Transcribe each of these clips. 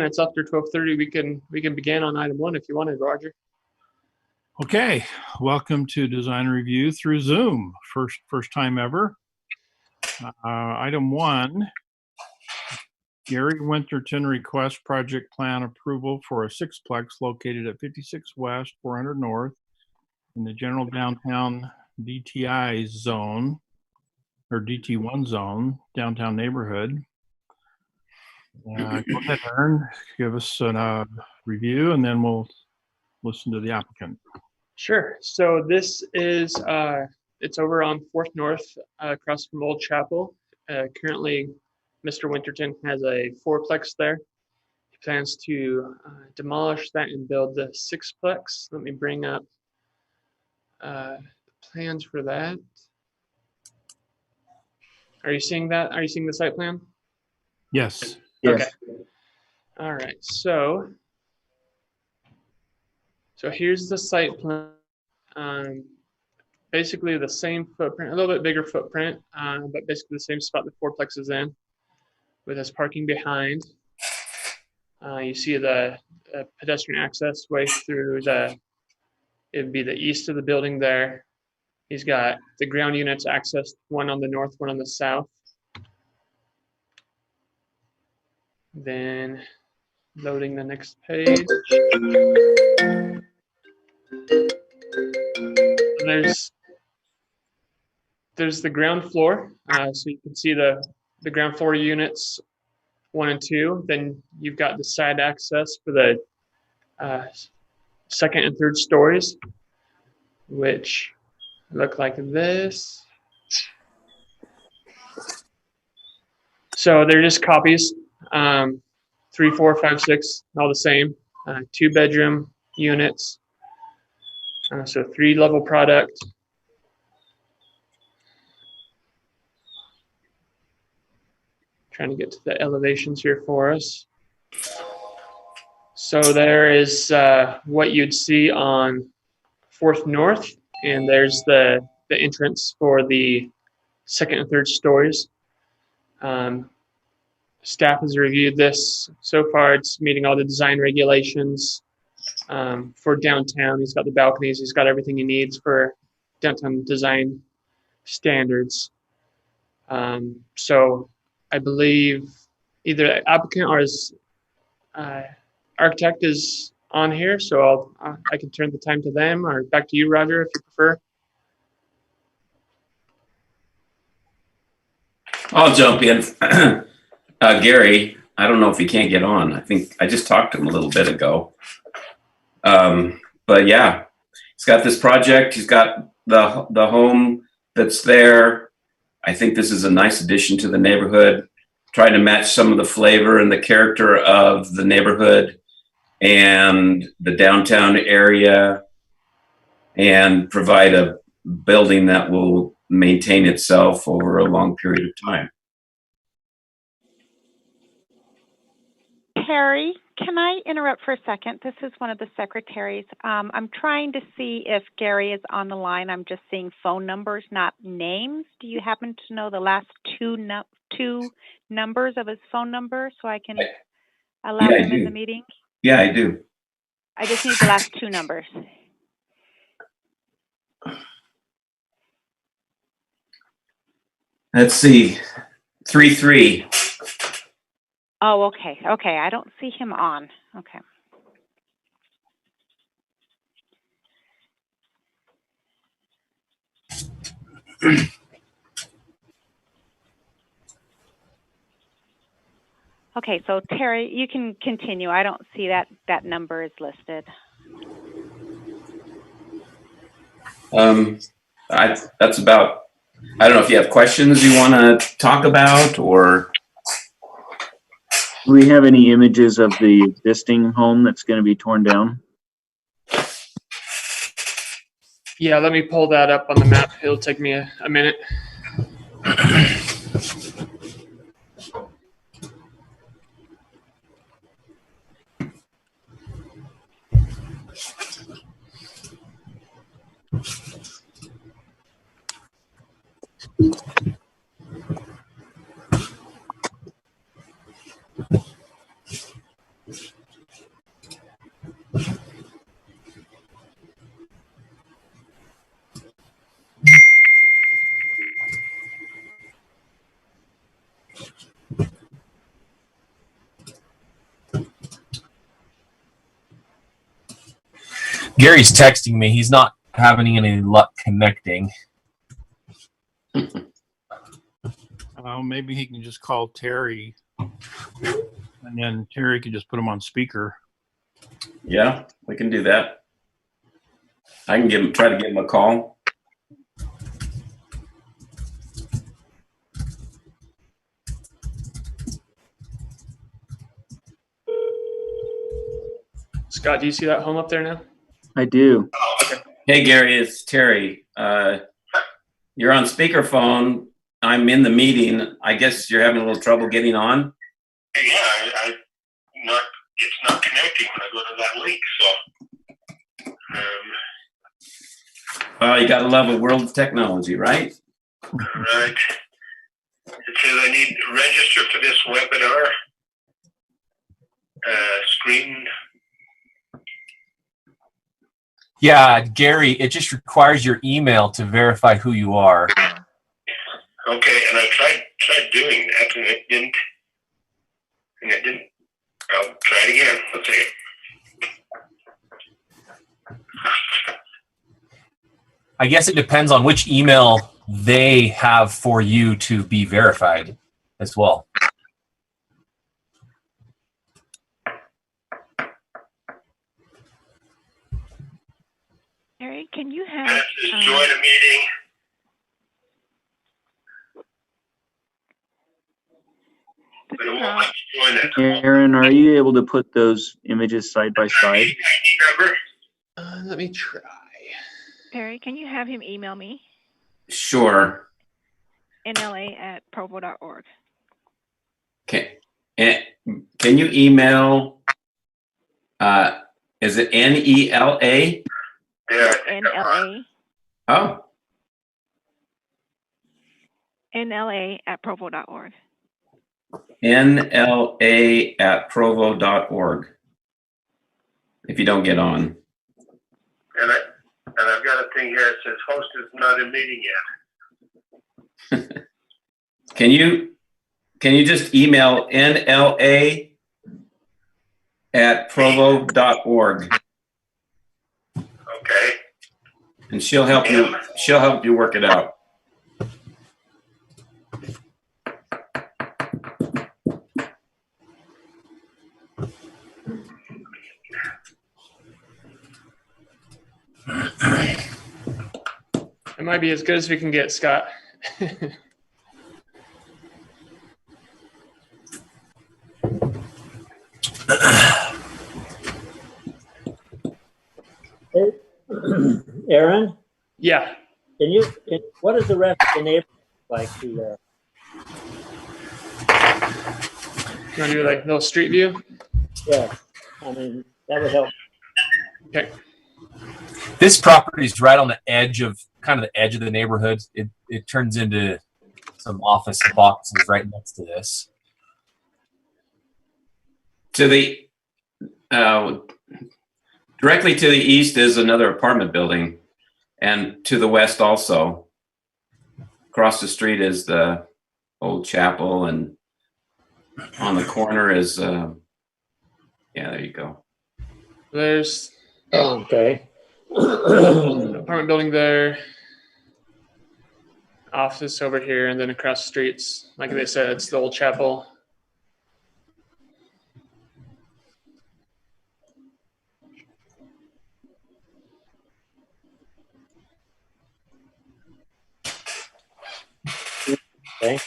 It's after 12:30. We can begin on item 1 if you wanted, Roger. Okay, welcome to Design Review through Zoom. First time ever. Item 1, Gary Winterton requests project plan approval for a sixplex located at 56 West, 400 North in the general downtown DTI zone, or DT1 zone, downtown neighborhood. Go ahead, Aaron, give us a review, and then we'll listen to the applicant. Sure. So this is it's over on 4th North, across from Old Chapel. Currently, Mr. Winterton has a fourplex there. He plans to demolish that and build the sixplex. Let me bring up plans for that. Are you seeing that? Are you seeing the site plan? Yes. Okay. All right. So here's the site plan. Basically the same footprint, a little bit bigger footprint, but basically the same spot the fourplex is in, with us parking behind. You see the pedestrian access way through it'd be the east of the building there. He's got the ground units accessed, one on the north, one on the south. Then loading the next page. There's the ground floor, so you can see the ground floor units 1 and 2. Then you've got the side access for the second and third stories, which look like this. So they're just copies, 3, 4, 5, 6, all the same. 2-bedroom units, so 3-level product. Trying to get to the elevations here for us. So there is what you'd see on 4th North, and there's the entrance for the second and third stories. Staff has reviewed this. So far, it's meeting all the design regulations for downtown. He's got the balconies. He's got everything he needs for downtown design standards. So I believe either the applicant or his architect is on here, so I can turn the time to them, or back to you, Roger, if you prefer. I'll jump in. Gary, I don't know if he can't get on. I think I just talked to him a little bit ago. But yeah, he's got this project. He's got the home that's there. I think this is a nice addition to the neighborhood, trying to match some of the flavor and the character of the neighborhood and the downtown area, and provide a building that will maintain itself over a long period of time. Harry, can I interrupt for a second? This is one of the secretaries. I'm trying to see if Gary is on the line. I'm just seeing phone numbers, not names. Do you happen to know the last two numbers of his phone number so I can allow him in the meeting? Yeah, I do. I just need the last 2 numbers. Let's see, 33. Oh, okay. Okay, I don't see him on. Okay. Okay, so Terry, you can continue. I don't see that number is listed. That's about, I don't know if you have questions you want to talk about, or. Do we have any images of the existing home that's going to be torn down? Yeah, let me pull that up on the map. It'll take me a minute. Gary's texting me. He's not having any luck connecting. Maybe he can just call Terry, and then Terry can just put him on speaker. Yeah, we can do that. I can try to give him a call. Scott, do you see that home up there now? I do. Hey, Gary, it's Terry. You're on speakerphone. I'm in the meeting. I guess you're having a little trouble getting on. Yeah, it's not connecting when I go to that link. So, Well, you got to love a world of technology, right? right. It says I need to register for this webinar. Screen. Yeah, Gary, it just requires your email to verify who you are. Okay, and I tried doing that, and it didn't. I'll try it again. Let's see. I guess it depends on which email they have for you to be verified as well. Gary, can you have? That says join a meeting. But it won't let me join it. Aaron, are you able to put those images side by side? ID number. Let me try. Perry, can you have him email me? Sure. nla@provo.org. Okay. Can you email? Is it NELA? Yeah. NLA. Oh, NLA@provo.org. NLA@provo.org. If you don't get on. And I've got a thing here that says host is not in meeting yet. Can you just email NLA@provo.org, Okay. and she'll help you work it out. It might be as good as we can get, Scott. Aaron, Yeah. what is the rest of the neighborhood like through there? You want to do like a little street view? Yeah, I mean, that would help. Okay. This property is right on the edge of the neighborhood. It turns into some office boxes right next to this. To the directly to the east is another apartment building, and to the west also. Across the street is the old chapel, and on the corner is yeah, there you go. There's Okay. an apartment building there, office over here, and then across the streets, like they said, it's the old chapel. Okay.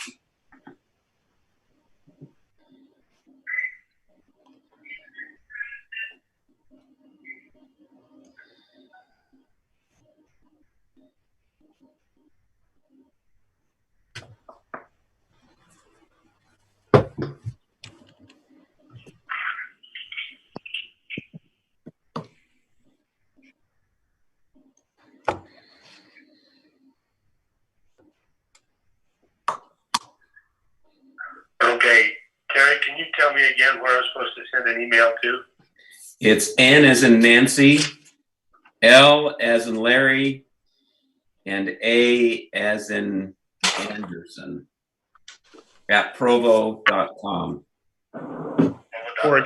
Okay. Terry, can you tell me again where I'm supposed to send an email to? It's N as in Nancy, L as in Larry, and A as in Anderson at provo.com. Org. Provo.org.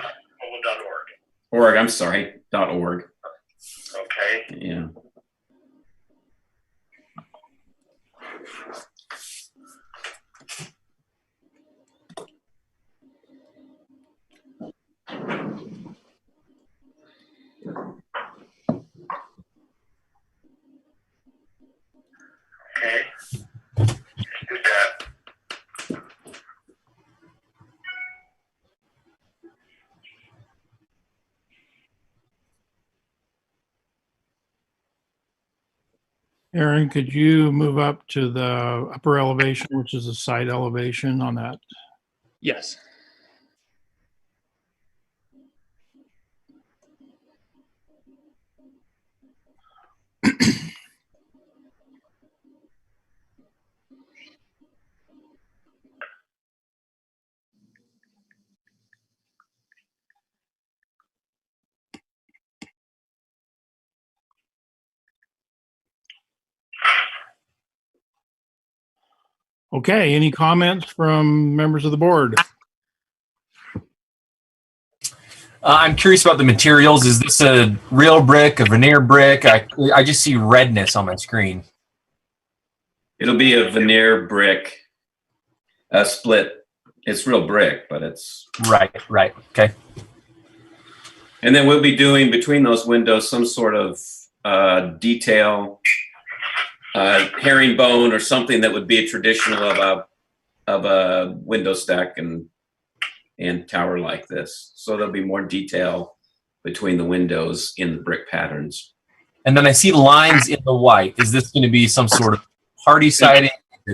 Org, I'm sorry, .org. Okay. Okay. Yeah. Okay. Do that. Aaron, could you move up to the upper elevation, which is the side elevation on that? Yes. Okay, any comments from members of the board? I'm curious about the materials. Is this a real brick, a veneer brick? I just see redness on my screen. It'll be a veneer brick, a split. It's real brick, but it's. Right. Okay. And then we'll be doing between those windows some sort of detail, herringbone or something that would be a traditional of a window stack and tower like this. So there'll be more detail between the windows in the brick patterns. And then I see lines in the white. Is this going to be some sort of hardy siding?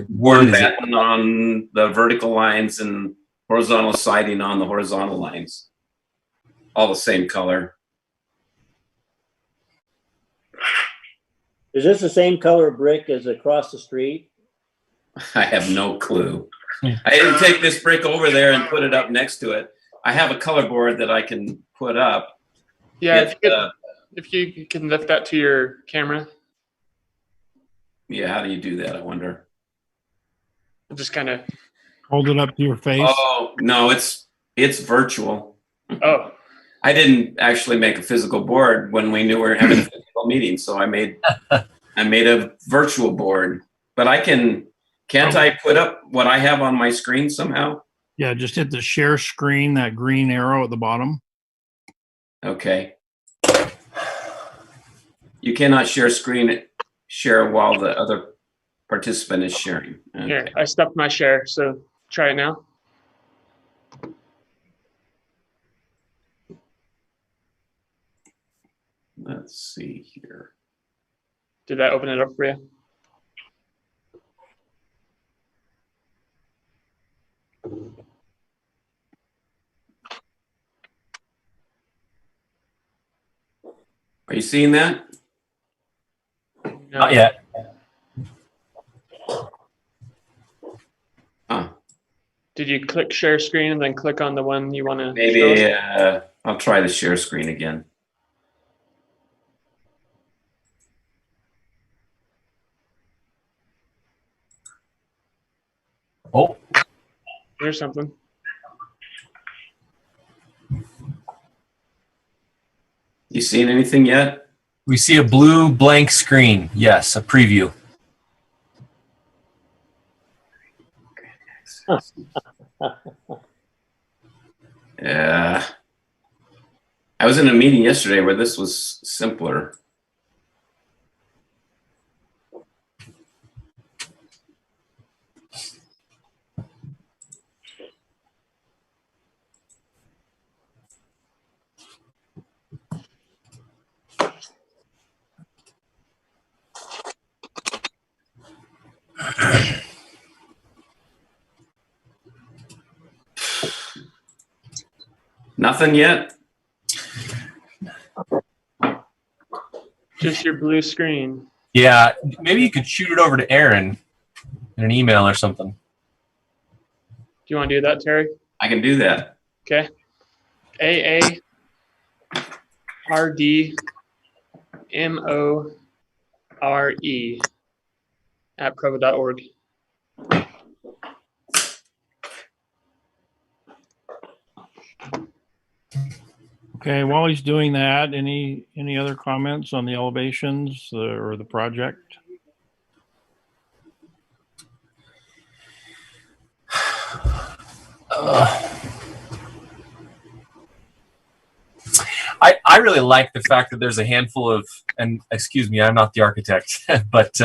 Wood batten on the vertical lines and horizontal siding on the horizontal lines. All the same color. Is this the same color brick as across the street? I have no clue. I didn't take this brick over there and put it up next to it. I have a color board that I can put up. Yeah, if you can lift that to your camera. Yeah, how do you do that, I wonder? Just kind of. Hold it up to your face. Oh, no, it's virtual. Oh. I didn't actually make a physical board when we knew we were having a physical meeting, so I made a virtual board. But can't I put up what I have on my screen somehow? Yeah, just hit the share screen, that green arrow at the bottom. Okay. You cannot share while the other participant is sharing. Okay. Here, I stopped my share, so try it now. Let's see here. Did that open it up for you? Are you seeing that? No. Not yet. Huh. Did you click share screen and then click on the one you want to Maybe show us? I'll try the share screen again. Oh, There's something. You seen anything yet? we see a blue blank screen. Yes, a preview. Yeah. I was in a meeting yesterday where this was simpler. Nothing yet? Just your blue screen. Yeah, maybe you could shoot it over to Aaron in an email or something. Do you want to do that, Terry? I can do that. Okay. AARDMORE at provo.org. Okay, while he's doing that, any other comments on the elevations or the project? I really like the fact that there's a handful of, and excuse me, I'm not the architect, but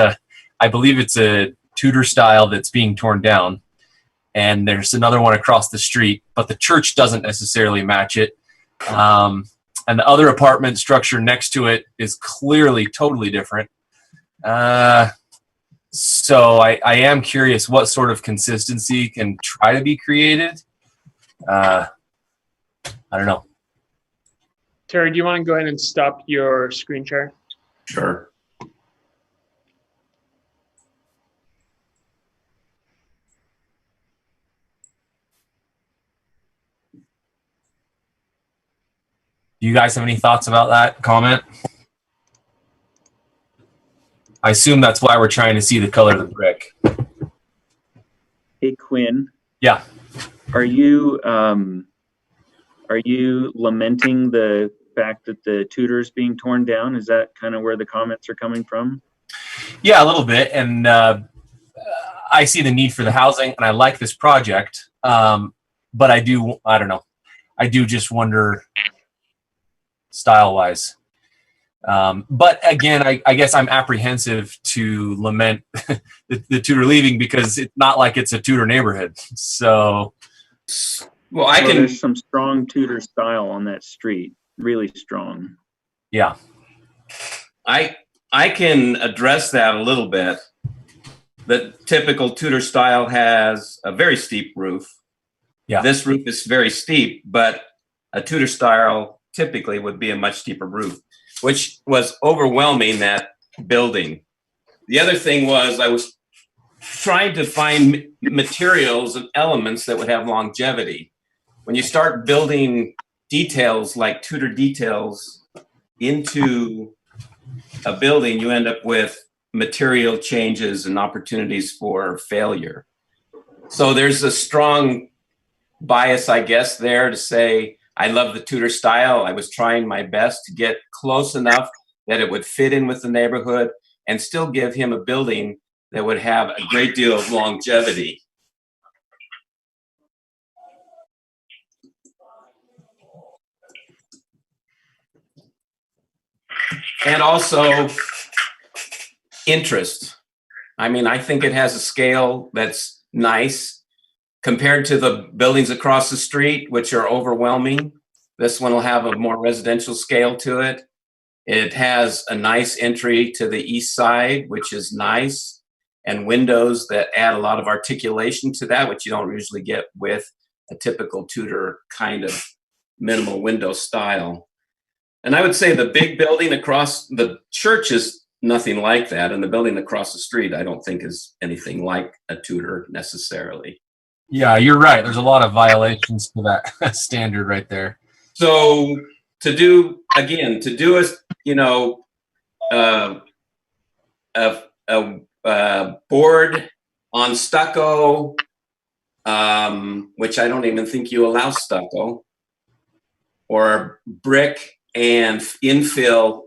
I believe it's a Tudor style that's being torn down. And there's another one across the street, but the church doesn't necessarily match it. And the other apartment structure next to it is clearly totally different. So I am curious what sort of consistency can try to be created. I don't know. Terry, do you want to go ahead and stop your screen share? Sure. Do you guys have any thoughts about that comment? I assume that's why we're trying to see the color of the brick. Hey, Quinn, Yeah. are you lamenting the fact that the Tudor's being torn down? Is that kind of where the comments are coming from? Yeah, a little bit. And I see the need for the housing, and I like this project. But I don't know. I do just wonder style-wise. But again, I guess I'm apprehensive to lament the Tudor leaving because it's not like it's a Tudor neighborhood. So, well, There's some strong Tudor style on that street, really strong. Yeah, I can address that a little bit. The typical Tudor style has a very steep roof. Yeah. This roof is very steep, but a Tudor style typically would be a much steeper roof, which was overwhelming that building. The other thing was I was trying to find materials and elements that would have longevity. When you start building details like Tudor details into a building, you end up with material changes and opportunities for failure. So there's a strong bias, I guess, there to say, I love the Tudor style. I was trying my best to get close enough that it would fit in with the neighborhood and still give him a building that would have a great deal of longevity. And also interest. I mean, I think it has a scale that's nice compared to the buildings across the street, which are overwhelming. This one will have a more residential scale to it. It has a nice entry to the east side, which is nice, and windows that add a lot of articulation to that, which you don't usually get with a typical Tudor kind of minimal window style. And I would say the big building across the church is nothing like that. And the building across the street, I don't think is anything like a Tudor necessarily. yeah, you're right. There's a lot of violations to that standard right there. So to do a board on stucco, which I don't even think you allow stucco, or brick and infill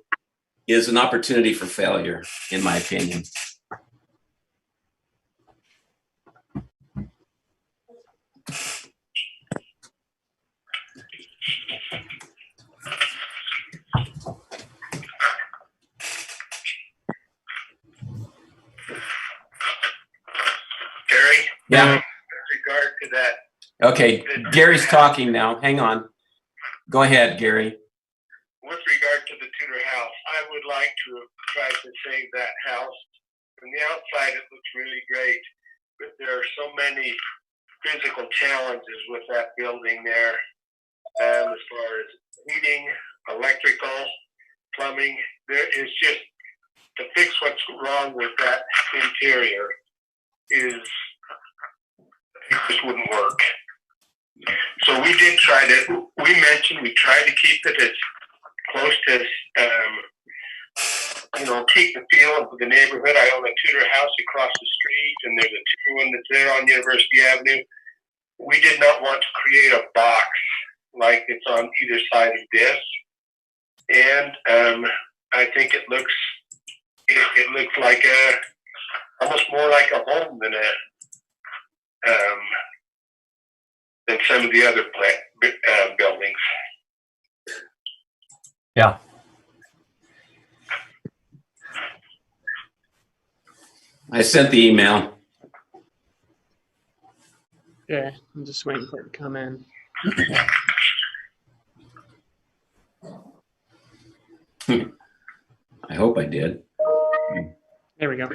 is an opportunity for failure, in my opinion. Terry? Yeah. With regard to that, Okay, Gary's talking now. Hang on. Go ahead, Gary. with regard to the Tudor house, I would like to have tried to save that house. From the outside, it looks really great, but there are so many physical challenges with that building there, as far as heating, electrical, plumbing. There is just, to fix what's wrong with that interior it just wouldn't work. So we did try to, we tried to keep it as close to, keep the feel of the neighborhood. I own a Tudor house across the street, and there's a Tudor one that's there on University Avenue. We did not want to create a box like it's on either side of this. And I think it looks like almost more like a home than some of the other buildings. Yeah. I sent the email. Yeah, I'm just waiting for it to come in. I hope I did. There we go.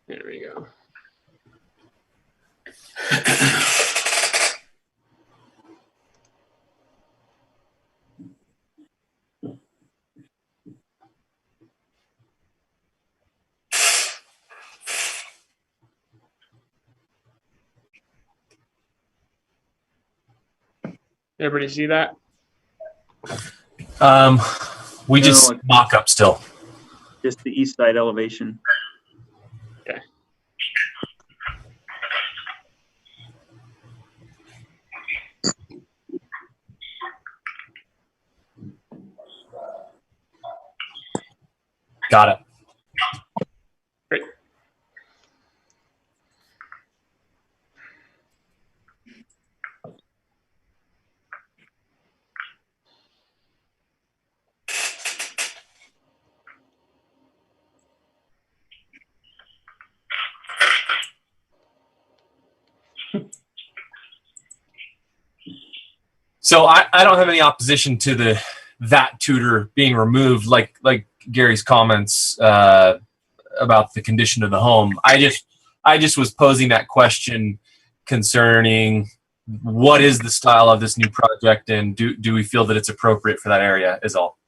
There we go. Everybody see that? We just No. mock up still. Just the east side elevation. Okay. Got it. Great. So I don't have any opposition to that tutor being removed, like Gary's comments about the condition of the home. I just was posing that question concerning what is the style of this new project, and do we feel that it's appropriate for that area is all.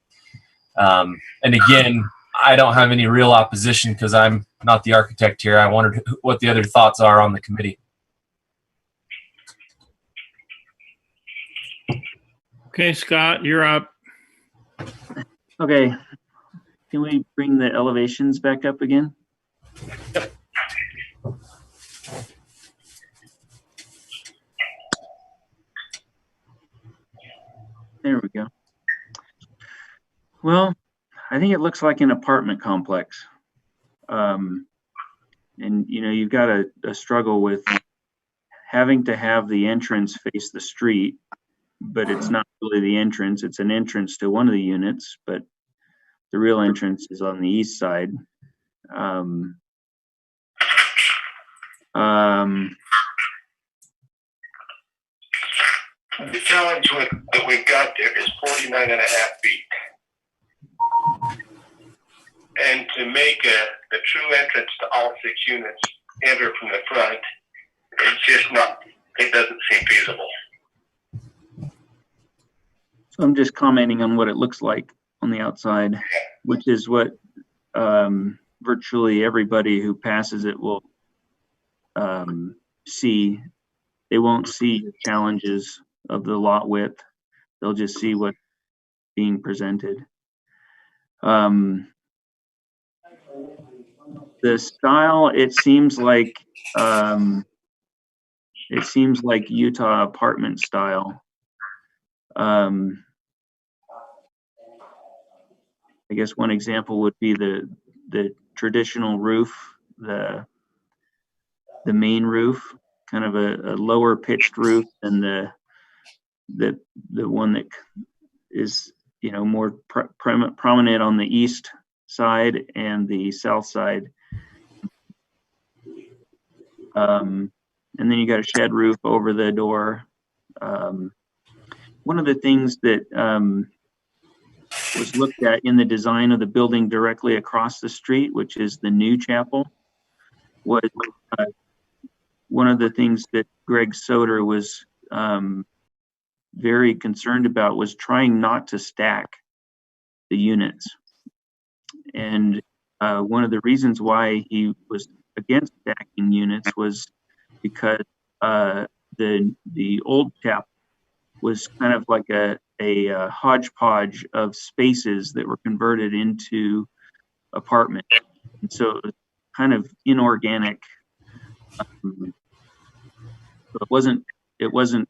And again, I don't have any real opposition because I'm not the architect here. I wondered what the other thoughts are on the committee. Okay, Scott, you're up. Okay. Can we bring the elevations back up again? There we go. Well, I think it looks like an apartment complex. And you've got a struggle with having to have the entrance face the street, but it's not really the entrance. It's an entrance to one of the units, but the real entrance is on the east side. The challenge that we've got there is 49.5 feet. And to make a true entrance to all 6 units enter from the front, it's just not, it doesn't seem feasible. So I'm just commenting on what it looks like on the outside, which is what virtually everybody who passes it will see. They won't see challenges of the lot width. They'll just see what's being presented. The style, it seems like Utah apartment style. I guess one example would be the traditional roof, the main roof, kind of a lower pitched roof than the one that is more prominent on the east side and the south side. And then you got a shed roof over the door. One of the things that was looked at in the design of the building directly across the street, which is the new chapel, was one of the things that Greg Soder was very concerned about was trying not to stack the units. And one of the reasons why he was against stacking units was because the old chapel was kind of like a hodgepodge of spaces that were converted into apartment. And so it was kind of inorganic. So it wasn't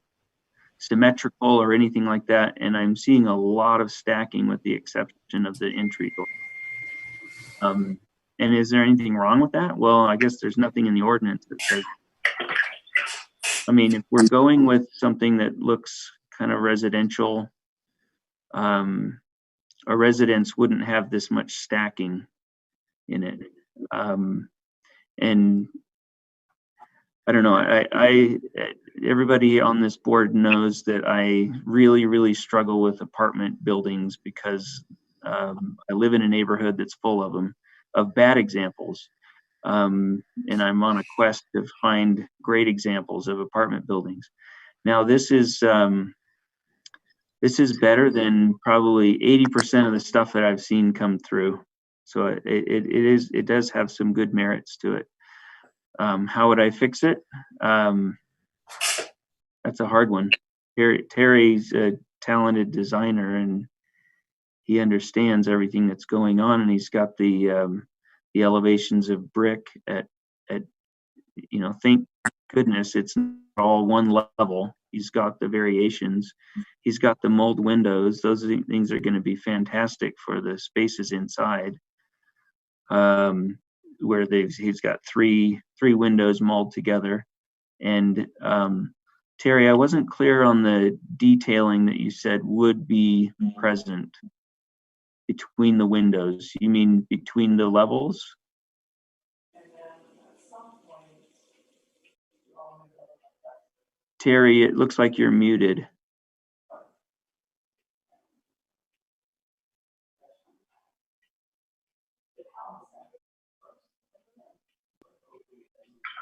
symmetrical or anything like that. And I'm seeing a lot of stacking with the exception of the entry door. And is there anything wrong with that? Well, I guess there's nothing in the ordinance that says. I mean, if we're going with something that looks kind of residential, a residence wouldn't have this much stacking in it. And I don't know, everybody on this board knows that I really, really struggle with apartment buildings because I live in a neighborhood that's full of them, of bad examples. And I'm on a quest to find great examples of apartment buildings. Now, this is better than probably 80% of the stuff that I've seen come through. So it does have some good merits to it. How would I fix it? That's a hard one. Terry's a talented designer and he understands everything that's going on, and he's got the elevations of brick at thank goodness it's not all one level. He's got the variations. He's got the mold windows. Those things are going to be fantastic for the spaces inside. Where he's got three windows molded together. And Terry, I wasn't clear on the detailing that you said would be present between the windows. You mean between the levels? Terry, it looks like you're muted.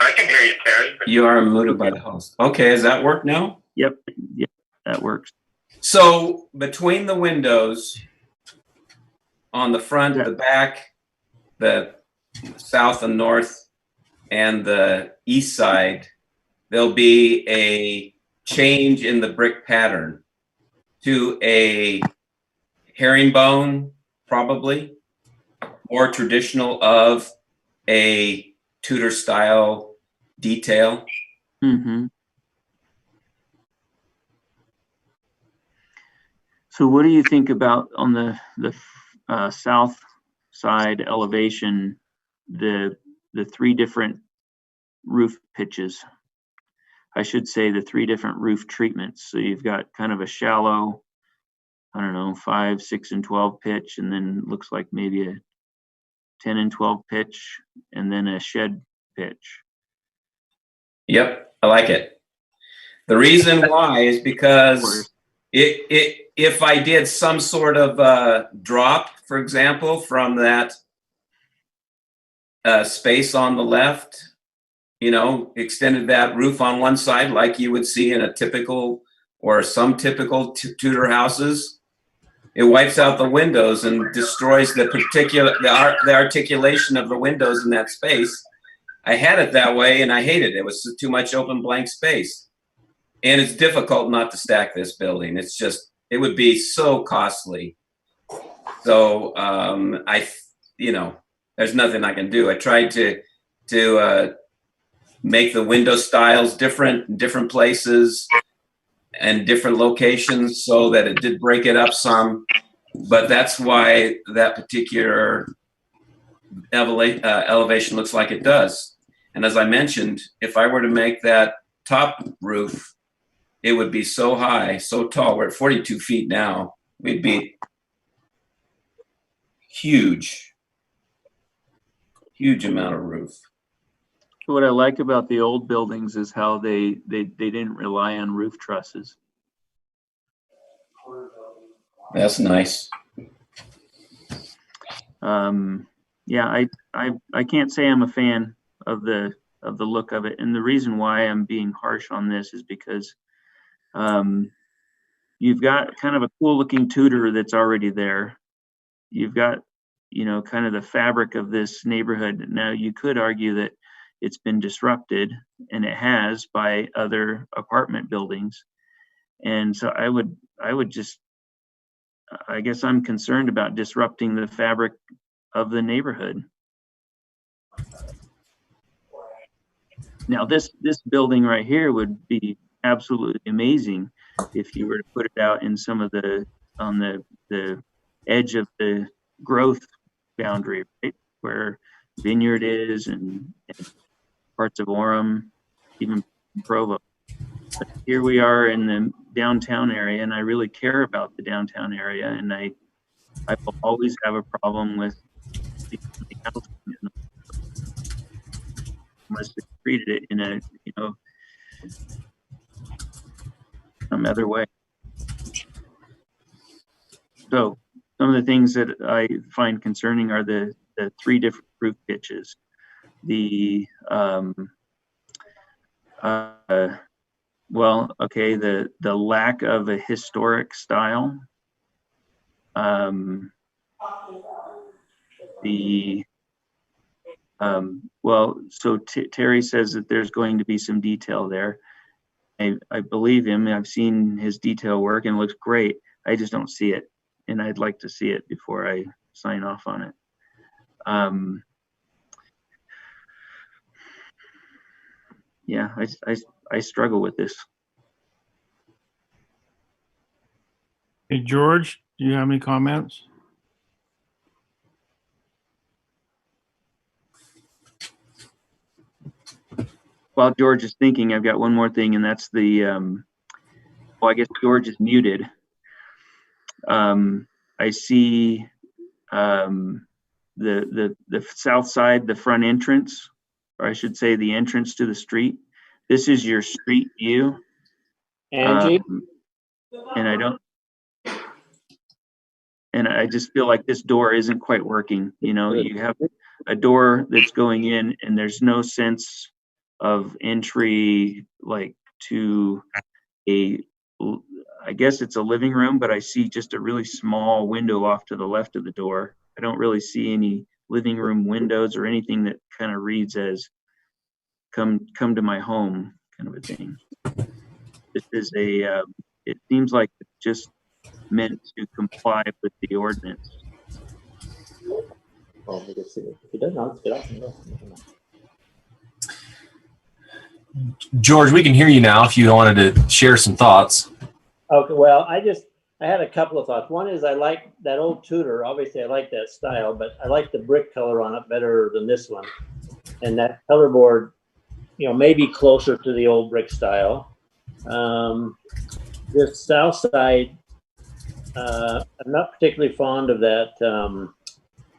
I can hear you, Terry. You are muted by the host. Okay, does that work now? Yep, that works. So between the windows, on the front, the back, the south and north, and the east side, there'll be a change in the brick pattern to a herringbone, probably, more traditional of a Tudor style detail. Mm-hmm. So what do you think about on the south side elevation, the three different roof pitches? I should say the three different roof treatments. So you've got kind of a shallow, I don't know, 5, 6, and 12 pitch, and then looks like maybe a 10 and 12 pitch, and then a shed pitch. Yep, I like it. The reason why is because if I did some sort of drop, for example, from that space on the left, extended that roof on one side like you would see in a typical or some typical Tudor houses, it wipes out the windows and destroys the articulation of the windows in that space. I had it that way and I hated it. It was too much open blank space. And it's difficult not to stack this building. It's just, it would be so costly. So there's nothing I can do. I tried to make the window styles different in different places and different locations so that it did break it up some. But that's why that particular elevation looks like it does. And as I mentioned, if I were to make that top roof, it would be so high, so tall. We're at 42 feet now. We'd be huge amount of roof. What I like about the old buildings is how they didn't rely on roof trusses. That's nice. Yeah, I can't say I'm a fan of the look of it, and the reason why I'm being harsh on this is because you've got kind of a cool looking Tudor that's already there. You've got kind of the fabric of this neighborhood. Now you could argue that it's been disrupted, and it has, by other apartment buildings. And so I would just, I guess I'm concerned about disrupting the fabric of the neighborhood. Now, this building right here would be absolutely amazing if you were to put it out in some of on the edge of the growth boundary, right, where Vineyard is and parts of Orem, even Provo. But here we are in the downtown area, and I really care about the downtown area, and I will always have a problem with the housing unless they treated it in a, some other way. So some of the things that I find concerning are the 3 different roof pitches. The the lack of a historic style. Terry says that there's going to be some detail there. I believe him. I've seen his detail work and it looks great. I just don't see it, and I'd like to see it before I sign off on it. Yeah, I struggle with this. Hey, George, do you have any comments? While George is thinking, I've got one more thing, and that's the, I guess George is muted. I see the south side, the front entrance, or I should say the entrance to the street. This is your street view. Angie? And I just feel like this door isn't quite working. You have a door that's going in and there's no sense of entry, like to I guess it's a living room, but I see just a really small window off to the left of the door. I don't really see any living room windows or anything that kind of reads as come to my home kind of a thing. This is it seems like it's just meant to comply with the ordinance. Oh, if he doesn't, I'll get off and go. George, we can hear you now if you wanted to share some thoughts. Okay, well, I had a couple of thoughts. One is I like that old Tudor. Obviously, I like that style, but I like the brick color on it better than this one. And that color board, maybe closer to the old brick style. The south side, I'm not particularly fond of that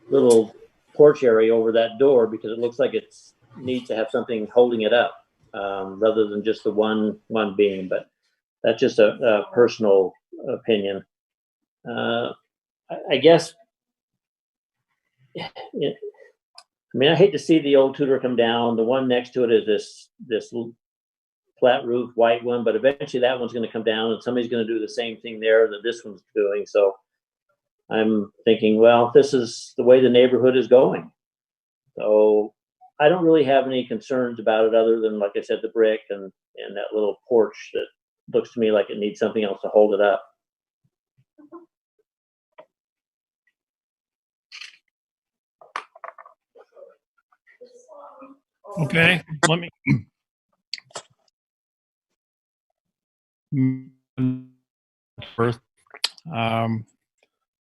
little porch area over that door because it looks like it needs to have something holding it up rather than just the one beam. But that's just a personal opinion. I guess, I hate to see the old Tudor come down. The one next to it is this flat roof white one, but eventually that one's going to come down and somebody's going to do the same thing there that this one's doing. So I'm thinking, well, this is the way the neighborhood is going. So I don't really have any concerns about it other than, like I said, the brick and that little porch that looks to me like it needs something else to hold it up. Okay, let me.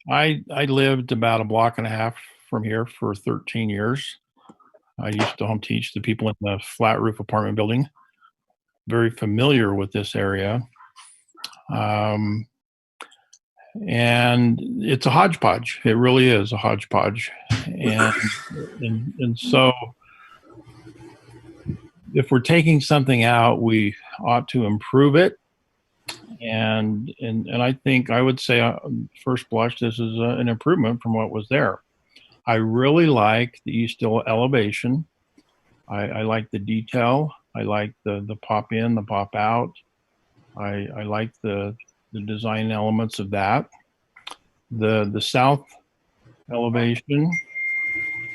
I lived about a block and a half from here for 13 years. I used to home teach the people in the flat roof apartment building. Very familiar with this area. And it's a hodgepodge. It really is a hodgepodge. And so if we're taking something out, we ought to improve it. And I think I would say first blush, this is an improvement from what was there. I really like the east elevation. I like the detail. I like the pop in, the pop out. I like the design elements of that. The south elevation,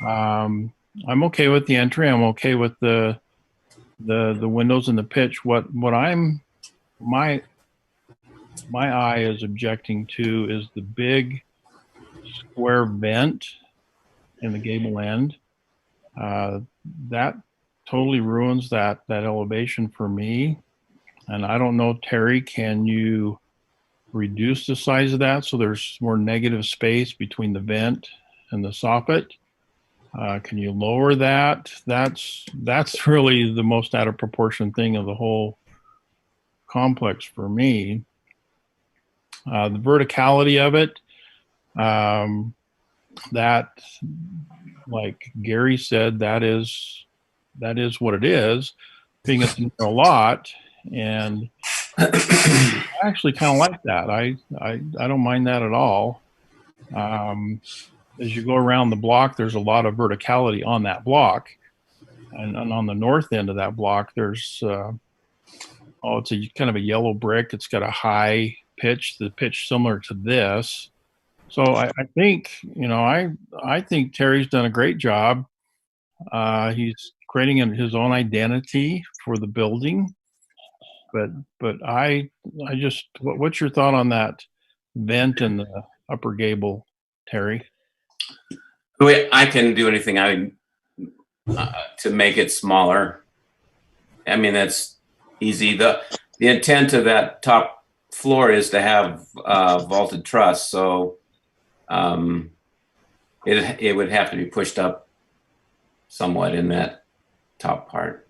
I'm okay with the entry. I'm okay with the windows and the pitch. My my eye is objecting to is the big square vent in the gable end. That totally ruins that elevation for me. And I don't know, Terry, can you reduce the size of that so there's more negative space between the vent and the soffit? Can you lower that? That's really the most out of proportion thing of the whole complex for me. The verticality of it, that, like Gary said, that is what it is. Being a lot, and I actually kind of like that. I don't mind that at all. As you go around the block, there's a lot of verticality on that block, and on the north end of that block, there's it's a kind of a yellow brick. It's got a high pitch, the pitch similar to this. So I think, I think Terry's done a great job. He's creating his own identity for the building. But I just, what's your thought on that vent in the upper gable, Terry? I can do anything to make it smaller. I mean, that's easy. The intent of that top floor is to have vaulted truss, so it would have to be pushed up somewhat in that top part.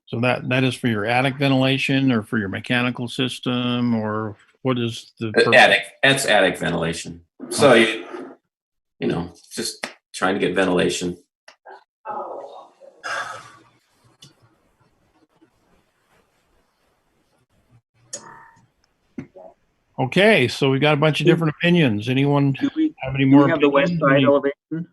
So that is for your attic ventilation or for your mechanical system, or what is the attic? That's attic ventilation. So just trying to get ventilation. Okay, so we got a bunch of different opinions. Anyone have any more? Do we have the west side elevation?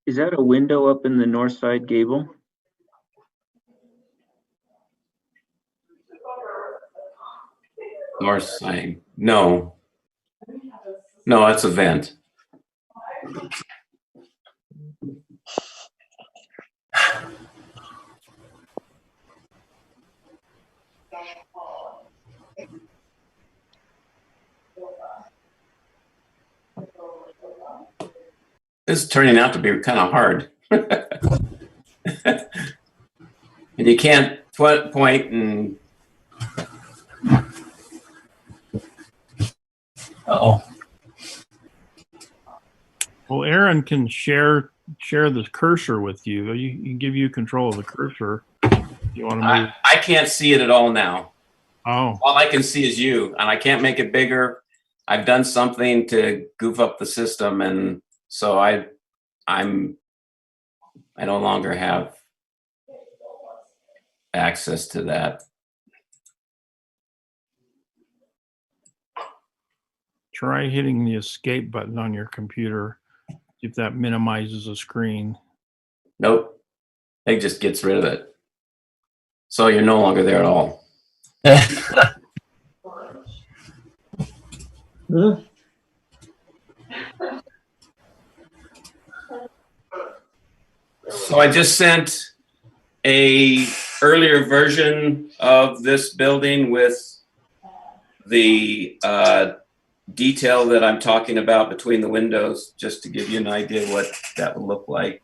Is that a window up in the north side gable? North side. No, that's a vent. This is turning out to be kind of hard. And you can't point and... Uh-oh. Well, Aaron can share the cursor with you. He can give you control of the cursor. You want to move? I can't see it at all now. Oh. All I can see is you, and I can't make it bigger. I've done something to goof up the system, and so I no longer have access to that. Try hitting the escape button on your computer, if that minimizes the screen. Nope. It just gets rid of it. So you're no longer there at all. So I just sent a earlier version of this building with the detail that I'm talking about between the windows, just to give you an idea what that would look like.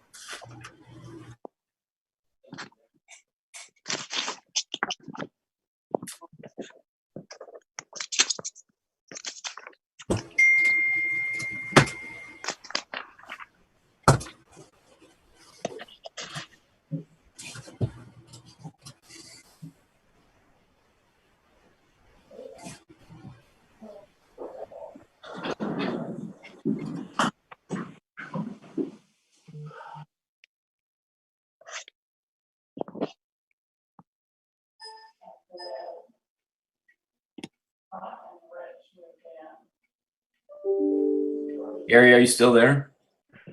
Gary, are you still there?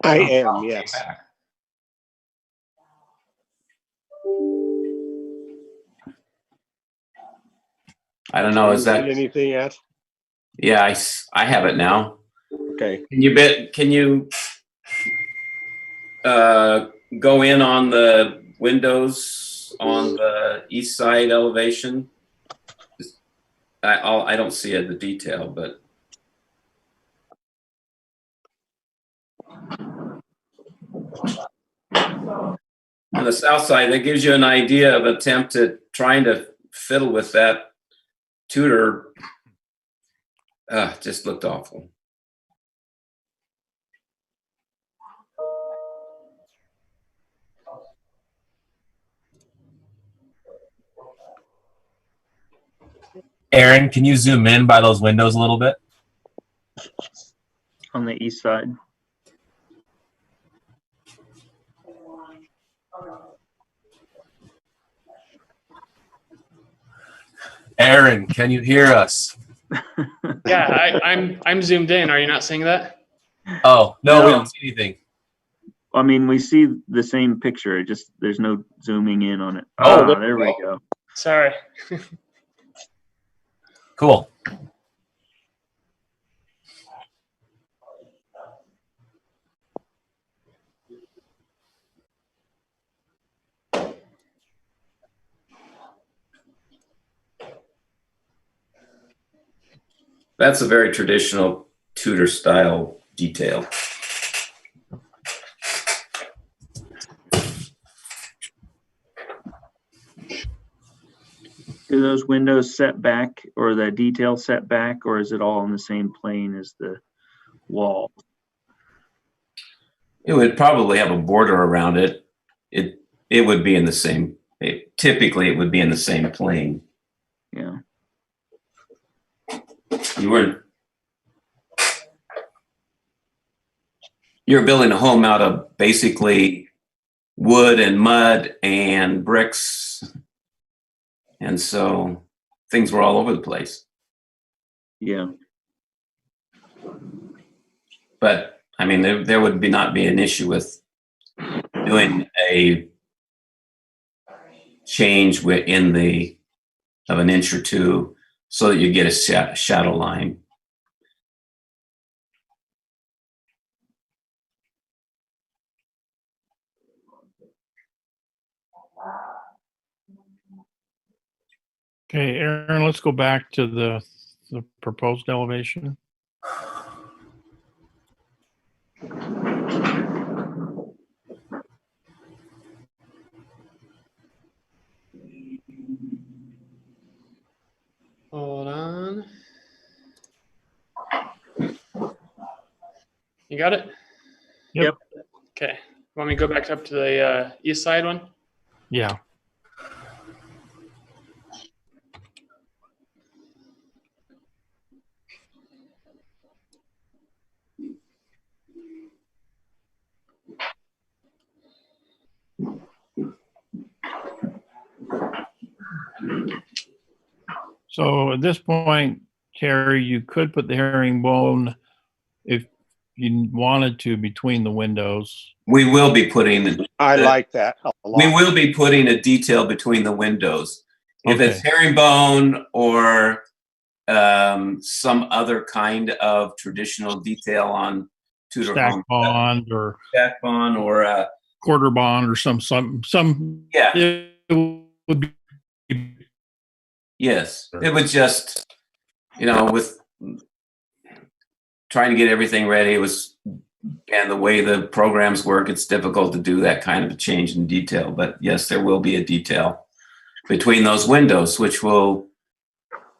I am, yes. I don't know. Is Can you that? see anything yet? Yeah, I have it now. Okay. Can you go in on the windows on the east side elevation? I don't see it, the detail, but on the south side, that gives you an idea of attempt at trying to fiddle with that Tudor. Just looked awful. Aaron, can you zoom in by those windows a little bit? On the east side. Aaron, can you hear us? Yeah, I'm zoomed in. Are you not seeing that? Oh, no, we No. don't see anything. I mean, we see the same picture. It just there's no zooming in on it. Oh, Ah, there we go. Sorry. Cool. That's a very traditional Tudor style detail. Do those windows set back or the detail set back, or is it all on the same plane as the wall? It would probably have a border around it. It would be in the same. Typically, it would be in the same plane. Yeah. You're building a home out of basically wood and mud and bricks, and so things were all over the place. Yeah. But I mean, there would not be an issue with doing a change within of an inch or two so that you get a shadow line. Okay, Aaron, let's go back to the proposed elevation. Hold on. You got it? Yep. Okay. Want me to go back up to the east side one? Yeah. So at this point, Terry, you could put the herringbone if you wanted to between the windows. We will be putting. I like that a lot. We will be putting a detail between the windows. If Okay. it's herringbone or some other kind of traditional detail on Tudor Stack home, bond or stack bond or quarter bond or some yeah. it would be Yes, it was just, with trying to get everything ready, and the way the programs work, it's difficult to do that kind of a change in detail. But yes, there will be a detail between those windows,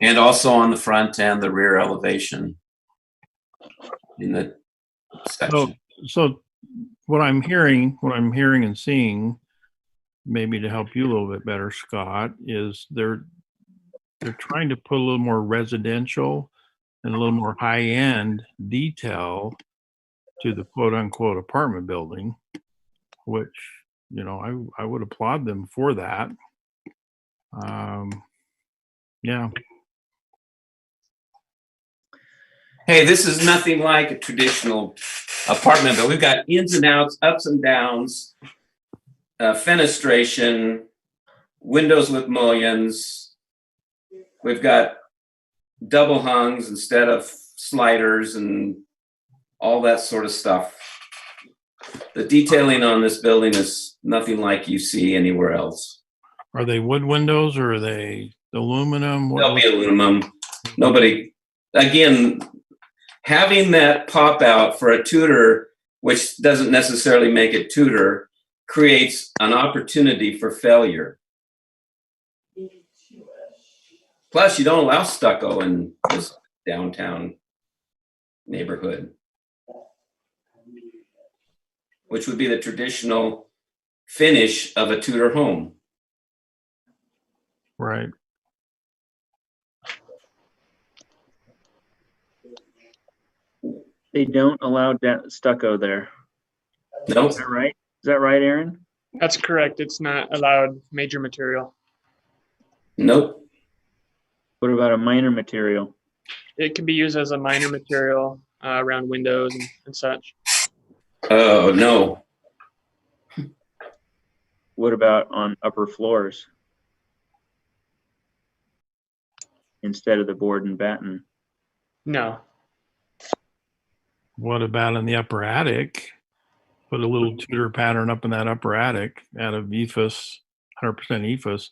and also on the front and the rear elevation in the section. so what I'm hearing and seeing, maybe to help you a little bit better, Scott, is they're trying to put a little more residential and a little more high-end detail to the quote-unquote apartment building, which, I would applaud them for that. Yeah. Hey, this is nothing like a traditional apartment, but we've got ins and outs, ups and downs, fenestration, windows with mullions. We've got double hungs instead of sliders and all that sort of stuff. The detailing on this building is nothing like you see anywhere else. Are they wood windows or are they aluminum? They'll be aluminum. Nobody, again, having that pop out for a Tudor, which doesn't necessarily make it Tudor, creates an opportunity for failure. Plus, you don't allow stucco in this downtown neighborhood, which would be the traditional finish of a Tudor home. Right. They don't allow stucco there. Nope. Is that right? Is that right, Aaron? That's correct. It's not allowed major material. Nope. What about a minor material? It can be used as a minor material around windows and such. Oh, no. What about on upper floors instead of the board and batten? No. What about in the upper attic? Put a little Tudor pattern up in that upper attic out of ephes, 100% ephes.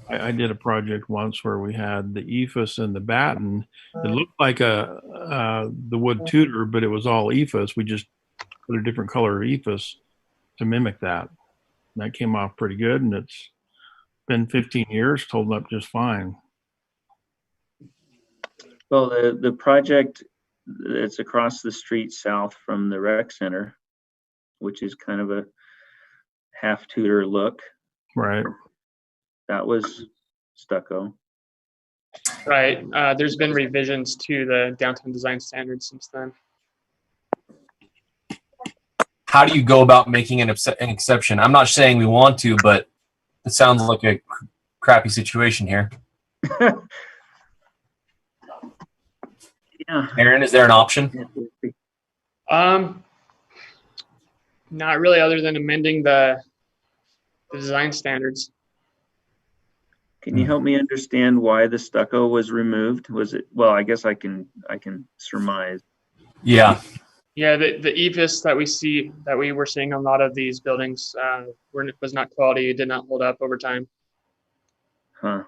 I did a project once where we had the ephes and the batten. It looked like the wood Tudor, but it was all ephes. We just put a different color of ephes to mimic that. And that came off pretty good, and it's been 15 years, holding up just fine. Well, the project that's across the street south from the rec center, which is kind of a half Tudor look, Right. that was stucco. Right. There's been revisions to the downtown design standards since then. How do you go about making an exception? I'm not saying we want to, but it sounds like a crappy situation here. Yeah. Aaron, is there an option? Not really, other than amending the design standards. Can you help me understand why the stucco was removed? Was it, well, I guess I can surmise. Yeah. Yeah, the ephes that we were seeing on a lot of these buildings was not quality. It did not hold up over time. Huh.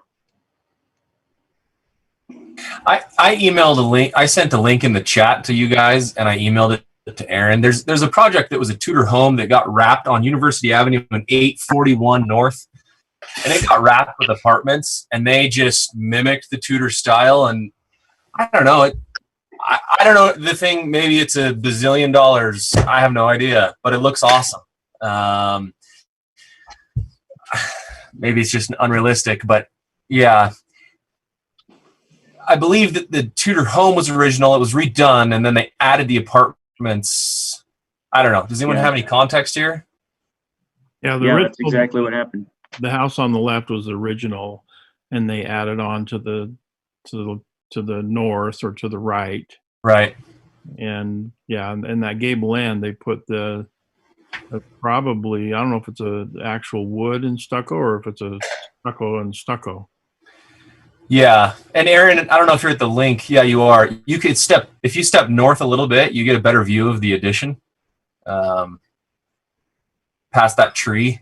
I emailed a link. I sent a link in the chat to you guys, and I emailed it to Aaron. There's a project that was a Tudor home that got wrapped on University Avenue in 841 North, and it got wrapped with apartments, and they just mimicked the Tudor style. And I don't know. I don't know the thing. Maybe it's $1 bazillion. I have no idea, but it looks awesome. Maybe it's just unrealistic, but yeah. I believe that the Tudor home was original. It was redone, and then they added the apartments. I don't know. Does anyone have any context here? Yeah, that's exactly what happened. The house on the left was the original, and they added on to the north or to the right. Right. And yeah, and that gable end, they put the probably, I don't know if it's a actual wood and stucco or if it's a stucco and stucco. Yeah, and Aaron, I don't know if you're at the link. Yeah, you are. You could if you step north a little bit, you get a better view of the addition. Past that tree.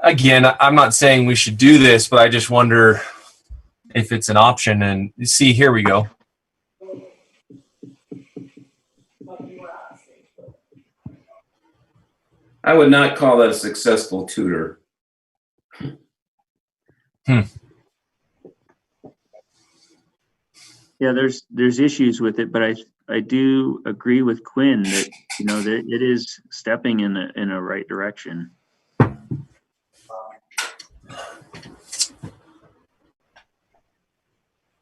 Again, I'm not saying we should do this, but I just wonder if it's an option. And see, here we go. I would not call that a successful Tudor. Yeah, there's issues with it, but I do agree with Quinn that that it is stepping in a right direction.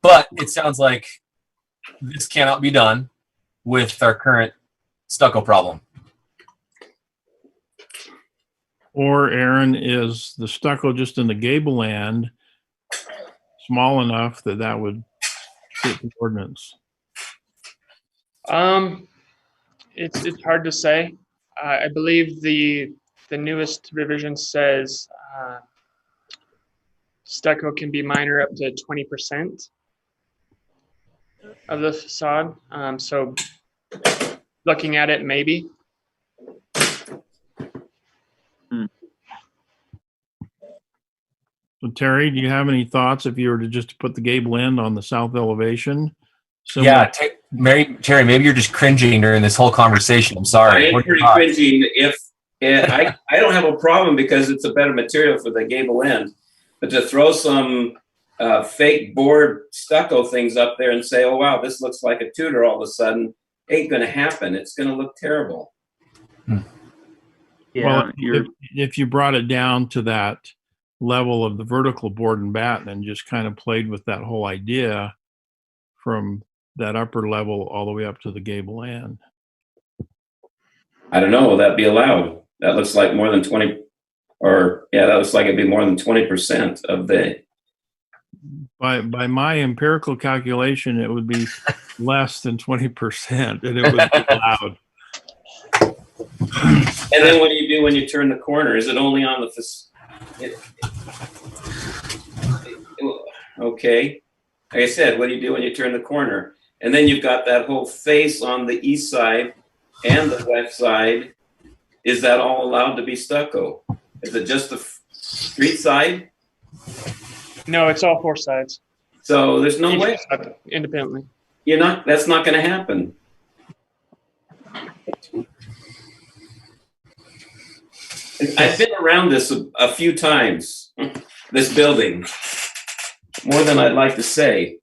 But it sounds like this cannot be done with our current stucco problem. Or, Aaron, is the stucco just in the gable end small enough that would fit the ordinance? It's hard to say. I believe the newest revision says Stucco can be minor up to 20% of the facade. So looking at it, maybe. So Terry, do you have any thoughts if you were to just put the gable end on the south elevation? Yeah, Terry, maybe you're just cringing during this whole conversation. I'm sorry. I am pretty cringy. I don't have a problem because it's a better material for the gable end, but to throw some fake board stucco things up there and say, "Oh wow, this looks like a Tudor," all of a sudden, ain't going to happen. It's going to look terrible. Yeah, well, if you brought it down to that level of the vertical board and batten and just kind of played with that whole idea from that upper level all the way up to the gable end. I don't know. Will that be allowed? That looks like more than 20, or yeah, that looks like it'd be more than 20% of the. By my empirical calculation, it would be less than 20%, and it would be allowed. And then what do you do when you turn the corner? Is it only on the okay. Like I said, what do you do when you turn the corner? And then you've got that whole face on the east side and the west side. Is that all allowed to be stucco? Is it just the street side? No, it's all four sides. So there's no way. Independently. That's not going to happen. I've been around this a few times, this building, more than I'd like to say.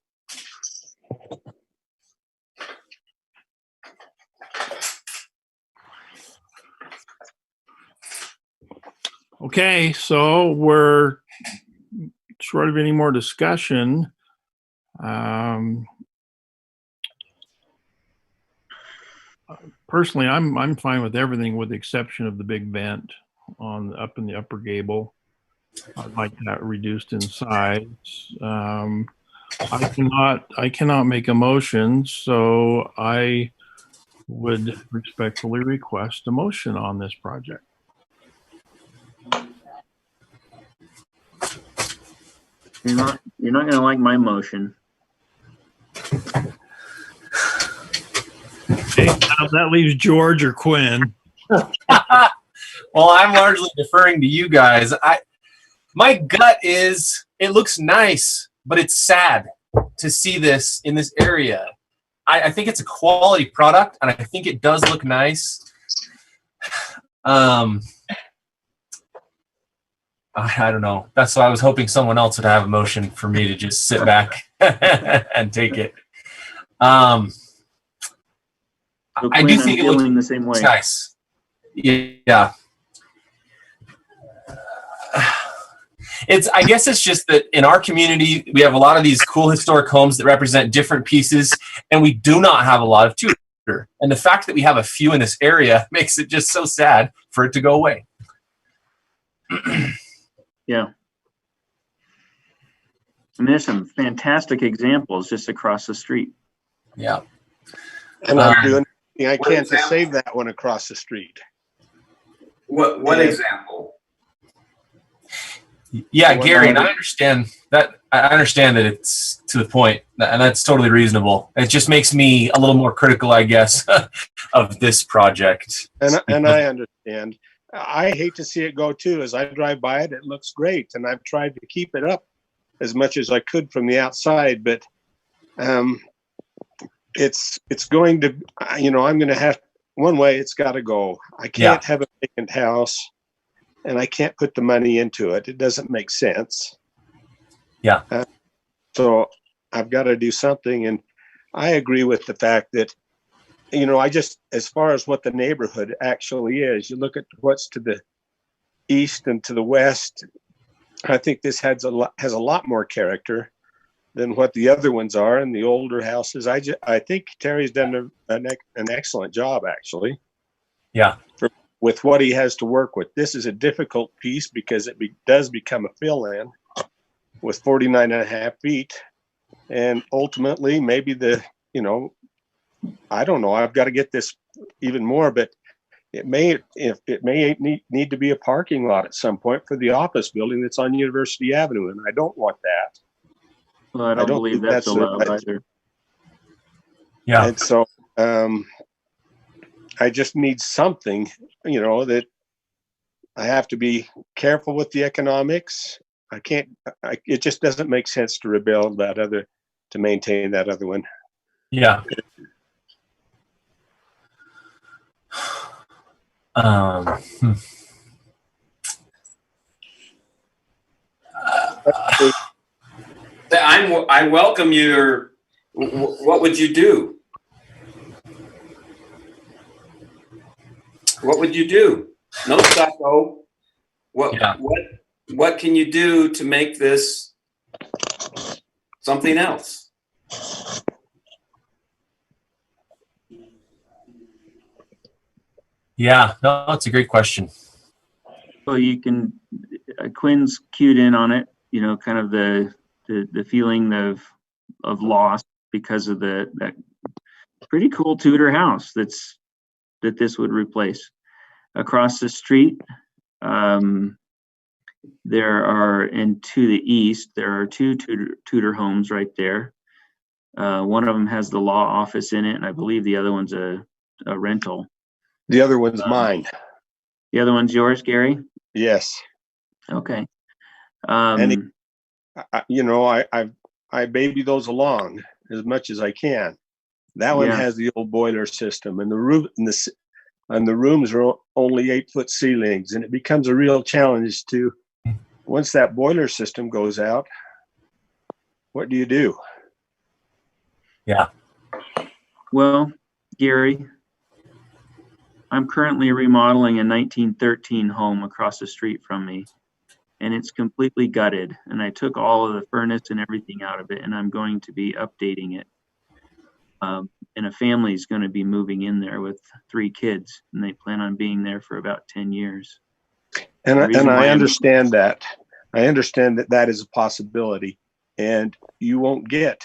Okay, so we're short of any more discussion. Personally, I'm fine with everything with the exception of the big vent up in the upper gable. I'd like that reduced in size. I cannot make a motion, so I would respectfully request a motion on this project. You're not going to like my motion. Okay, now that leaves George or Quinn. Well, I'm largely deferring to you guys. My gut is it looks nice, but it's sad to see this in this area. I think it's a quality product, and I think it does look nice. I don't know. That's why I was hoping someone else would have a motion for me to just sit back and take it. So I do think it looks the same way. Nice. Yeah. I guess it's just that in our community, we have a lot of these cool historic homes that represent different pieces, and we do not have a lot of Tudor. And the fact that we have a few in this area makes it just so sad for it to go away. Yeah. I mean, there's some fantastic examples just across the street. Yeah. And I'm doing anything I can to save that one across the street. What example? Yeah, Gary, and I understand that. I understand that it's to the point, and that's totally reasonable. It just makes me a little more critical, I guess, of this project. And I understand. I hate to see it go too. As I drive by it, it looks great, and I've tried to keep it up as much as I could from the outside. But it's going to, I'm going to have one way. It's got to go. I can't have a vacant house. And I can't put the money into it. It doesn't make sense. Yeah. So I've got to do something. And I agree with the fact that, as far as what the neighborhood actually is, you look at what's to the east and to the west, I think this has a lot more character than what the other ones are and the older houses. I think Terry's done an excellent job, actually. Yeah. With what he has to work with. This is a difficult piece because it does become a fill-in with 49 and a half feet. And ultimately, maybe I don't know, I've got to get this even more, but it may need to be a parking lot at some point for the office building that's on University Avenue, and I don't want that. Well, I don't believe think that's allowed either. Yeah. And so I just need something, that I have to be careful with the economics. It just doesn't make sense to rebuild to maintain that other one. Yeah. Hmm. I welcome your. What would you do? What would you do? No stucco. What can you do to make this something else? Yeah, no, that's a great question. Well, you can. Quinn's cued in on it. Kind of the feeling of loss because of that pretty cool Tudor house that this would replace. Across the street, there are, and to the east, there are two Tudor homes right there. One of them has the law office in it, and I believe the other one's a rental. The other one's mine. The other one's yours, Gary? Yes. Okay. And I baby those along as much as I can. That one has the old boiler system, and the roof and the rooms are only 8-foot ceilings, and it becomes a real challenge to, once that boiler system goes out, what do you do? Yeah. Well, Gary, I'm currently remodeling a 1913 home across the street from me, and it's completely gutted, and I took all of the furnace and everything out of it, and I'm going to be updating it. And a family is going to be moving in there with 3 kids, and they plan on being there for about 10 years. And I understand that. I understand that is a possibility, and you won't get.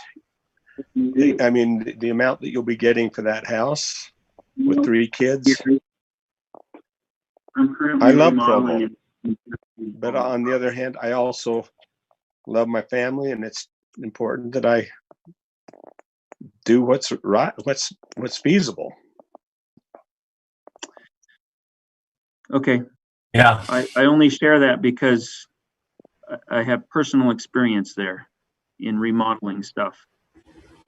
I mean, the amount that you'll be getting for that house with 3 kids. I love Provo, but on the other hand, I also love my family, and it's important that I do what's right, what's feasible. Okay. Yeah. I only share that because I have personal experience there in remodeling stuff,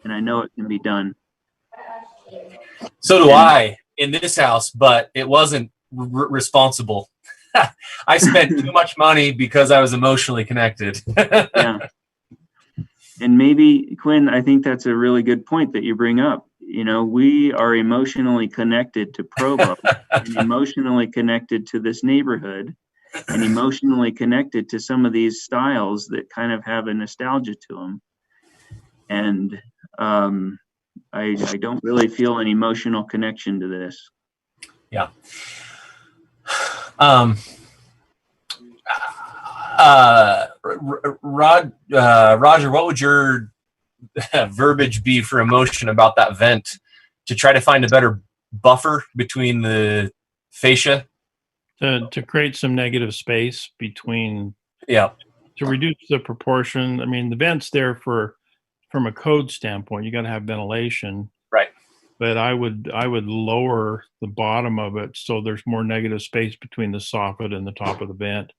and I know it can be done. So do I in this house, but it wasn't responsible. I spent too much money because I was emotionally connected. Yeah. And maybe, Quinn, I think that's a really good point that you bring up. We are emotionally connected to Provo and emotionally connected to this neighborhood and emotionally connected to some of these styles that kind of have a nostalgia to them. And I don't really feel an emotional connection to this. Yeah. Roger, what would your verbiage be for emotion about that vent to try to find a better buffer between the fascia? To create some negative space between. Yeah. To reduce the proportion. I mean, the vent's there from a code standpoint. You got to have ventilation. Right. But I would lower the bottom of it so there's more negative space between the soffit and the top of the vent.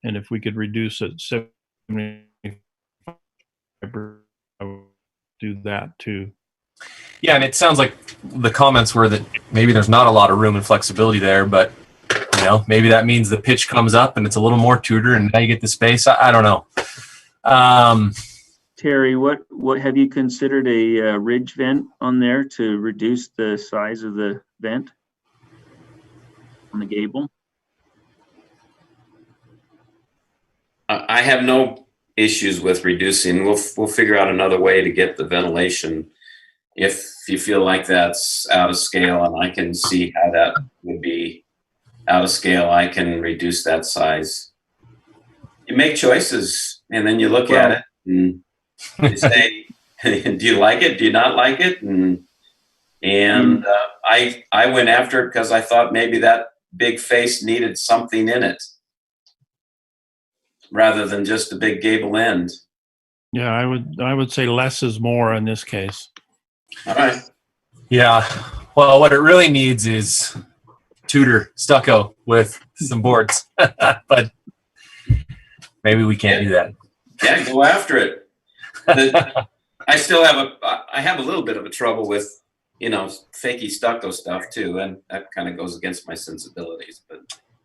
And if we could reduce it 75%, I would do that too. Yeah, and it sounds like the comments were that maybe there's not a lot of room and flexibility there, but maybe that means the pitch comes up and it's a little more Tudor, and now you get the space. I don't know. Terry, what have you considered a ridge vent on there to reduce the size of the vent on the gable? I have no issues with reducing. We'll figure out another way to get the ventilation. If you feel like that's out of scale, and I can see how that would be out of scale, I can reduce that size. You make choices, and then you look at it, and you say, do you like it? Do you not like it? And And I went after it because I thought maybe that big face needed something in it rather than just a big gable end. Yeah, I would say less is more in this case. All right. Yeah. Well, what it really needs is Tudor stucco with some boards, but maybe we can't do that. Yeah, go after it. I still have I have a little bit of a trouble with, fakey stucco stuff too, and that kind of goes against my sensibilities. But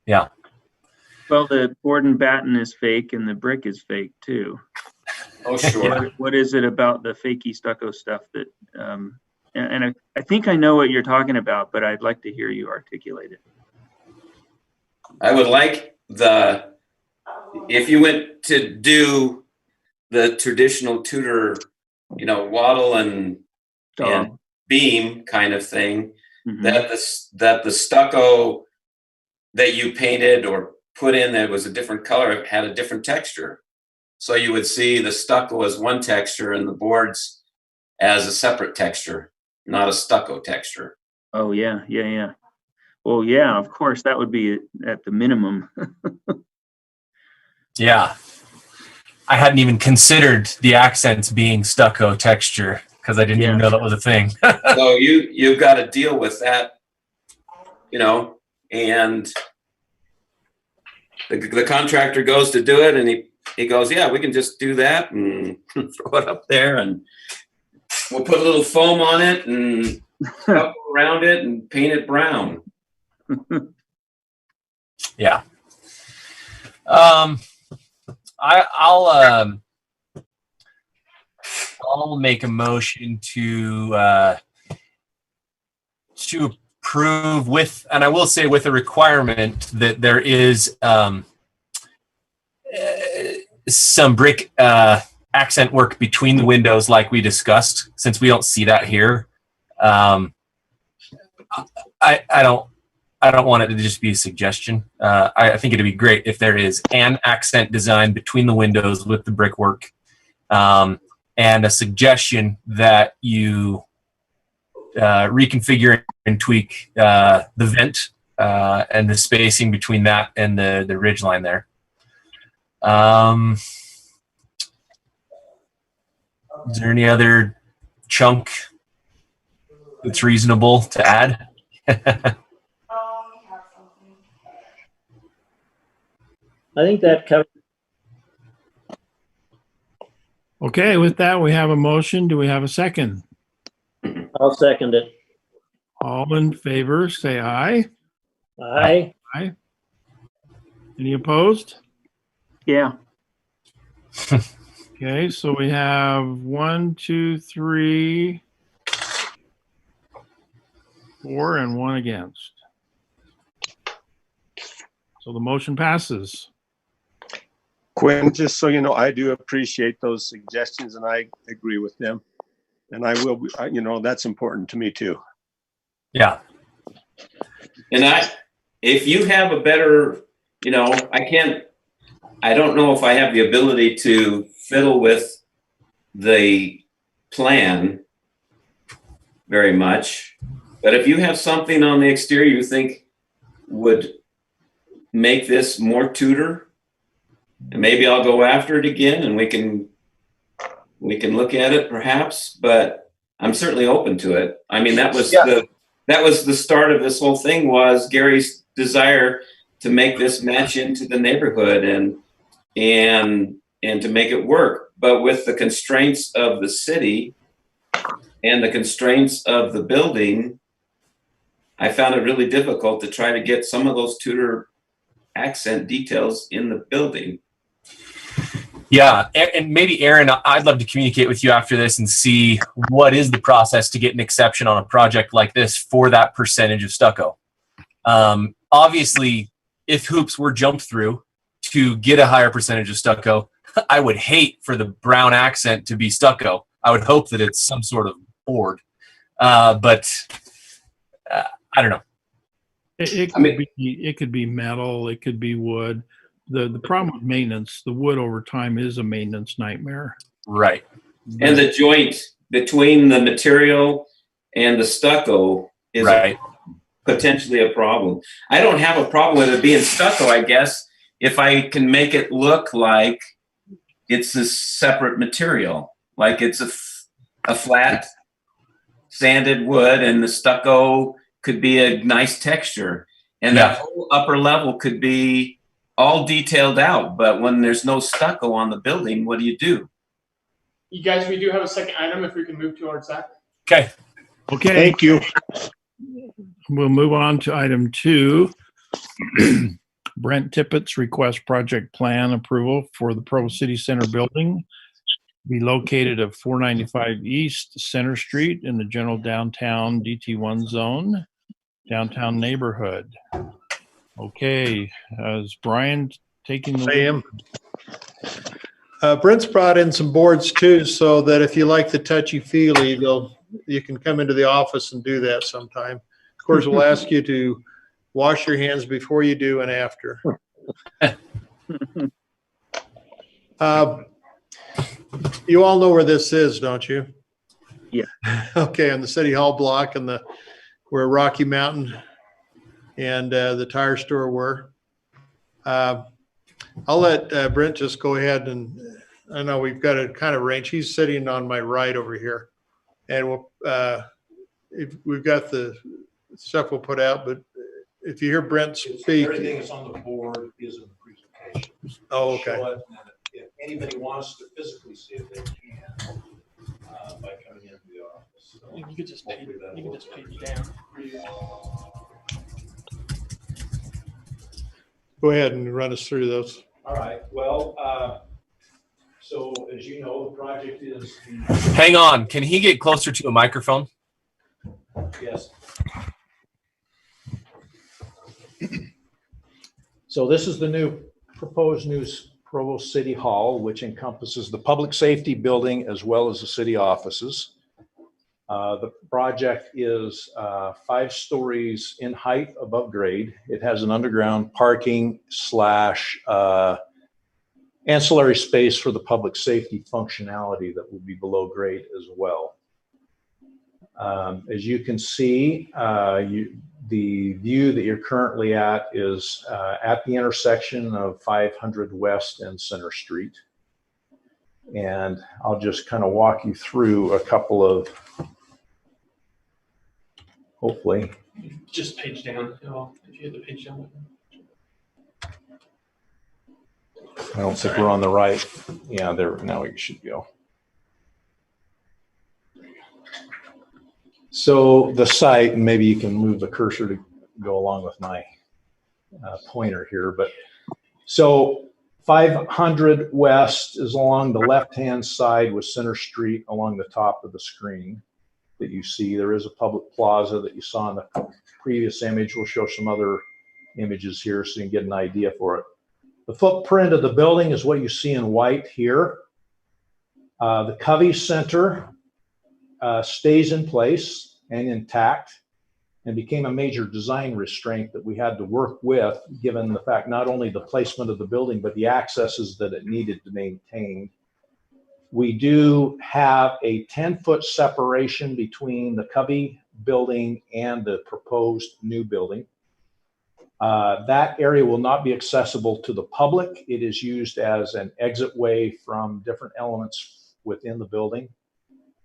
yeah. Well, the board and batten is fake, and the brick is fake too. Oh, sure. What is it about the fakey stucco stuff that? And I think I know what you're talking about, but I'd like to hear you articulate it. I would like if you went to do the traditional Tudor, wattle and beam kind of thing, Mhm. that the stucco that you painted or put in that was a different color had a different texture. So you would see the stucco as one texture and the boards as a separate texture, not a stucco texture. Oh yeah. Well, yeah, of course, that would be at the minimum. Yeah. I hadn't even considered the accents being stucco texture because I didn't even know that was a thing. So you've got to deal with that, and the contractor goes to do it, and he goes, yeah, we can just do that and throw it up there, and we'll put a little foam on it and stuff around it and paint it brown. Yeah. I'll make a motion to approve with, and I will say with a requirement that there is some brick accent work between the windows, like we discussed. Since we don't see that here, I don't want it to just be a suggestion. I think it'd be great if there is an accent design between the windows with the brickwork, and a suggestion that you reconfigure and tweak the vent and the spacing between that and the ridge line there. Is there any other chunk that's reasonable to add? I think that covers. Okay, with that, we have a motion. Do we have a second? I'll second it. All in favor, say aye. Aye. Aye. Any opposed? Yeah. Okay, so we have 1, 2, 3, 4, and 1 against. So the motion passes. Quinn, just so you know, I do appreciate those suggestions and I agree with them. And I will, that's important to me too. Yeah. And if you have a better, I don't know if I have the ability to fiddle with the plan very much, but if you have something on the exterior you think would make this more Tudor, and maybe I'll go after it again and we can look at it perhaps, but I'm certainly open to it. I mean, that was the start of this whole thing, was Gary's desire to make this match into the neighborhood and to make it work. But with the constraints of the city and the constraints of the building, I found it really difficult to try to get some of those Tudor accent details in the building. Yeah, and maybe Aaron, I'd love to communicate with you after this and see what is the process to get an exception on a project like this for that percentage of stucco. Obviously, if hoops were jumped through to get a higher percentage of stucco, I would hate for the brown accent to be stucco. I would hope that it's some sort of board, but I don't know. It could be metal. It could be wood. The problem with maintenance, the wood over time is a maintenance nightmare. Right. And the joint between the material and the stucco is Right. potentially a problem. I don't have a problem with it being stucco, I guess, if I can make it look like it's a separate material, like it's a flat sanded wood, and the stucco could be a nice texture, and Yeah. that whole upper level could be all detailed out. But when there's no stucco on the building, what do you do? You guys, we do have a second item if we can move towards that. Okay. Okay, Thank you. we'll move on to item 2. Brent Tippett's request project plan approval for the Provo City Center building be located at 495 East Center Street in the general downtown DT1 zone, downtown neighborhood. Okay, is Brian taking the lead? I am. Brent's brought in some boards too, so that if you like the touchy-feely, you can come into the office and do that sometime. Of course, we'll ask you to wash your hands before you do and after. You all know where this is, don't you? Yeah. Okay, on the City Hall block and where Rocky Mountain and the tire store were. I'll let Brent just go ahead, and I know we've got a kind of range. He's sitting on my right over here, and we've got the stuff we'll put out, but if you hear Brent speak. Everything that's on the board is in the presentation. Oh, okay. Show it, and if anybody wants to physically see it, they can by coming into the office. So You could just page, hopefully that'll you can work. just page down. Go ahead and run us through those. All right. Well, so as you know, the project is Hang on. Can he get closer to a microphone? yes. So this is the proposed new Provo City Hall, which encompasses the public safety building as well as the city offices. The project is 5 stories in height above grade. It has an underground parking / ancillary space for the public safety functionality that will be below grade as well. As you can see, the view that you're currently at is at the intersection of 500 West and Center Street. And I'll just kind of walk you through a couple of, hopefully. Just page down. Well, if you hit the page down button. I don't think we're on the right. Yeah, there, now we should go. So the site, and maybe you can move the cursor to go along with my pointer here, but so 500 West is along the left-hand side with Center Street along the top of the screen that you see. There is a public plaza that you saw in the previous image. We'll show some other images here so you can get an idea for it. The footprint of the building is what you see in white here. The Covey Center stays in place and intact and became a major design restraint that we had to work with, given the fact not only the placement of the building, but the accesses that it needed to maintain. We do have a 10-foot separation between the Covey building and the proposed new building. That area will not be accessible to the public. It is used as an exit way from different elements within the building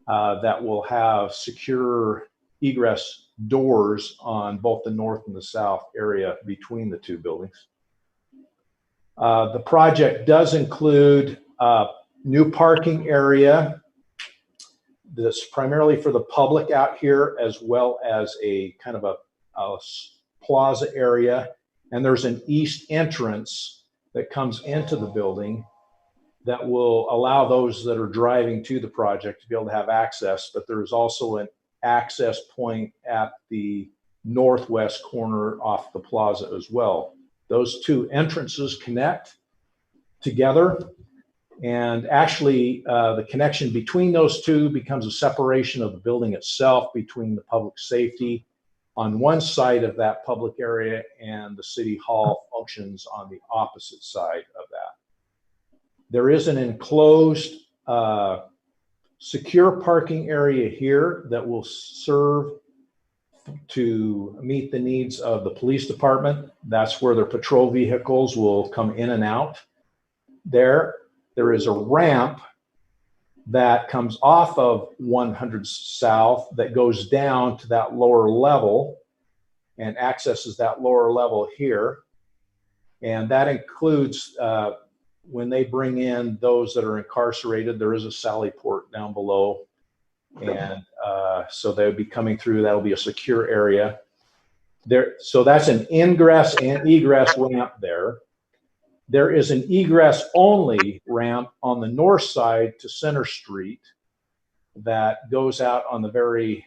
that will have secure egress doors on both the north and the south area between the two buildings. The project does include new parking area that's primarily for the public out here, as well as a kind of a plaza area. And there's an east entrance that comes into the building that will allow those that are driving to the project to be able to have access. But there is also an access point at the northwest corner off the plaza as well. Those two entrances connect together. And actually, the connection between those two becomes a separation of the building itself between the public safety on one side of that public area and the city hall functions on the opposite side of that. There is an enclosed secure parking area here that will serve to meet the needs of the police department. That's where their patrol vehicles will come in and out. There is a ramp that comes off of 100 South that goes down to that lower level and accesses that lower level here. And that includes when they bring in those that are incarcerated, there is a sally port down below. And so they would be coming through. That'll be a secure area there. So that's an ingress and egress ramp there. There is an egress only ramp on the north side to Center Street that goes out on the very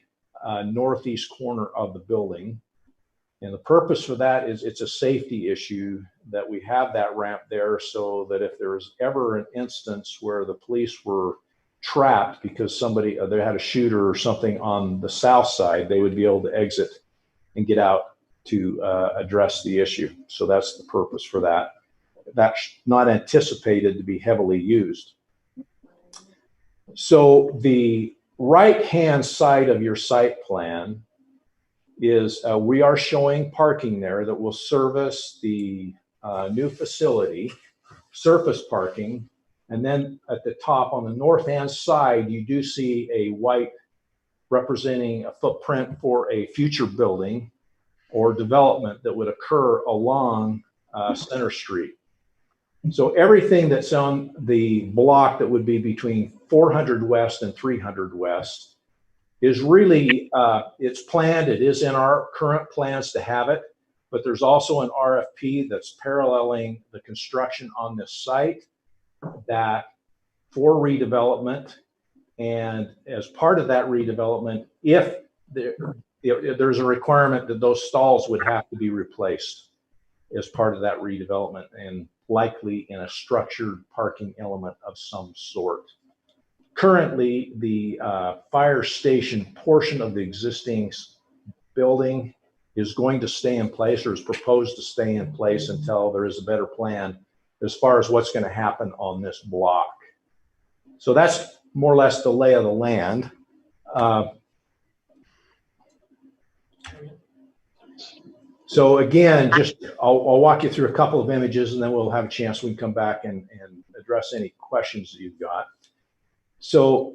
northeast corner of the building. And the purpose for that is it's a safety issue that we have that ramp there so that if there was ever an instance where the police were trapped because somebody, they had a shooter or something on the south side, they would be able to exit and get out to address the issue. So that's the purpose for that. That's not anticipated to be heavily used. So the right-hand side of your site plan is we are showing parking there that will service the new facility, surface parking. And then at the top on the north-hand side, you do see a white representing a footprint for a future building or development that would occur along Center Street. So everything that's on the block that would be between 400 West and 300 West is really, it's planned, it is in our current plans to have it, but there's also an RFP that's paralleling the construction on this site that for redevelopment. And as part of that redevelopment, if there's a requirement that those stalls would have to be replaced as part of that redevelopment and likely in a structured parking element of some sort. Currently, the fire station portion of the existing building is going to stay in place or is proposed to stay in place until there is a better plan as far as what's going to happen on this block. So that's more or less the lay of the land. So again, just I'll walk you through a couple of images and then we'll have a chance we can come back and address any questions that you've got. So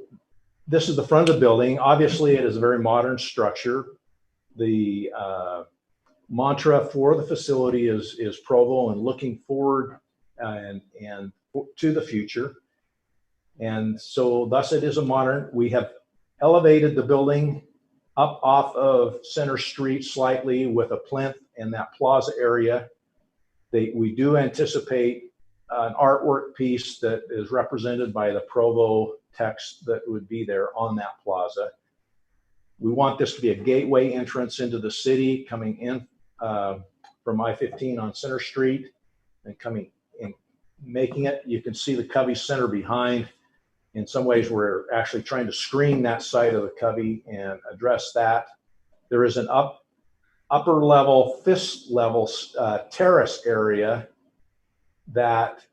this is the front of the building. Obviously, it is a very modern structure. The mantra for the facility is Provo and looking forward and to the future. And so thus it is a modern. We have elevated the building up off of Center Street slightly with a plinth in that plaza area. We do anticipate an artwork piece that is represented by the Provo text that would be there on that plaza. We want this to be a gateway entrance into the city coming in from I-15 on Center Street and coming in, making it. You can see the Covey Center behind. In some ways, we're actually trying to screen that side of the Covey and address that. There is an upper level, fifth level terrace area that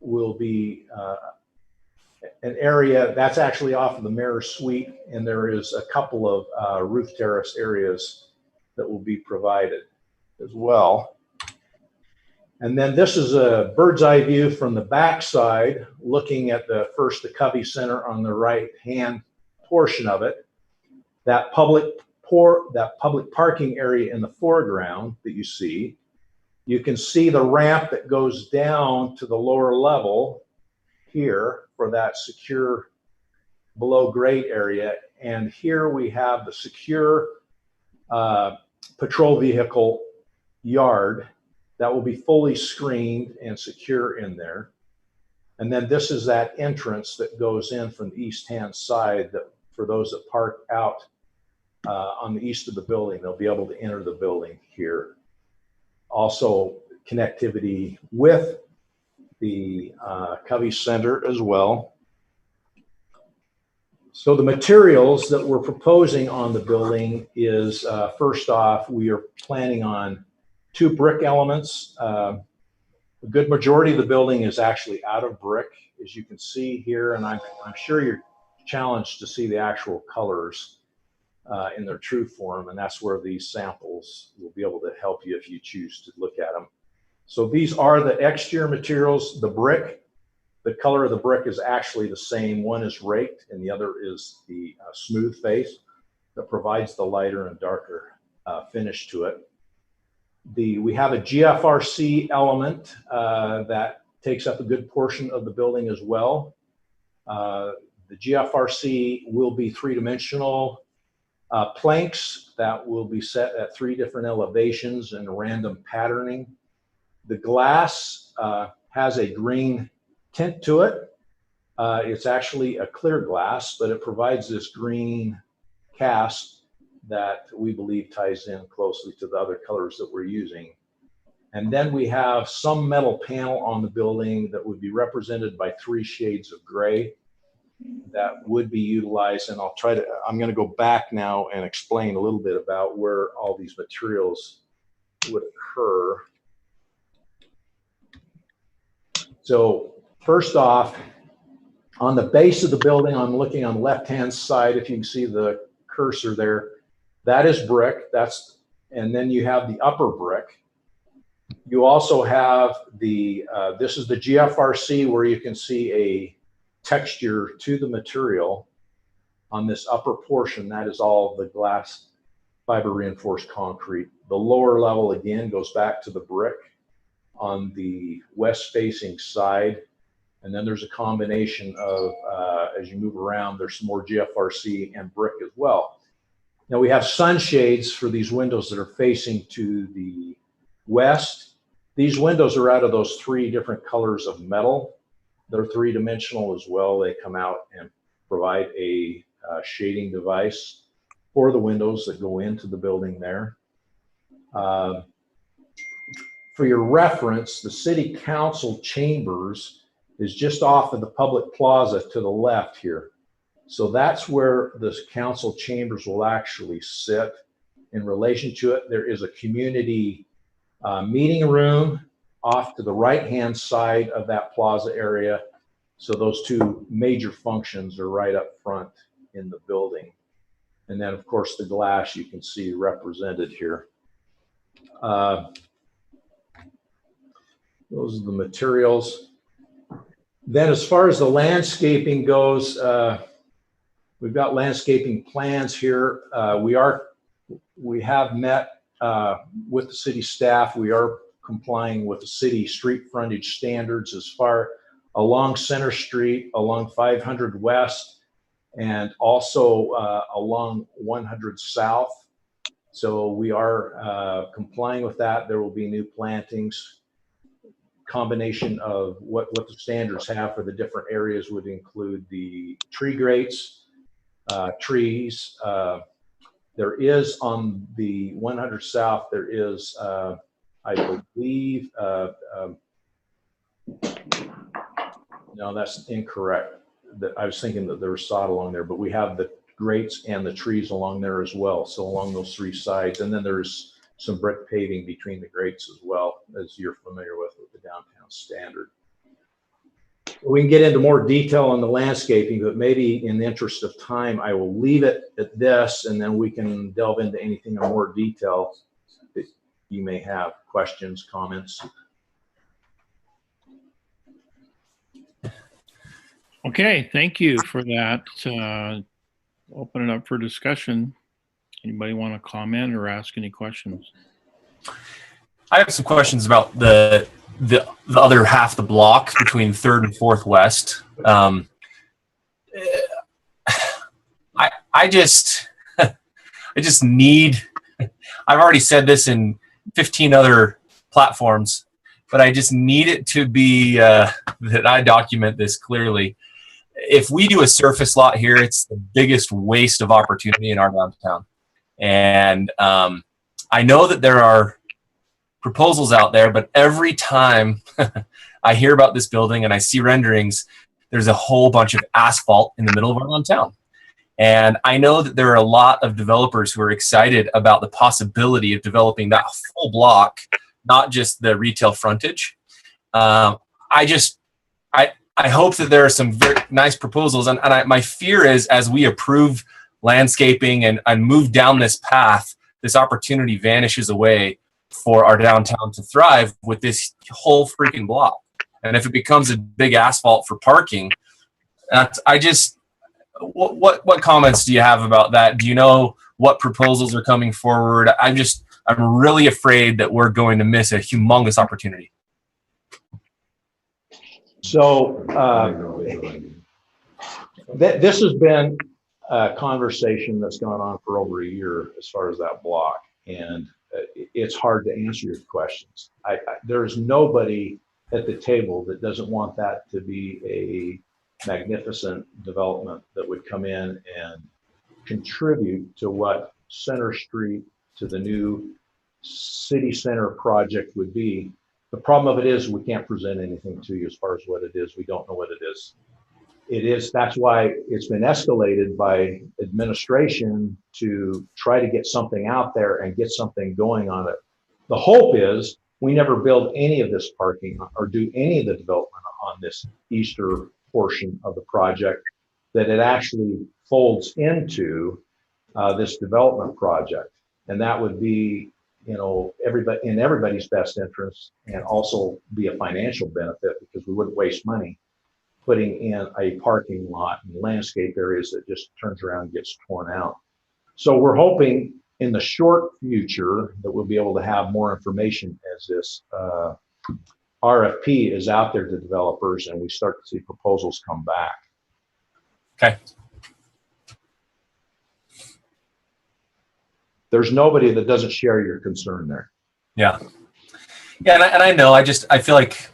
will be an area that's actually off of the mayor's suite, and there is a couple of roof terrace areas that will be provided as well. And then this is a bird's eye view from the back side, looking at the Covey Center on the right-hand portion of it. That public parking area in the foreground that you see. You can see the ramp that goes down to the lower level here for that secure below grade area. And here we have the secure patrol vehicle yard that will be fully screened and secure in there. And then this is that entrance that goes in from the east-hand side that for those that park out on the east of the building, they'll be able to enter the building here. Also connectivity with the Covey Center as well. So the materials that we're proposing on the building is first off, we are planning on 2 brick elements. A good majority of the building is actually out of brick, as you can see here, and I'm sure you're challenged to see the actual colors in their true form, and that's where these samples will be able to help you if you choose to look at them. So these are the exterior materials. The brick, the color of the brick is actually the same. One is raked and the other is the smooth face that provides the lighter and darker finish to it. We have a GFRC element that takes up a good portion of the building as well. The GFRC will be three-dimensional planks that will be set at 3 different elevations and random patterning. The glass has a green tint to it. It's actually a clear glass, but it provides this green cast that we believe ties in closely to the other colors that we're using. And then we have some metal panel on the building that would be represented by 3 shades of gray that would be utilized. And I'm going to go back now and explain a little bit about where all these materials would occur. So first off, on the base of the building, I'm looking on the left-hand side, if you can see the cursor there, that is brick. And then you have the upper brick. You also have this is the GFRC, where you can see a texture to the material on this upper portion. That is all the glass fiber reinforced concrete. The lower level again goes back to the brick on the west facing side. And then there's a combination of, as you move around, there's some more GFRC and brick as well. Now we have sunshades for these windows that are facing to the west. These windows are out of those 3 different colors of metal. They're 3-dimensional as well. They come out and provide a shading device for the windows that go into the building there. For your reference, the city council chambers is just off of the public plaza to the left here. So that's where the council chambers will actually sit in relation to it. There is a community meeting room off to the right-hand side of that plaza area. So those 2 major functions are right up front in the building. And then of course the glass you can see represented here. Those are the materials. Then as far as the landscaping goes, we've got landscaping plans here. We have met with the city staff. We are complying with the city street frontage standards as far along Center Street, along 500 West, and also along 100 South. So we are complying with that. There will be new plantings. Combination of what the standards have for the different areas would include the tree grates, trees. There is on the 100 South, there is, I believe, no, that's incorrect. I was thinking that there was sod along there, but we have the grates and the trees along there as well. So along those 3 sides, and then there's some brick paving between the grates as well, as you're familiar with the downtown standard. We can get into more detail on the landscaping, but maybe in the interest of time, I will leave it at this, and then we can delve into anything in more detail that you may have, questions, comments. Okay, thank you for that. Open it up for discussion. Anybody want to comment or ask any questions? I have some questions about the other half of the block between 3rd and 4th West. I just need, I've already said this in 15 other platforms, but I just need it to be that I document this clearly. If we do a surface lot here, it's the biggest waste of opportunity in our downtown. And I know that there are proposals out there, but every time I hear about this building and I see renderings, there's a whole bunch of asphalt in the middle of our downtown. And I know that there are a lot of developers who are excited about the possibility of developing that full block, not just the retail frontage. I I hope that there are some very nice proposals. And my fear is as we approve landscaping and move down this path, this opportunity vanishes away for our downtown to thrive with this whole freaking block. And if it becomes a big asphalt for parking, what comments do you have about that? Do you know what proposals are coming forward? I'm really afraid that we're going to miss a humongous opportunity. So this has been a conversation that's gone on for over a year as far as that block, and it's hard to answer your questions. There's nobody at the table that doesn't want that to be a magnificent development that would come in and contribute to what Center Street, to the new city center project would be. The problem of it is we can't present anything to you as far as what it is. We don't know what it is. That's why it's been escalated by administration to try to get something out there and get something going on it. The hope is we never build any of this parking or do any of the development on this eastern portion of the project, that it actually folds into this development project. And that would be, everybody's best interest, and also be a financial benefit, because we wouldn't waste money putting in a parking lot and landscape areas that just turns around and gets torn out. So we're hoping in the short future that we'll be able to have more information as this RFP is out there to developers and we start to see proposals come back. Okay. There's nobody that doesn't share your concern there. Yeah. Yeah. And I know, I feel like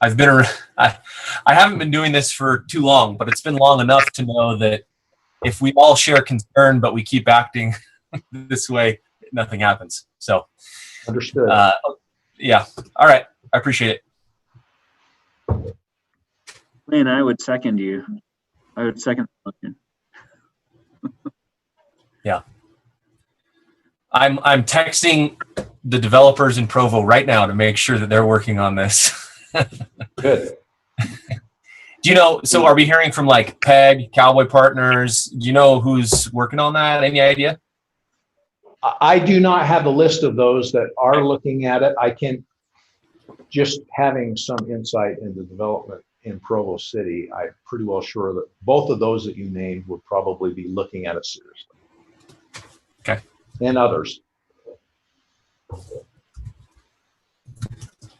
I've been, I haven't been doing this for too long, but it's been long enough to know that if we all share concern, but we keep acting this way, nothing happens. So understood. Yeah. All right. I appreciate it. Lynn, I would second you. I would second the motion. Yeah. I'm texting the developers in Provo right now to make sure that they're working on this. Good. Do you know, so are we hearing from like PEG, Cowboy Partners? Do you know who's working on that? Any idea? I do not have a list of those that are looking at it. I can, just having some insight into development in Provo City, I'm pretty well sure that both of those that you named would probably be looking at it seriously. Okay. And others.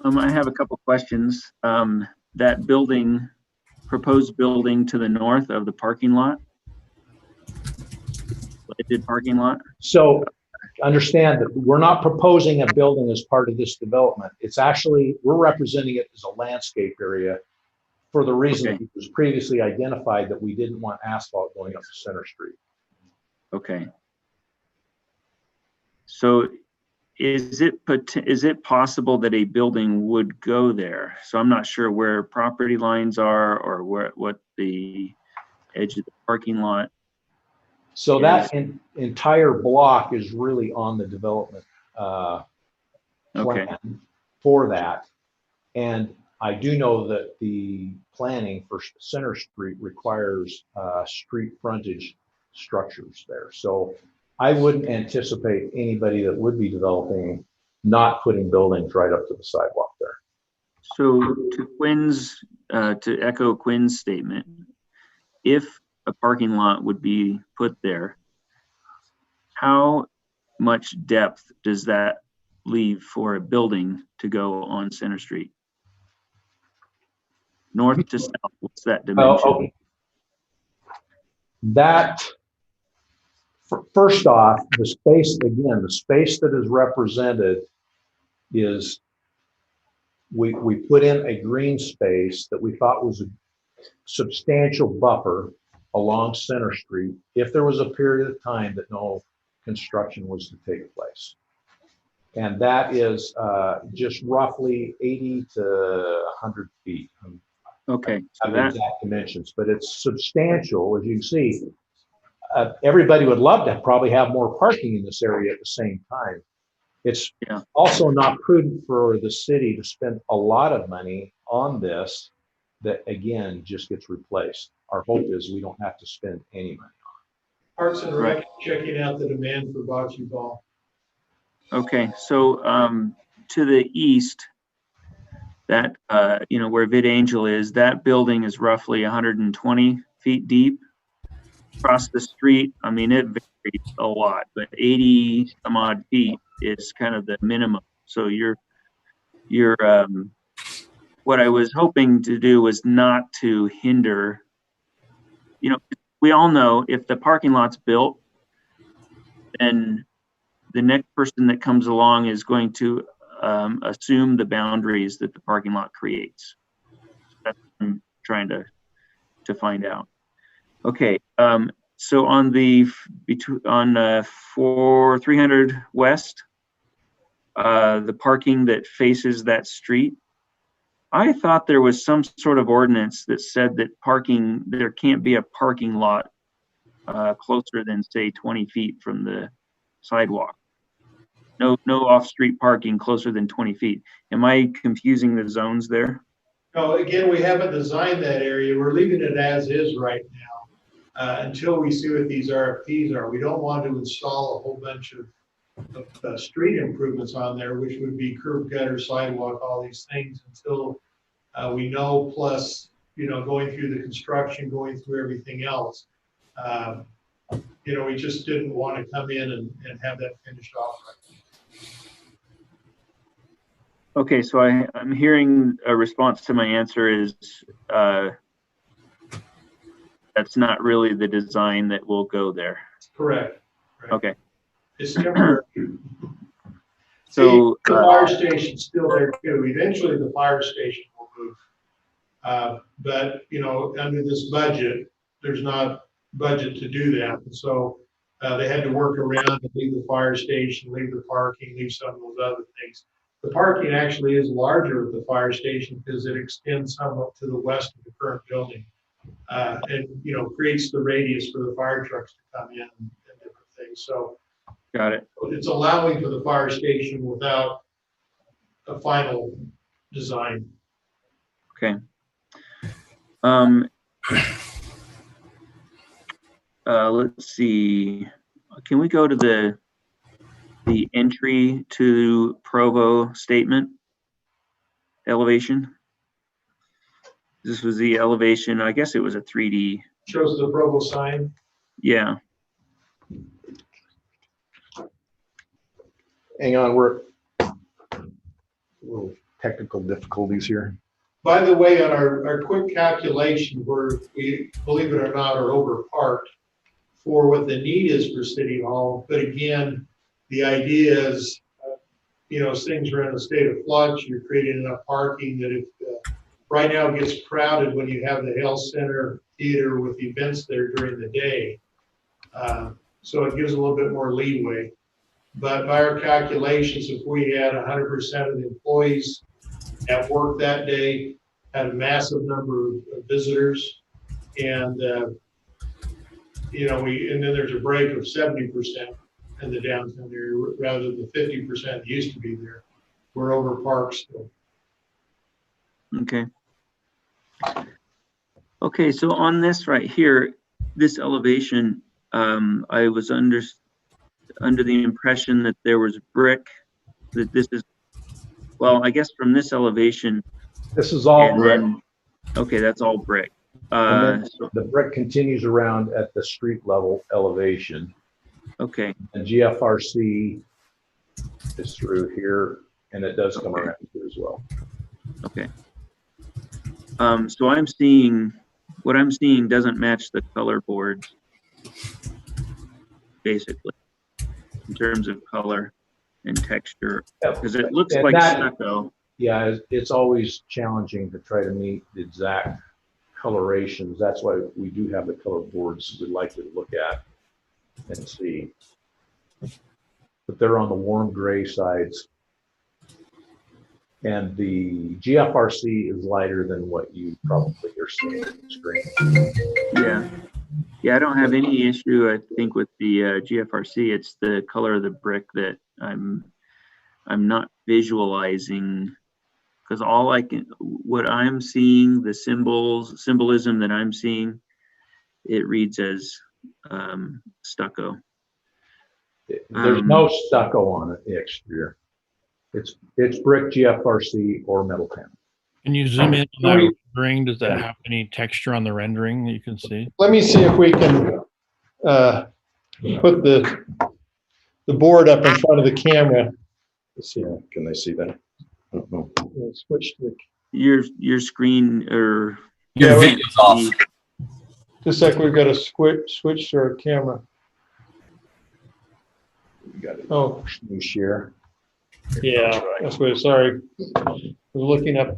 I have a couple questions. That building, proposed building to the north of the parking lot, lighted parking lot. So understand that we're not proposing a building as part of this development. It's actually, we're representing it as a landscape area for the reason that it was previously identified that we didn't want asphalt going up to Center Street. Okay. So is it possible that a building would go there? So I'm not sure where property lines are or what the edge of the parking lot. So that entire block is really on the development plan for that. And I do know that the planning for Center Street requires street frontage structures there. So I wouldn't anticipate anybody that would be developing not putting buildings right up to the sidewalk there. So to echo Quinn's statement, if a parking lot would be put there, how much depth does that leave for a building to go on Center Street? North to south, what's that dimension? That, first off, the space that is represented is, we put in a green space that we thought was a substantial buffer along Center Street if there was a period of time that no construction was to take place. And that is just roughly 80 to 100 feet. Okay. So that exact dimensions, but it's substantial, as you can see. Everybody would love to probably have more parking in this area at the same time. It's also not prudent for the city to spend a lot of money on this that again just gets replaced. Our hope is we don't have to spend any money. Parks and Rec checking out the demand for bocce ball. Okay, so to the east, that where Vid Angel is, that building is roughly 120 feet deep. Across the street, I mean, it varies a lot, but 80 some odd feet is kind of the minimum. So you're what I was hoping to do was not to hinder. We all know if the parking lot's built, then the next person that comes along is going to assume the boundaries that the parking lot creates. That's what I'm trying to find out. Okay, so on the 300 West, the parking that faces that street, I thought there was some sort of ordinance that said that there can't be a parking lot closer than say 20 feet from the sidewalk. No off-street parking closer than 20 feet. Am I confusing the zones there? No, again, we haven't designed that area. We're leaving it as is right now until we see what these RFPs are. We don't want to install a whole bunch of street improvements on there, which would be curb, gutter, sidewalk, all these things until we know, plus, going through the construction, going through everything else. We just didn't want to come in and have that finished off right. Okay, so I'm hearing a response to my answer is that's not really the design that will go there. Correct. Right. Okay. It's temporary. So the fire station's still there too. Eventually the fire station will move. But under this budget, there's not budget to do that. And so they had to work around and leave the fire station, leave the parking, leave some of those other things. The parking actually is larger at the fire station because it extends somewhat to the west of the current building. And creates the radius for the fire trucks to come in and different things. So got it. It's allowing for the fire station without a final design. Okay. Let's see. Can we go to the entry to Provo statement elevation? This was the elevation. I guess it was a 3D. Shows the Provo sign. Yeah. Hang on, we're a little technical difficulties here. By the way, on our quick calculation, where we, believe it or not, are over parked for what the need is for City Hall. But again, the idea is, as things are in a state of flux, you're creating enough parking that if right now it gets crowded when you have the health center theater with events there during the day. So it gives a little bit more leeway. But by our calculations, if we had 100% of the employees at work that day, had a massive number of visitors, and and then there's a break of 70% in the downtown area rather than the 50% that used to be there. We're over parked still. Okay. Okay, so on this right here, this elevation, I was under the impression that there was brick, that this is, well, I guess from this elevation. This is all brick. Okay, that's all brick. So the brick continues around at the street level elevation. Okay. And GFRC is through here, and it does come around here as well. Okay. So what I'm seeing doesn't match the color boards, basically, in terms of color and texture, because it looks like stucco. Yeah, it's always challenging to try to meet the exact colorations. That's why we do have the color boards we'd like you to look at and see. But they're on the warm gray sides. And the GFRC is lighter than what you probably are seeing on the screen. Yeah, I don't have any issue, I think, with the GFRC. It's the color of the brick that I'm not visualizing Because what I'm seeing, the symbolism that I'm seeing, it reads as stucco. There's no stucco on it, the exterior. It's brick, GFRC, or metal panel. Can you zoom in on that rendering? Does that have any texture on the rendering that you can see? Let me see if we can put the board up in front of the camera. Let's see. Can they see that? No. Switch to the. Your screen or Your video's off. Just like we've got to switch to our camera. You got it. Oh, New share. yeah, that's what. Sorry, I was looking up.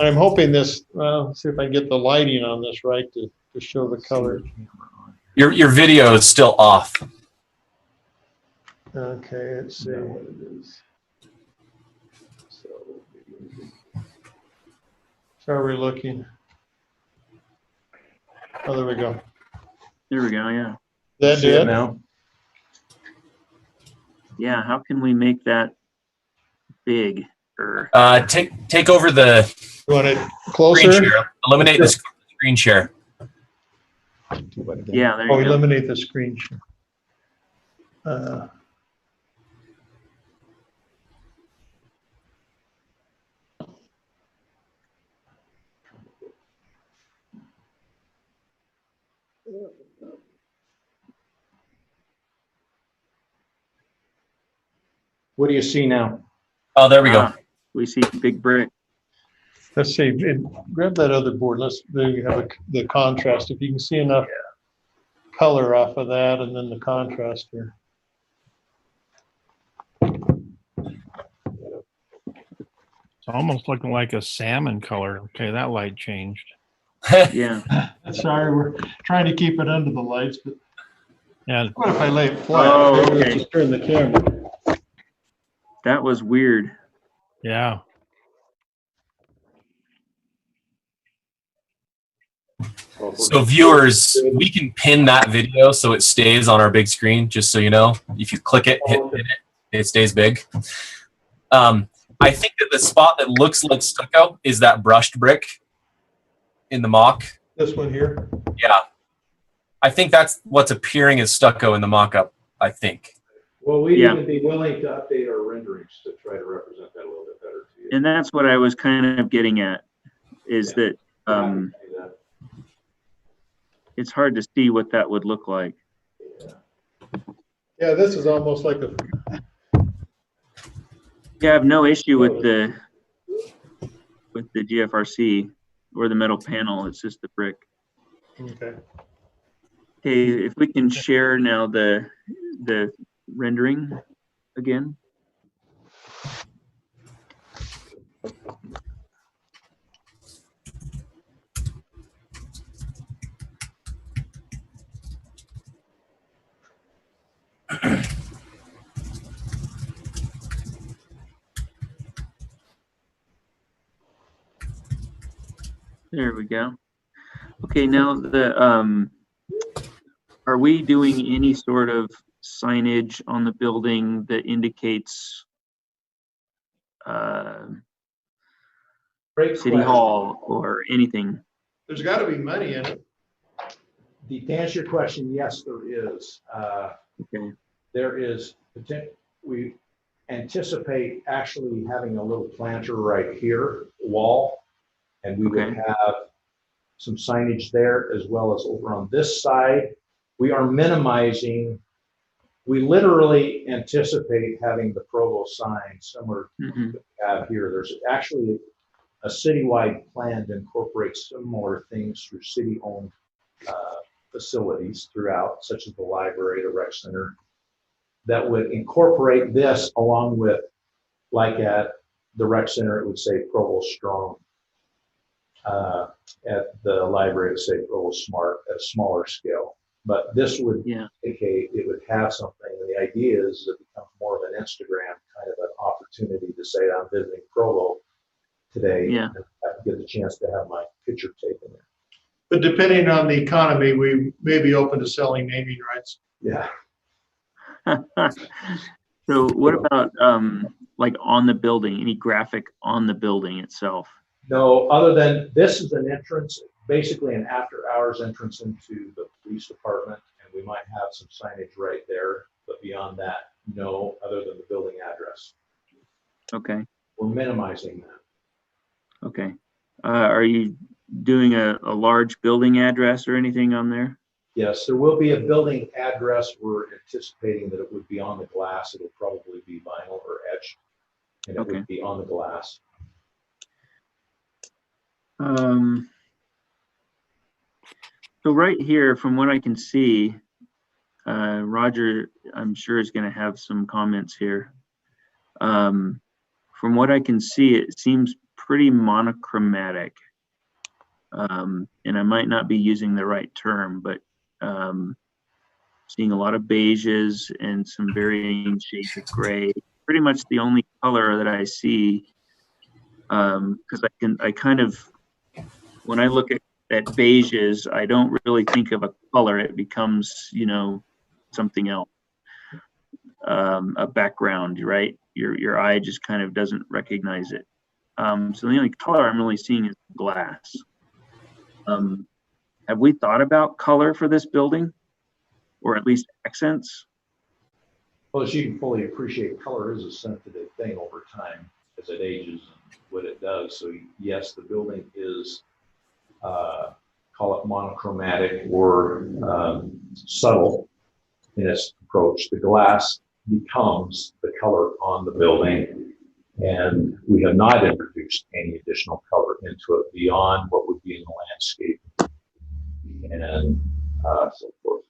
I'm hoping this. Well, let's see if I can get the lighting on this right to show the color. Your video is still off. Okay, let's see. So are we looking? Oh, there we go. There we go. Yeah. That See it it now? Yeah. How can we make that big? Or Take over the you want it screen closer? share. Eliminate the screen share. Yeah. There Oh, you go. eliminate the screen share. What do you see now? Oh, there we go. We see big brick. Let's see. Grab that other board. There you have the contrast. If you can see enough color off of that, and then the contrast here. It's almost looking like a salmon color. Okay, that light changed. Yeah. Sorry, we're trying to keep it under the lights, but Yeah. what if I lay it flat? Oh, Maybe we'll okay. just turn the camera. That was weird. Yeah. So viewers, we can pin that video so it stays on our big screen, just so you know. If you click it, hit it, it stays big. I think that the spot that looks like stucco is that brushed brick in the mock. This one here. Yeah. I think that's what's appearing as stucco in the mock-up, I think. Well, we'd Yeah. even be willing to update our renderings to try to represent that a little bit better to you. And that's what I was kind of getting at, is that it's hard to see what that would look like. Yeah, this is almost like a. Yeah, I have no issue with the GFRC or the metal panel. It's just the brick. Okay. Okay, if we can share now the rendering again. There we go. Okay, now are we doing any sort of signage on the building that indicates Great City question. Hall or anything? There's got to be money in it. To answer your question, yes, there is. Okay. There is, we anticipate actually having a little planter right here, wall, and we would have some signage there as well as over on this side. We are minimizing, we literally anticipate having the Provo sign similar to what we have here. There's actually a citywide plan to incorporate similar things through city-owned facilities throughout, such as the library, the rec center, that would incorporate this along with, like at the rec center, it would say Provo Strong. At the library, it would say Provo Smart at a smaller scale. But this would indicate it would have something. And the idea is it becomes more of an Instagram kind of an opportunity to say I'm visiting Provo today. Yeah. And I get the chance to have my picture taken there. But depending on the economy, we may be open to selling naming rights. Yeah. So what about like on the building, any graphic on the building itself? No, other than this is an entrance, basically an after-hours entrance into the police department, and we might have some signage right there, but beyond that, no, other than the building address. Okay. We're minimizing that. Okay. Are you doing a large building address or anything on there? Yes, there will be a building address. We're anticipating that it would be on the glass. It'll probably be vinyl or etched, and it would be on the glass. So right here, from what I can see, Roger, I'm sure is going to have some comments here. From what I can see, it seems pretty monochromatic. And I might not be using the right term, but seeing a lot of beiges and some varying shades of gray. Pretty much the only color that I see, because I kind of, when I look at beiges, I don't really think of a color. It becomes, you know, something else, a background, right? Your eye just kind of doesn't recognize it. So the only color I'm really seeing is glass. Have we thought about color for this building, or at least accents? Well, as you can fully appreciate, color is a sensitive thing over time as it ages and what it does. So yes, the building is, call it monochromatic or subtle in its approach. The glass becomes the color on the building, and we have not introduced any additional color into it beyond what would be in the landscape and so forth.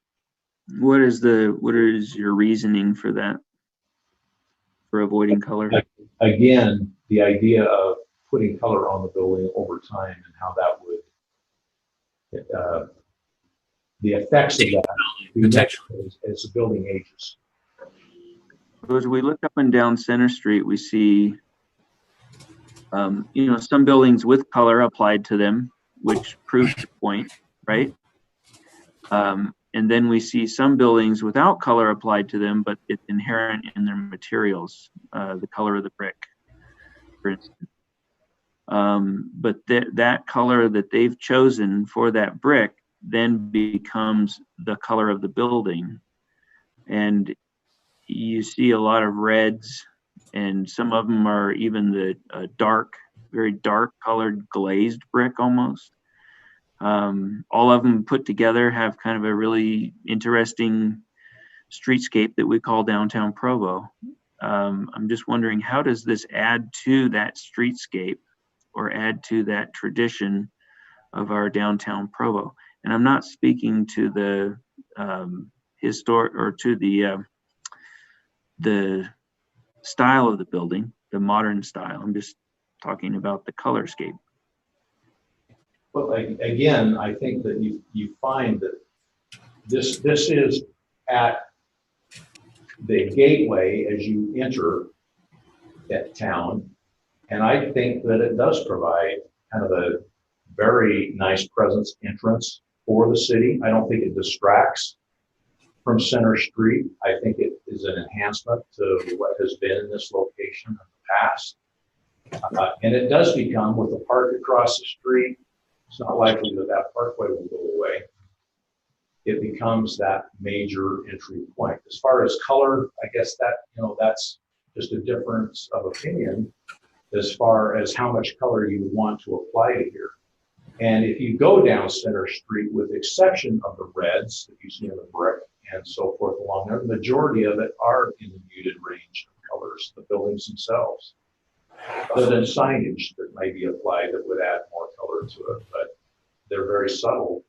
What is your reasoning for that? For avoiding color? Again, the idea of putting color on the building over time and how that would, the effects of that as the building ages. As we look up and down Center Street, we see, you know, some buildings with color applied to them, which proves the point, right? And then we see some buildings without color applied to them, but it's inherent in their materials, the color of the brick, for instance. But that color that they've chosen for that brick then becomes the color of the building. And you see a lot of reds, and some of them are even the dark, very dark colored glazed brick almost. All of them put together have kind of a really interesting streetscape that we call downtown Provo. I'm just wondering, how does this add to that streetscape or add to that tradition of our downtown Provo? And I'm not speaking to the historic or to the style of the building, the modern style. I'm just talking about the color scape. Well, again, I think that you find that this is at the gateway as you enter that town, and I think that it does provide kind of a very nice presence entrance for the city. I don't think it distracts from Center Street. I think it is an enhancement to what has been in this location in the past, and it does become, with the park across the street, it's not likely that that parkway will go away. It becomes that major entry point. As far as color, I guess that, you know, that's just a difference of opinion as far as how much color you would want to apply to here. And if you go down Center Street, with the exception of the reds that you see in the brick and so forth along there, the majority of it are in the muted range of colors, the buildings themselves. Other than signage that may be applied that would add more color to it, but they're very subtle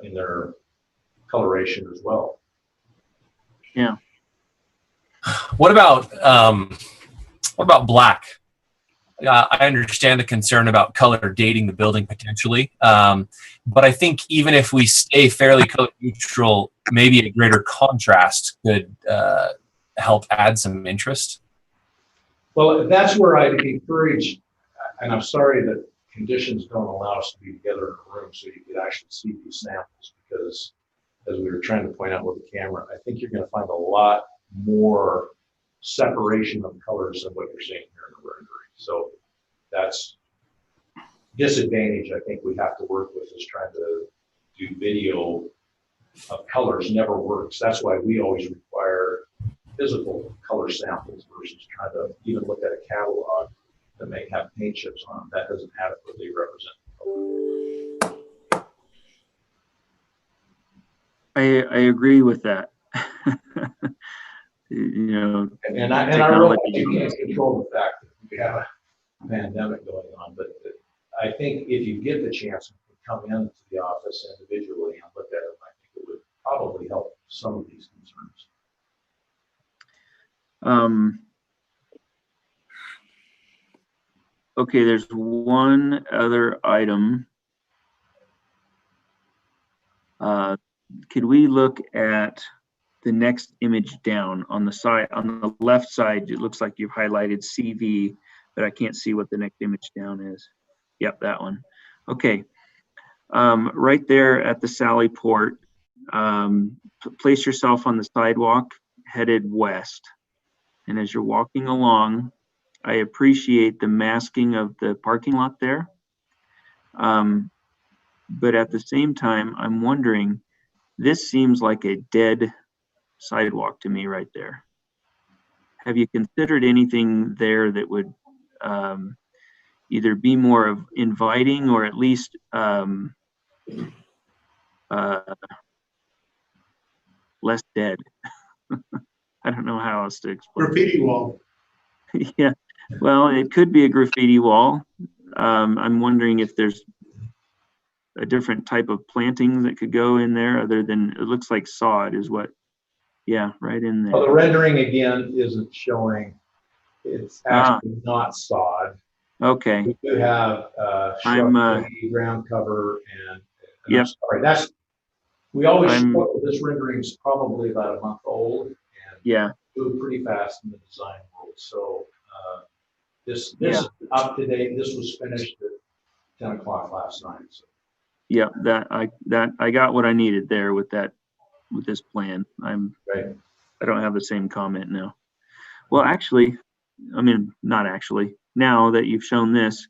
in their coloration as well. Yeah. What about black? I understand the concern about color dating the building potentially, but I think even if we stay fairly color neutral, maybe a greater contrast could help add some interest. Well, that's where I'd encourage, and I'm sorry that conditions don't allow us to be together in a room so you could actually see these samples, because as we were trying to point out with the camera, I think you're going to find a lot more separation of colors than what you're seeing here in the rendering. So that's disadvantage I think we have to work with, is trying to do video of colors never works. That's why we always require physical color samples versus trying to even look at a catalog that may have paint chips on them. That doesn't adequately represent color. I agree with that. And I realize you can't control the fact that we have a pandemic going on, but I think if you get the chance to come into the office individually and look at it, I think it would probably help some of these concerns. Okay, there's one other item. Could we look at the next image down on the side, on the left side? It looks like you've highlighted CV, but I can't see what the next image down is. Yep, that one. Okay. Right there at the Sally Port, place yourself on the sidewalk headed west. And as you're walking along, I appreciate the masking of the parking lot there. But at the same time, I'm wondering, this seems like a dead sidewalk to me right there. Have you considered anything there that would either be more of inviting or at least less dead? I don't know how else to explain. Graffiti wall. Yeah, well, it could be a graffiti wall. I'm wondering if there's a different type of planting that could go in there other than, it looks like sod is what, yeah, right in there. Well, the rendering again isn't showing, it's actually not sod. Okay. We could have ground cover and yep. I'm sorry, that's, we always show this rendering is probably about a month old and yeah, moved pretty fast in the design world. So this is up to date. This was finished at 10 o'clock last night. So. Yeah, I got what I needed there with that, with this plan. I don't have the same comment now. Well, actually, I mean, not actually. Now that you've shown this,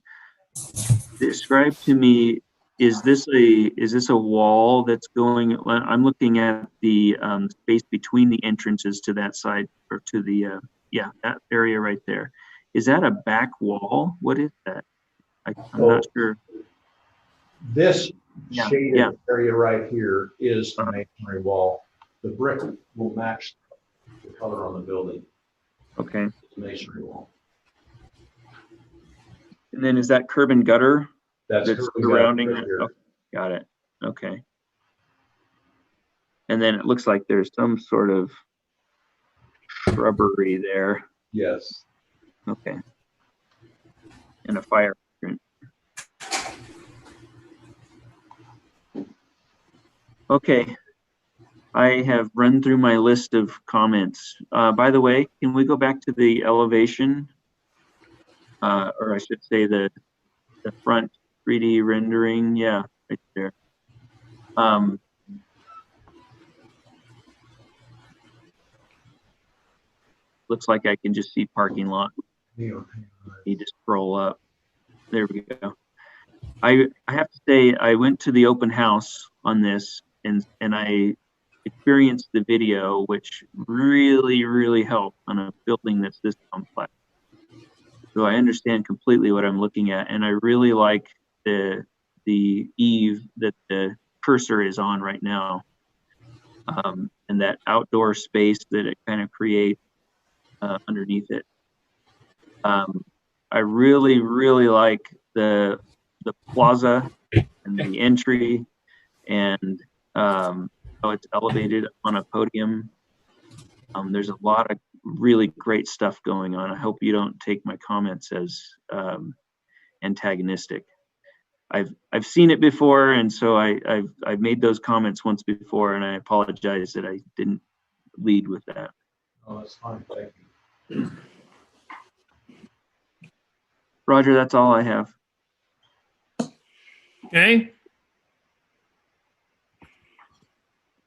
describe to me, is this a wall that's going? I'm looking at the space between the entrances to that side, or to the that area right there. Is that a back wall? What is that? I'm not sure. This shaded area right here is the masonry wall. The brick will match the color on the building. Okay. It's the masonry wall. And then is that curb and gutter that's surrounding it? Oh, got it. Okay. And then it looks like there's some sort of shrubbery there. Yes. Okay. And a fire hydrant. Okay. I have run through my list of comments. By the way, can we go back to the elevation? Or I should say the front 3D rendering. Yeah, right there. Looks like I can just see parking lot. You just scroll up. There we go. I have to say, I went to the open house on this and I experienced the video, which really helped on a building that's this complex. So I understand completely what I'm looking at, and I really like the eave that the cursor is on right now, and that outdoor space that it kind of creates underneath it. I really like the plaza and the entry, and how it's elevated on a podium. There's a lot of really great stuff going on. I hope you don't take my comments as antagonistic. I've seen it before, and so I've made those comments once before, and I apologize that I didn't lead with that. Oh, that's fine. Thank you. Roger, that's all I have. Okay.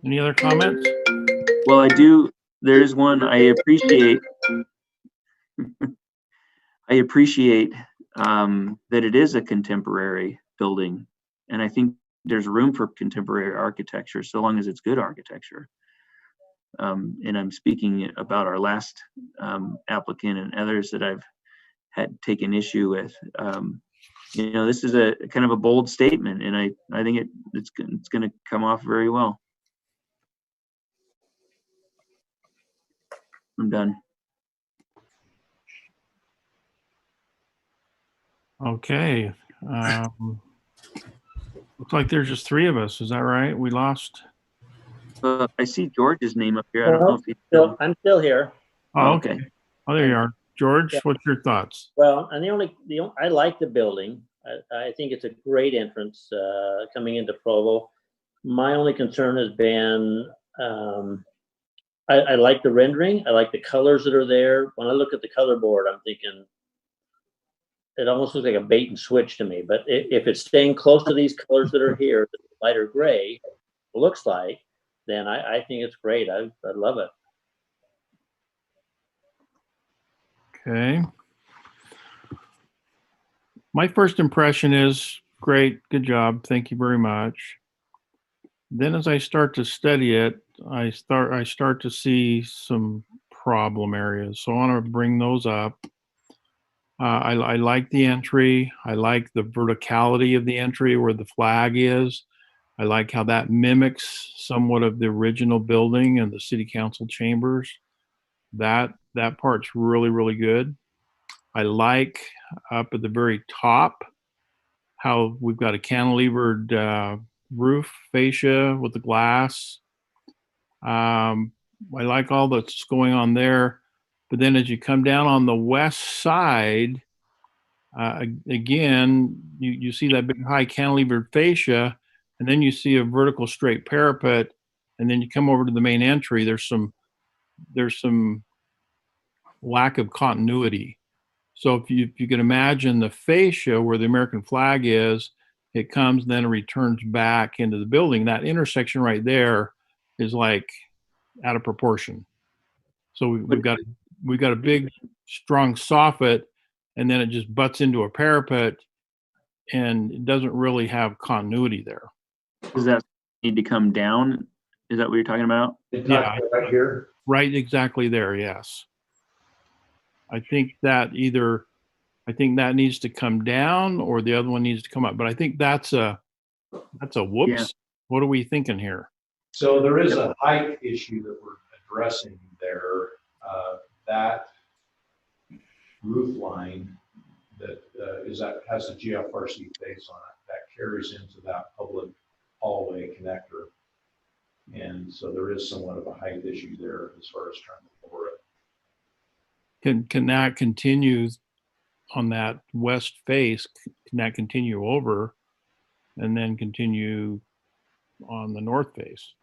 Any other comments? Well, I do. There's one I appreciate I appreciate that it is a contemporary building, and I think there's room for contemporary architecture so long as it's good architecture. And I'm speaking about our last applicant and others that I've had taken issue with. This is a kind of a bold statement, and I think it's going to come off very well. I'm done. Okay. Looks like there's just three of us. Is that right? We lost. I see George's name up here. I don't know if he's I'm still here. Oh, okay. Oh, there you are. George, Yeah. what's your thoughts? Well, and I like the building. I think it's a great entrance coming into Provo. My only concern has been I like the rendering. I like the colors that are there. When I look at the color board, I'm thinking it almost looks like a bait and switch to me. But if it's staying close to these colors that are here, the lighter gray looks like, then I think it's great. I love it. Okay. My first impression is great. Good job. Thank you very much. Then as I start to study it, I start to see some problem areas. So I want to bring those up. I like the entry. I like the verticality of the entry where the flag is. I like how that mimics somewhat of the original building and the city council chambers. That part's really, really good. I like up at the very top how we've got a cantilevered roof fascia with the glass. I like all that's going on there. But then as you come down on the west side, again, you see that big high cantilevered fascia, and then you see a vertical straight parapet, and then you come over to the main entry. There's some lack of continuity. So if you can imagine the fascia where the American flag is, it comes then it returns back into the building. That intersection right there is like out of proportion. So we've got a big, strong soffit, and then it just butts into a parapet, and it doesn't really have continuity there. Does that need to come down? Is that what you're talking about? Yeah, right here. Right, exactly there. Yes. I think that needs to come down, or the other one needs to come up. But I think that's a whoops. Yeah. What are we thinking here? So there is a height issue that we're addressing there. That roof line that has a GFRC face on it that carries into that public hallway connector. And so there is somewhat of a height issue there as far as trying to lower it. Can that continue on that west face? Can that continue over and then continue on the north face?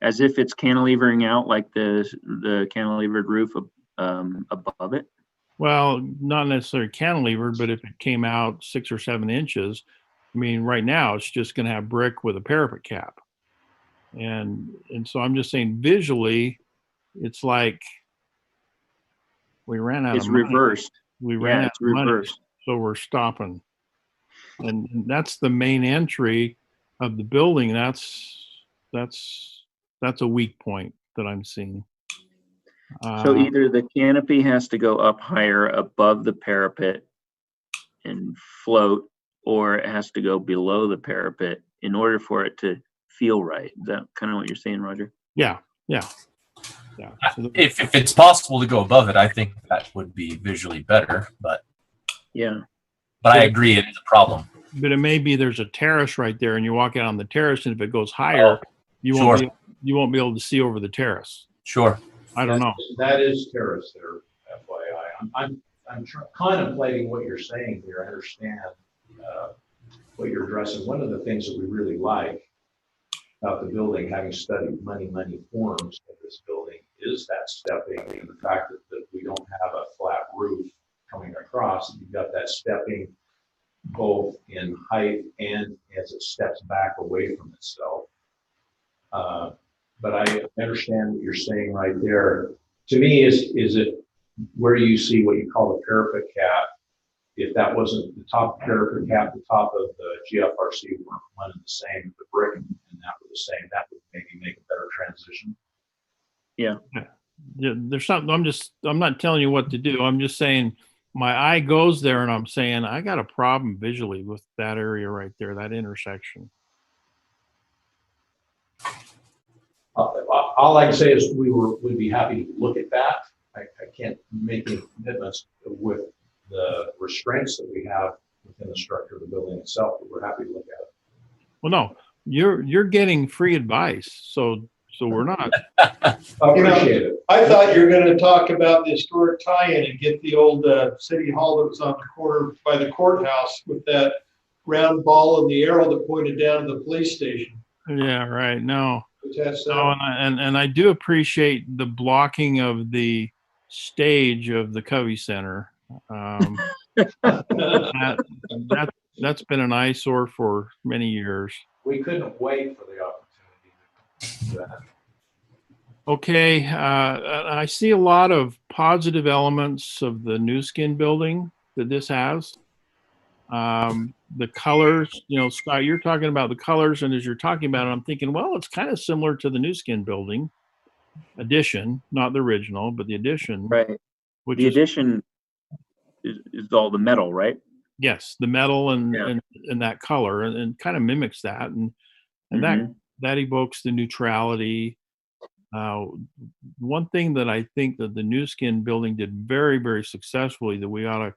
As if it's cantilevering out like the cantilevered roof above it? Well, not necessarily cantilevered, but if it came out 6 or 7 inches, I mean, right now it's just going to have brick with a parapet cap. And so I'm just saying visually, it's like we ran out It's of money. reversed. We ran out it's of money, reversed. so we're stopping. And that's the main entry of the building. That's a weak point that I'm seeing. So either the canopy has to go up higher above the parapet and float, or it has to go below the parapet in order for it to feel right. Is that kind of what you're saying, Roger? Yeah. If it's possible to go above it, I think that would be visually better. But I agree, it is a problem. But it may be there's a terrace right there, and you walk out on the terrace, and if it goes higher, you won't be able to see over the terrace. Sure. I don't know. That is terrace there, FYI. I'm contemplating what you're saying here. I understand what you're addressing. One of the things that we really like about the building, having studied many forms of this building, is that stepping and the fact that we don't have a flat roof coming across. You've got that stepping both in height and as it steps back away from itself. But I understand what you're saying right there. to me, is it, where do you see what you call the parapet cap? If that wasn't the top parapet cap, the top of the GFRC weren't one and the same, the brick and that were the same, that would maybe make a better transition. Yeah. Yeah, there's something, I'm not telling you what to do. I'm just saying my eye goes there and I'm saying, I got a problem visually with that area right there, that intersection. All I can say is we'd be happy to look at that. I can't make any commitments with the restraints that we have within the structure of the building itself, but we're happy to look at it. Well, no, you're getting free advice, so we're not. Appreciate it. I thought you were going to talk about the historic tie-in and get the old city hall that was on the corner by the courthouse with that round ball and the arrow that pointed down to the police station. Yeah, right. No. That's, No, and I do appreciate the blocking of the stage of the Covey Center. That's been an eyesore for many years. We couldn't wait for the opportunity to do that. Okay, I see a lot of positive elements of the new skin building that this has. The colors, Scott, you're talking about the colors, and as you're talking about it, I'm thinking, well, it's kind of similar to the new skin building addition, not the original, but the addition. Right. The addition is all the metal, right? Yes, the metal and that color, and kind of mimics that, and that evokes the neutrality. One thing that I think that the new skin building did very, very successfully that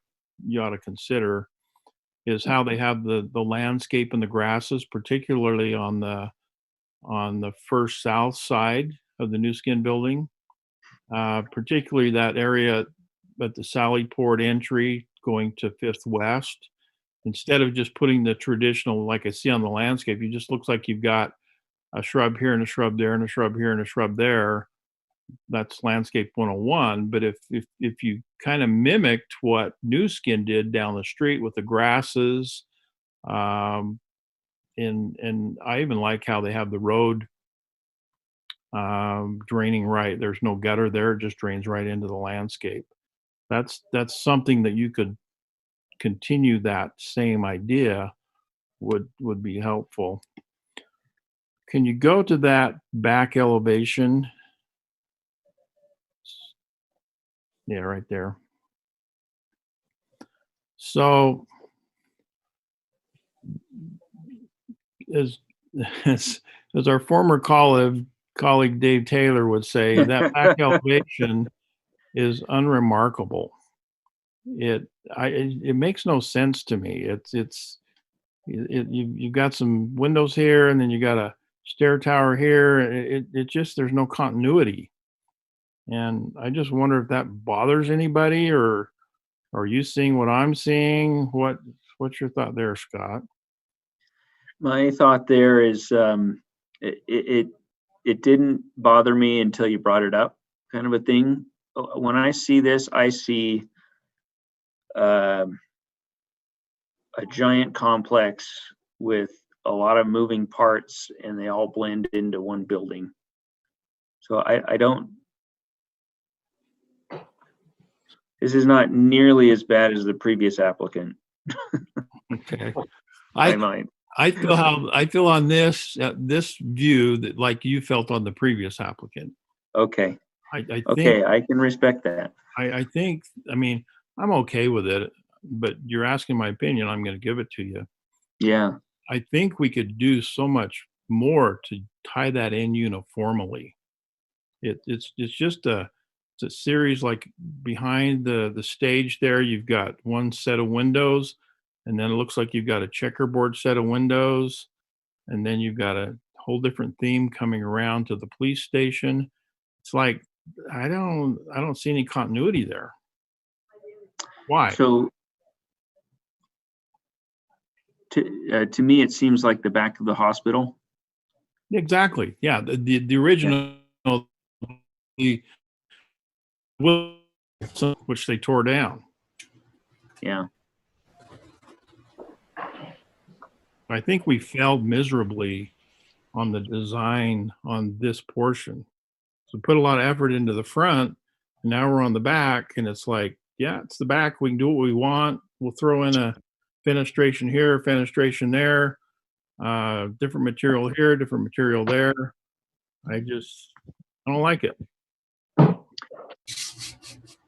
you ought to consider is how they have the landscape and the grasses, particularly on the first south side of the new skin building, particularly that area at the Sally Port entry going to Fifth West. Instead of just putting the traditional, like I see on the landscape, it just looks like you've got a shrub here and a shrub there and a shrub here and a shrub there. That's landscape 101. But if you kind of mimicked what New Skin did down the street with the grasses, and I even like how they have the road draining right. There's no gutter there; it just drains right into the landscape. That's something that you could continue. That same idea would be helpful. Can you go to that back elevation? Yeah, right there. So as our former colleague Dave Taylor would say, that back elevation is unremarkable. It makes no sense to me. You've got some windows here, and then you got a stair tower here. It just, there's no continuity. And I just wonder if that bothers anybody, or are you seeing what I'm seeing? What's your thought there, Scott? My thought there is it didn't bother me until you brought it up, kind of a thing. When I see this, I see a giant complex with a lot of moving parts, and they all blend into one building. So I don't. This is not nearly as bad as the previous applicant. Okay. I feel on this view that like you felt on the previous applicant. Okay. I think, okay, I can respect that. I think, I mean, I'm okay with it, but you're asking my opinion. I'm going to give it to you. Yeah. I think we could do so much more to tie that in uniformly. It's just it's a series, like behind the stage there, you've got one set of windows, and then it looks like you've got a checkerboard set of windows, and then you've got a whole different theme coming around to the police station. It's like, I don't see any continuity there. Why? So to me, it seems like the back of the hospital. Exactly. Yeah. The original, which they tore down. Yeah. I think we failed miserably on the design on this portion. So put a lot of effort into the front, Now we're on the back, and it's like, yeah, it's the back. We can do what we want. We'll throw in a fenestration here, fenestration there, different material here, different material there. I don't like it.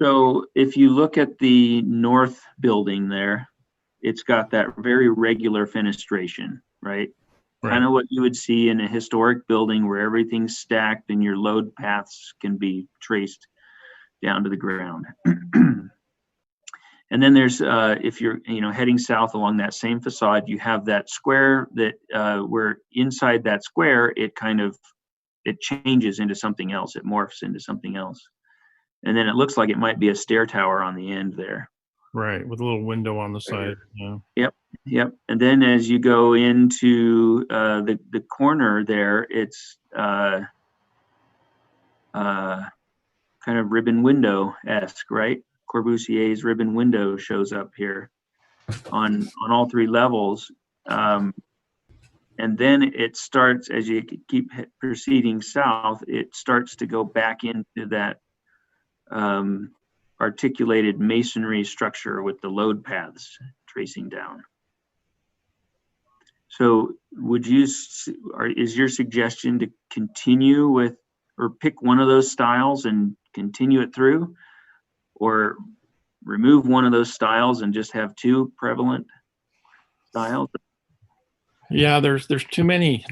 So if you look at the north building there, it's got that very regular fenestration, right? Kind of what you would see in a historic building where everything's stacked and your load paths can be traced down to the ground. And then there's, if you're, heading south along that same facade, you have that square that where inside that square, it changes into something else. It morphs into something else. And then it looks like it might be a stair tower on the end there. Right, with a little window on the side. Yeah. Yep. And then as you go into the corner there, it's kind of ribbon window-esque, right? Corbusier's ribbon window shows up here on all three levels. And then it starts, as you keep proceeding south, it starts to go back into that articulated masonry structure with the load paths tracing down. So is your suggestion to continue with, or pick one of those styles and continue it through, or remove one of those styles and just have two prevalent styles? Yeah, there's too many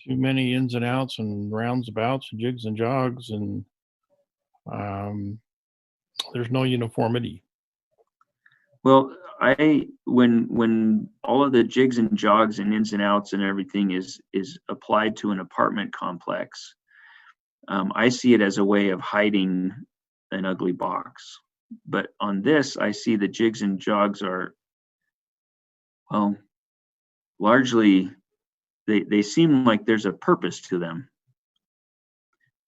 ins and outs and roundabouts and jigs and jogs, and there's no uniformity. Well, when all of the jigs and jogs and ins and outs and everything is applied to an apartment complex, I see it as a way of hiding an ugly box. But on this, I see the jigs and jogs are, well, largely, they seem like there's a purpose to them,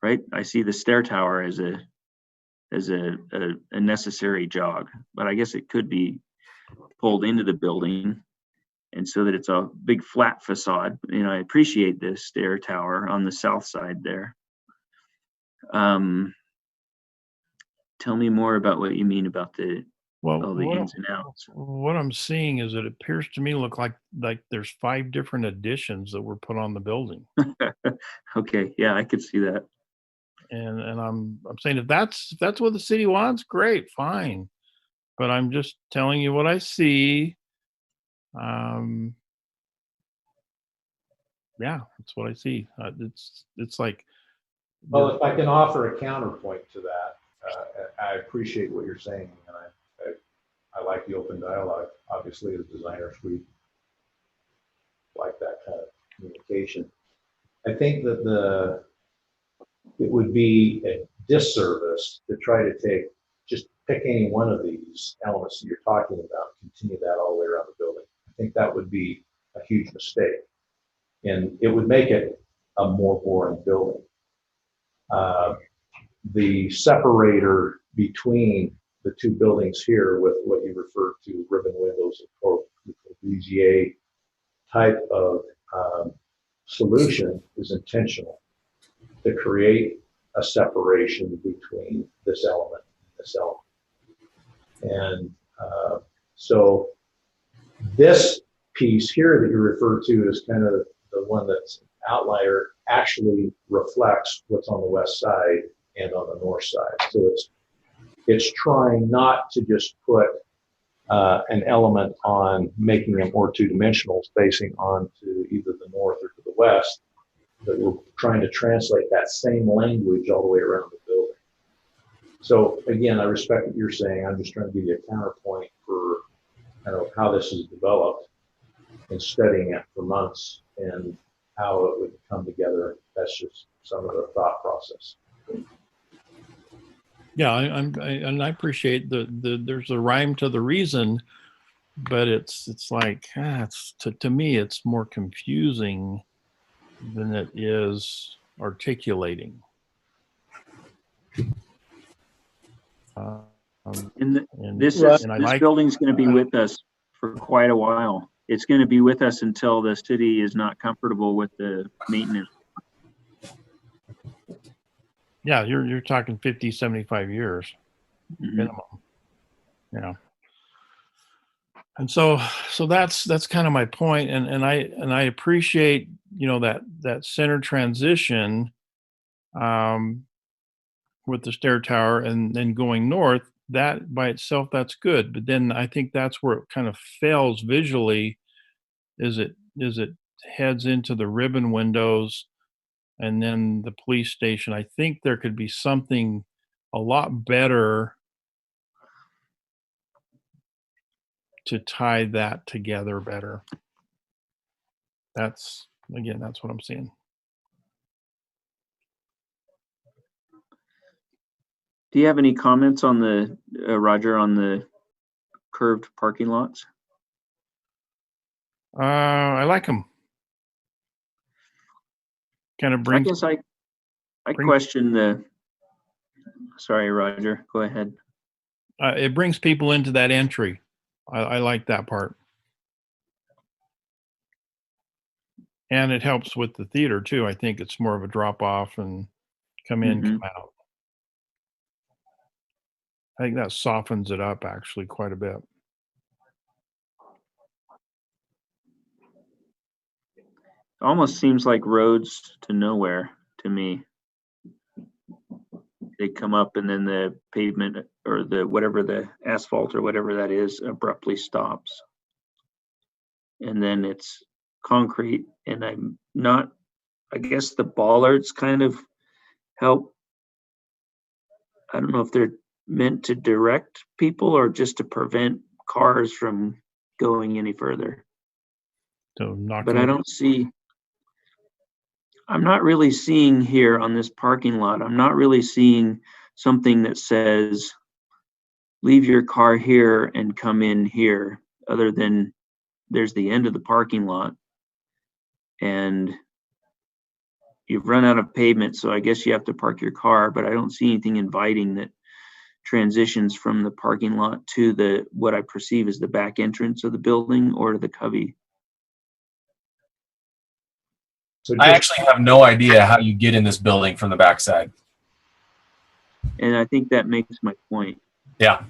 right? I see the stair tower as a necessary jog, but I guess it could be pulled into the building, and so that it's a big flat facade. I appreciate this stair tower on the south side there. Tell me more about what you mean about the ins and outs. What I'm seeing is it appears to me look like there's 5 different additions that were put on the building. Okay, yeah, I could see that. And I'm saying if that's what the city wants, great, fine. But I'm just telling you what I see. Yeah, that's what I see. It's like. Well, if I can offer a counterpoint to that, I appreciate what you're saying, and I like the open dialogue. Obviously, as designers, we like that kind of communication. I think that it would be a disservice to try to just pick any one of these elements that you're talking about, continue that all the way around the building. I think that would be a huge mistake, and it would make it a more boring building. The separator between the two buildings here with what you refer to ribbon windows or Corbusier type of solution is intentional to create a separation between this element and this element. And so this piece here that you refer to is kind of the one that's outlier, actually reflects what's on the west side and on the north side. So it's trying not to just put an element on making it more two-dimensional, spacing onto either the north or to the west, but we're trying to translate that same language all the way around the building. So again, I respect what you're saying. I'm just trying to give you a counterpoint for kind of how this is developed and studying it for months and how it would come together. That's just some of the thought process. Yeah, I appreciate there's a rhyme to the reason, but it's like to me it's more confusing than it is articulating. This building's going to be with us for quite a while. It's going to be with us until the city is not comfortable with the maintenance. Yeah, you're talking 50, 75 years Mhm. minimum. Yeah. And so that's kind of my point. And I appreciate, that center transition with the stair tower and then going north. That by itself, that's good. But then I think that's where it kind of fails visually, is it heads into the ribbon windows and then the police station. I think there could be something a lot better to tie that together better. That's what I'm seeing. Do you have any comments on the, Roger, on the curved parking lots? I like them. Kind of I brings guess I bring- question the, sorry, Roger, go ahead. it brings people into that entry. I like that part. And it helps with the theater too. I think it's more of a drop off and come in, come out. I think that softens it up actually quite a bit. Almost seems like roads to nowhere to me. They come up and then the pavement or the whatever, the asphalt or whatever that is, abruptly stops. And then it's concrete, and I'm not, I guess the bollards kind of help. I don't know if they're meant to direct people or just to prevent cars from going any further. So But I don't see, I'm not really seeing here on this parking lot, I'm not really seeing something that says, leave your car here and come in here, other than there's the end of the parking lot. And you've run out of pavement, so I guess you have to park your car, but I don't see anything inviting that transitions from the parking lot to the, what I perceive as the back entrance of the building or to the cubby. So I just, actually have no idea how you get in this building from the backside. And I think that makes my point. Yeah.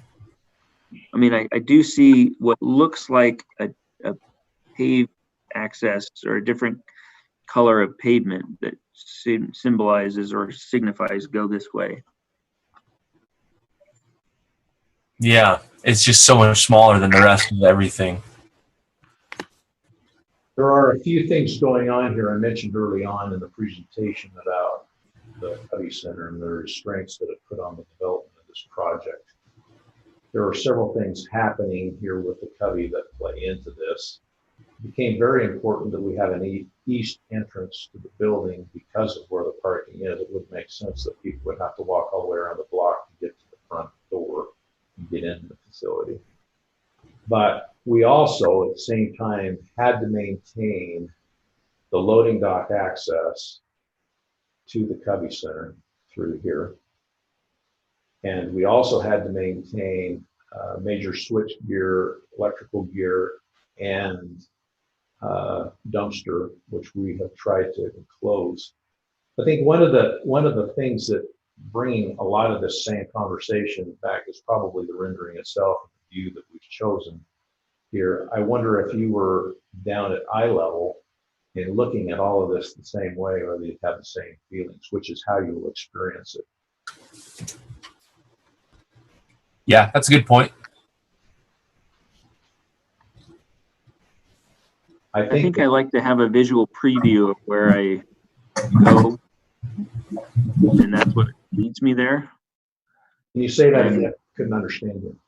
I mean, I do see what looks like a paved access or a different color of pavement that symbolizes or signifies go this way. Yeah. It's just so much smaller than the rest of everything. there are a few things going on here. I mentioned early on in the presentation about the Cubby Center and the restraints that it put on the development of this project. There are several things happening here with the Cubby that play into this. It became very important that we have an east entrance to the building because of where the parking is. It would make sense that people would have to walk all the way around the block to get to the front door and get into the facility. But we also, at the same time, had to maintain the loading dock access to the Cubby Center through here. And we also had to maintain major switch gear, electrical gear, and dumpster, which we have tried to enclose. I think one of the things that bringing a lot of this same conversation back is probably the rendering itself, the view that we've chosen here. I wonder if you were down at eye level and looking at all of this the same way, or you'd have the same feelings, which is how you will experience it. Yeah, that's a good point. I think I like to have a visual preview of where I go, and that's what leads me there. Can you say that again? I couldn't understand you.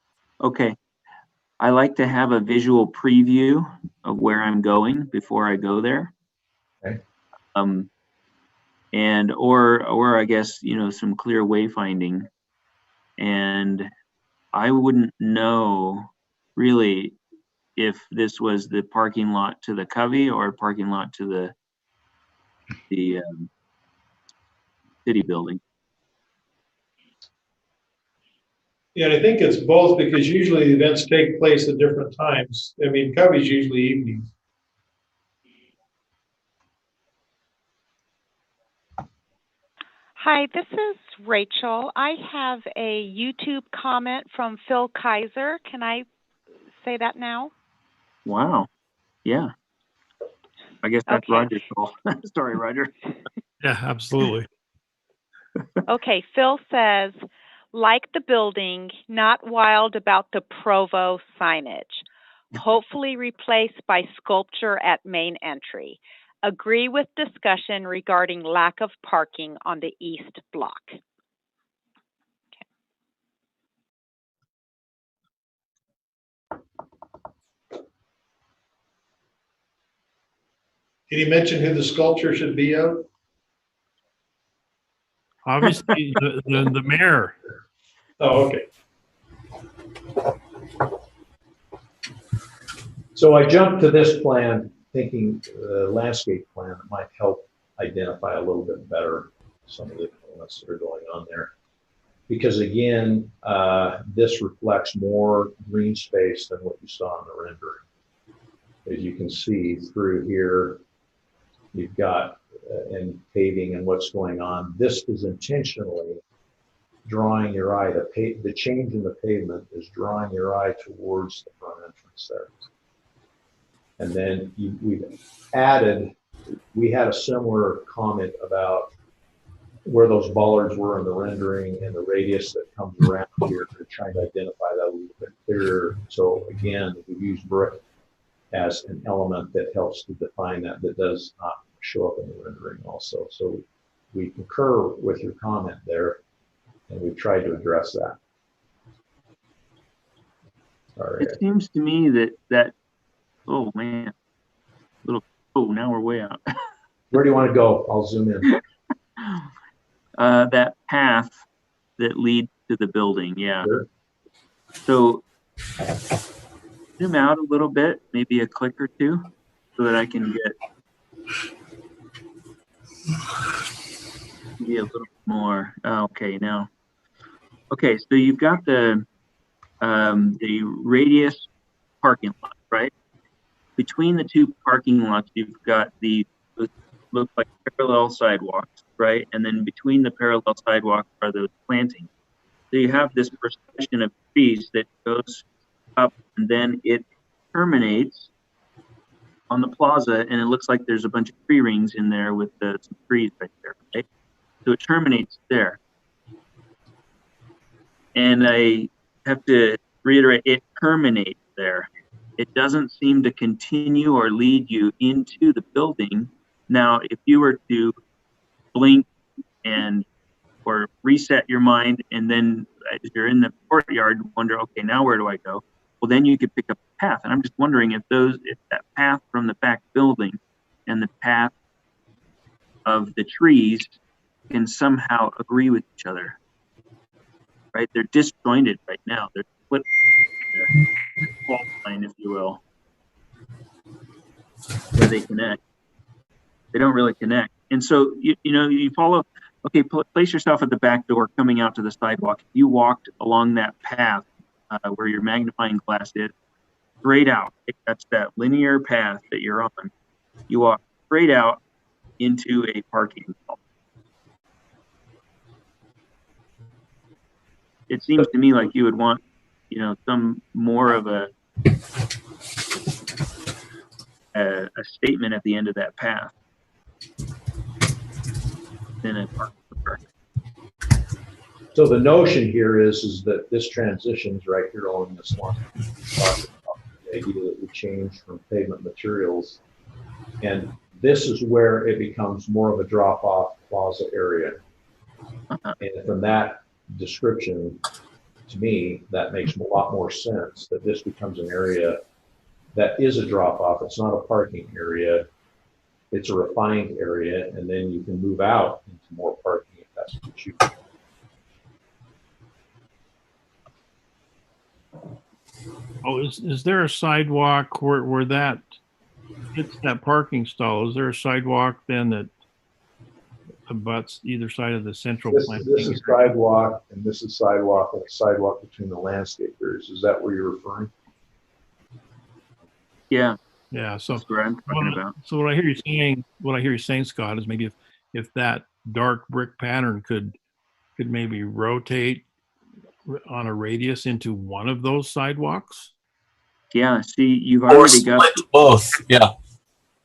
Okay. I like to have a visual preview of where I'm going before I go there. Okay. And or I guess, some clear wayfinding. And I wouldn't know really if this was the parking lot to the Covey or a parking lot to the city building. Yeah, and I think it's both, because usually the events take place at different times. I mean, Cubby's usually evenings. Hi, this is Rachel. I have a YouTube comment from Phil Kaiser. Can I say that now? Wow. Yeah. I guess that's Okay. Roger's call. Sorry, Roger. Yeah, absolutely. Okay, Phil says, like the building, not wild about the Provo signage. Hopefully replaced by sculpture at main entry. Agree with discussion regarding lack of parking on the east block. Did he mention who the sculpture should be of? Obviously, the mayor. Oh, okay. So I jumped to this plan thinking the landscape plan might help identify a little bit better some of the elements that are going on there. Because again, this reflects more green space than what you saw in the rendering. As you can see through here, you've got and paving and what's going on. This is intentionally drawing your eye. The change in the pavement is drawing your eye towards the front entrance there. And then we've added, we had a similar comment about where those bollards were in the rendering and the radius that comes around here. We're trying to identify that a little bit clearer. So again, we use brick as an element that helps to define that does not show up in the rendering also. So we concur with your comment there, and we've tried to address that. Sorry. It seems to me that oh man, now we're way out. Where do you want to go? I'll zoom in. That path that leads to the building, yeah. Sure. So zoom out a little bit, maybe a click or two, so that I can get maybe a little more. Okay, now. Okay, so you've got the radius parking lot, right? Between the two parking lots, you've got the look like parallel sidewalks, right? And then between the parallel sidewalks are those plantings. So you have this procession of trees that goes up, and then it terminates on the plaza, and it looks like there's a bunch of tree rings in there with some trees right there, right? So it terminates there. And I have to reiterate, it terminates there. It doesn't seem to continue or lead you into the building. Now, if you were to blink or reset your mind, and then as you're in the courtyard, wonder, okay, now where do I go? Well, then you could pick up a path. And I'm just wondering if that path from the back building and the path of the trees can somehow agree with each other, right? They're disjointed right now. They're split, fault line, if you will, where they connect. They don't really connect. And so, you follow, okay, place yourself at the back door coming out to the sidewalk. If you walked along that path where your magnifying glass is, straight out, that's that linear path that you're on. You walk straight out into a parking lot. It seems to me like you would want, some more of a statement at the end of that path than a parking lot. So the notion here is that this transitions right here along this line. The idea that we change from pavement materials, and this is where it becomes more of a drop-off plaza area. And from that description, to me, that makes a lot more sense that this becomes an area that is a drop-off. It's not a parking area. It's a refined area, and then you can move out into more parking if that's what you choose. Oh, is there a sidewalk where that hits that parking stall? Is there a sidewalk then that abuts either side of the central plant? This is sidewalk, and this is sidewalk, and a sidewalk between the landscapers. Is that where you're referring? Yeah. Yeah. So that's what I'm talking about. So what I hear you saying, Scott, is maybe if that dark brick pattern could maybe rotate on a radius into one of those sidewalks? Yeah, see, you've Or already got, split both. Yeah.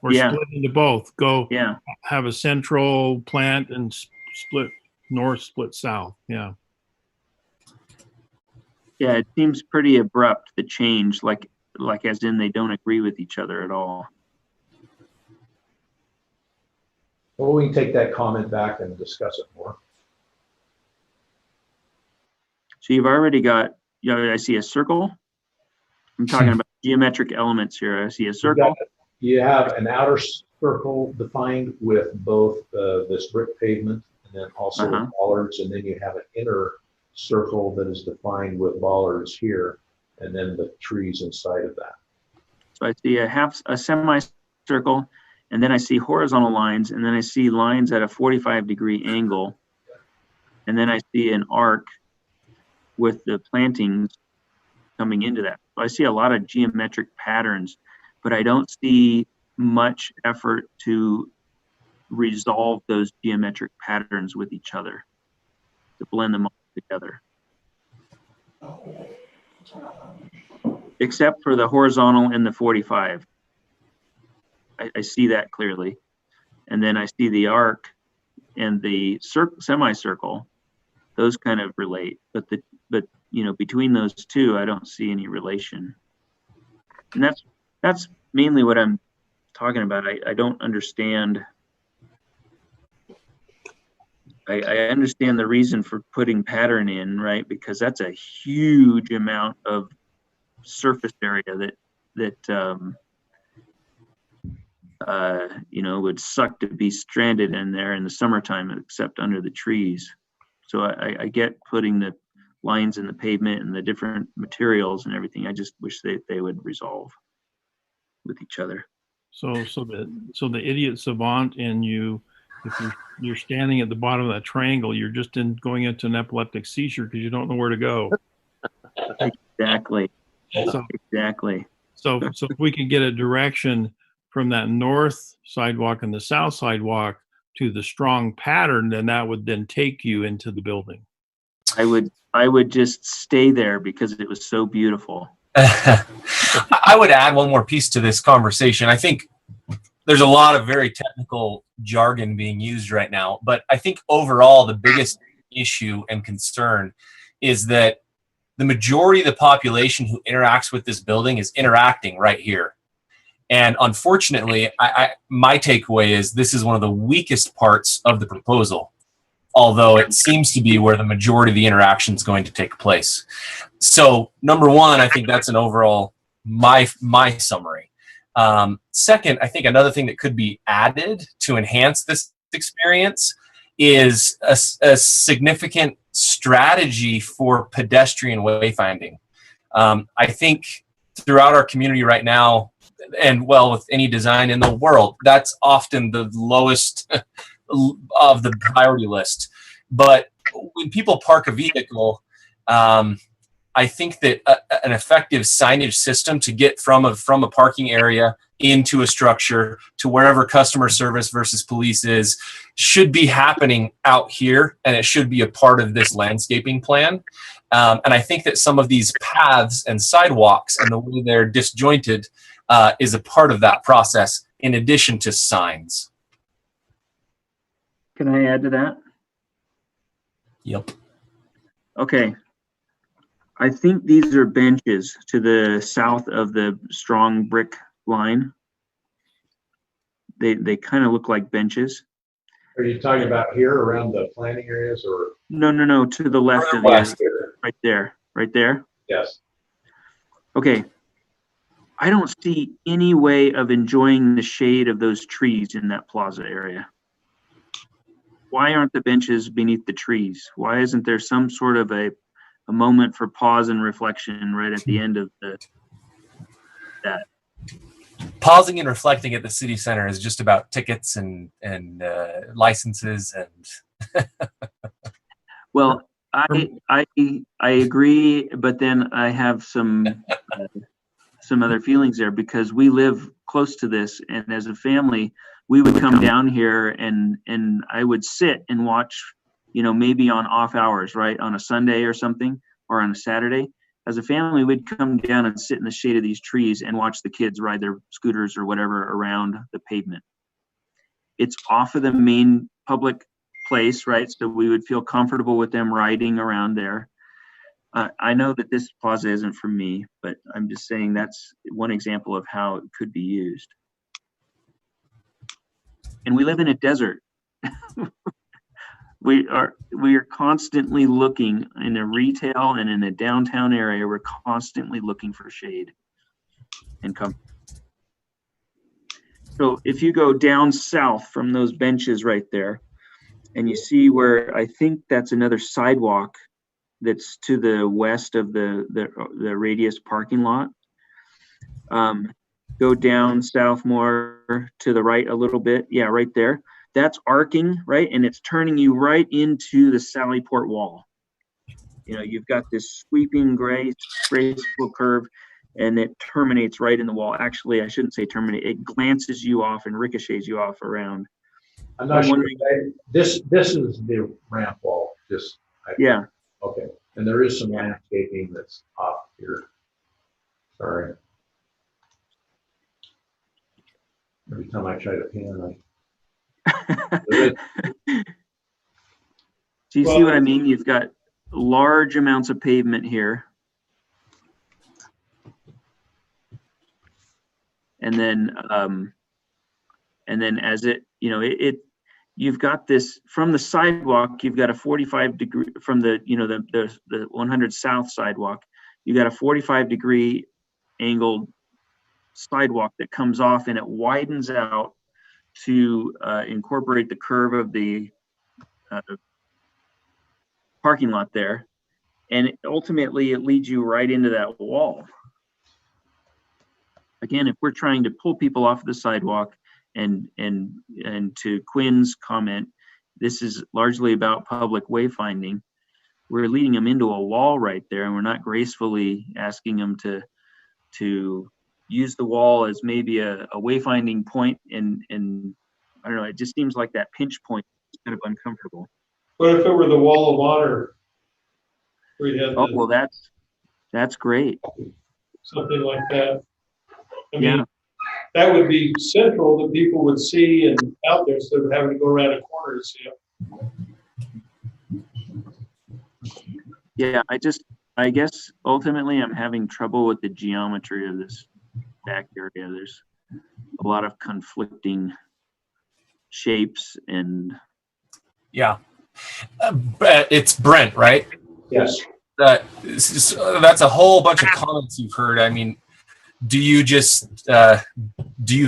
Or Yeah. split into both? Go yeah, have a central plant and split north, split south. Yeah. yeah, it seems pretty abrupt, the change, like as in they don't agree with each other at all. Well, we can take that comment back and discuss it more. So you've already got, I see a circle. I'm talking about geometric elements here. I see a circle. You have an outer circle defined with both this brick pavement and then also with bollards, and then you have an inner circle that is defined with bollards here, and then the trees inside of that. So I see a semicircle, and then I see horizontal lines, and then I see lines at a 45-degree angle, and then I see an arc with the plantings coming into that. So I see a lot of geometric patterns, but I don't see much effort to resolve those geometric patterns with each other, to blend them all together. Except for the horizontal and the 45. I see that clearly. And then I see the arc and the semicircle. Those kind of relate, but between those two, I don't see any relation. And that's mainly what I'm talking about. I don't understand. I understand the reason for putting pattern in, right? Because that's a huge amount of surface area that would suck to be stranded in there in the summertime, except under the trees. So I get putting the lines in the pavement and the different materials and everything. I just wish they would resolve with each other. So the idiot savant in you, if you're standing at the bottom of that triangle, you're just going into an epileptic seizure because you don't know where to go. Exactly. So, exactly. So if we could get a direction from that north sidewalk and the south sidewalk to the strong pattern, then that would then take you into the building. I would just stay there because it was so beautiful. I would add one more piece to this conversation. I think there's a lot of very technical jargon being used right now, but I think overall the biggest issue and concern is that the majority of the population who interacts with this building is interacting right here. And unfortunately, my takeaway is this is one of the weakest parts of the proposal, although it seems to be where the majority of the interaction is going to take place. So number one, I think that's an overall my summary. Second, I think another thing that could be added to enhance this experience is a significant strategy for pedestrian wayfinding. I think throughout our community right now, and well, with any design in the world, that's often the lowest of the priority list. But when people park a vehicle, I think that an effective signage system to get from a parking area into a structure to wherever customer service versus police is should be happening out here, and it should be a part of this landscaping plan. And I think that some of these paths and sidewalks and the way they're disjointed is a part of that process in addition to signs. Can I add to that? Yep. Okay. I think these are benches to the south of the strong brick line. They kind of look like benches. Are you talking about here around the planting areas or? No, to the left of you. Right there. Yes. Okay. I don't see any way of enjoying the shade of those trees in that plaza area. Why aren't the benches beneath the trees? Why isn't there some sort of a moment for pause and reflection right at the end of that? Pausing and reflecting at the city center is just about tickets and licenses and. Well, I agree, but then I have some some other feelings there, because we live close to this, and as a family, we would come down here and I would sit and watch, maybe on off hours, right, on a Sunday or something, or on a Saturday. As a family, we'd come down and sit in the shade of these trees and watch the kids ride their scooters or whatever around the pavement. It's off of the main public place, right? So we would feel comfortable with them riding around there. I know that this plaza isn't for me, but I'm just saying that's one example of how it could be used. And we live in a desert. We are constantly looking in a retail and in a downtown area. We're constantly looking for shade and comfort. So if you go down south from those benches right there, and you see where I think that's another sidewalk that's to the west of the Radius parking lot. Go down south more to the right a little bit. Yeah, right there. That's arcing, right? And it's turning you right into the Sallyport wall. You've got this sweeping graceful curve, and it terminates right in the wall. Actually, I shouldn't say terminate. It glances you off and ricochets you off around. I'm not sure. This is the ramp wall. Yeah. Okay. And there is some landscaping that's off here. Sorry. Every time I try to pan, Do you see what I mean? You've got large amounts of pavement here. And then as you've got this from the sidewalk, you've got a 45-degree from the 100 South sidewalk, you got a 45-degree angled sidewalk that comes off, and it widens out to incorporate the curve of the parking lot there, and ultimately it leads you right into that wall. Again, if we're trying to pull people off the sidewalk, and to Quinn's comment, this is largely about public wayfinding. We're leading them into a wall right there, and we're not gracefully asking them to use the wall as maybe a wayfinding point, and I don't know, it just seems like that pinch point is kind of uncomfortable. What if it were the wall of honor? Well, that's great. Something like that. I Yeah. mean, that would be central that people would see and out there instead of having to go around a corner to see it. Yeah, I guess ultimately I'm having trouble with the geometry of this back area. There's a lot of conflicting shapes and. Yeah. It's Brent, right? Yes. That's a whole bunch of comments you've heard. I mean, do you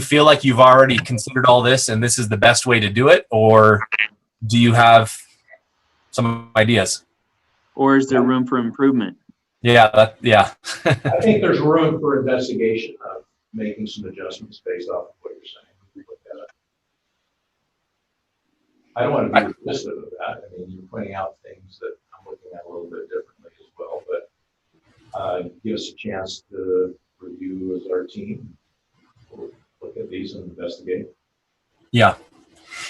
feel like you've already considered all this and this is the best way to do it, or do you have some ideas? Or is there room for improvement? Yeah, yeah. I think there's room for investigation of making some adjustments based off of what you're saying. We look at it. I don't want to be dismissive of that. I mean, you're pointing out things that I'm looking at a little bit differently as well, but give us a chance to review as our team. We'll look at these and investigate. Yeah.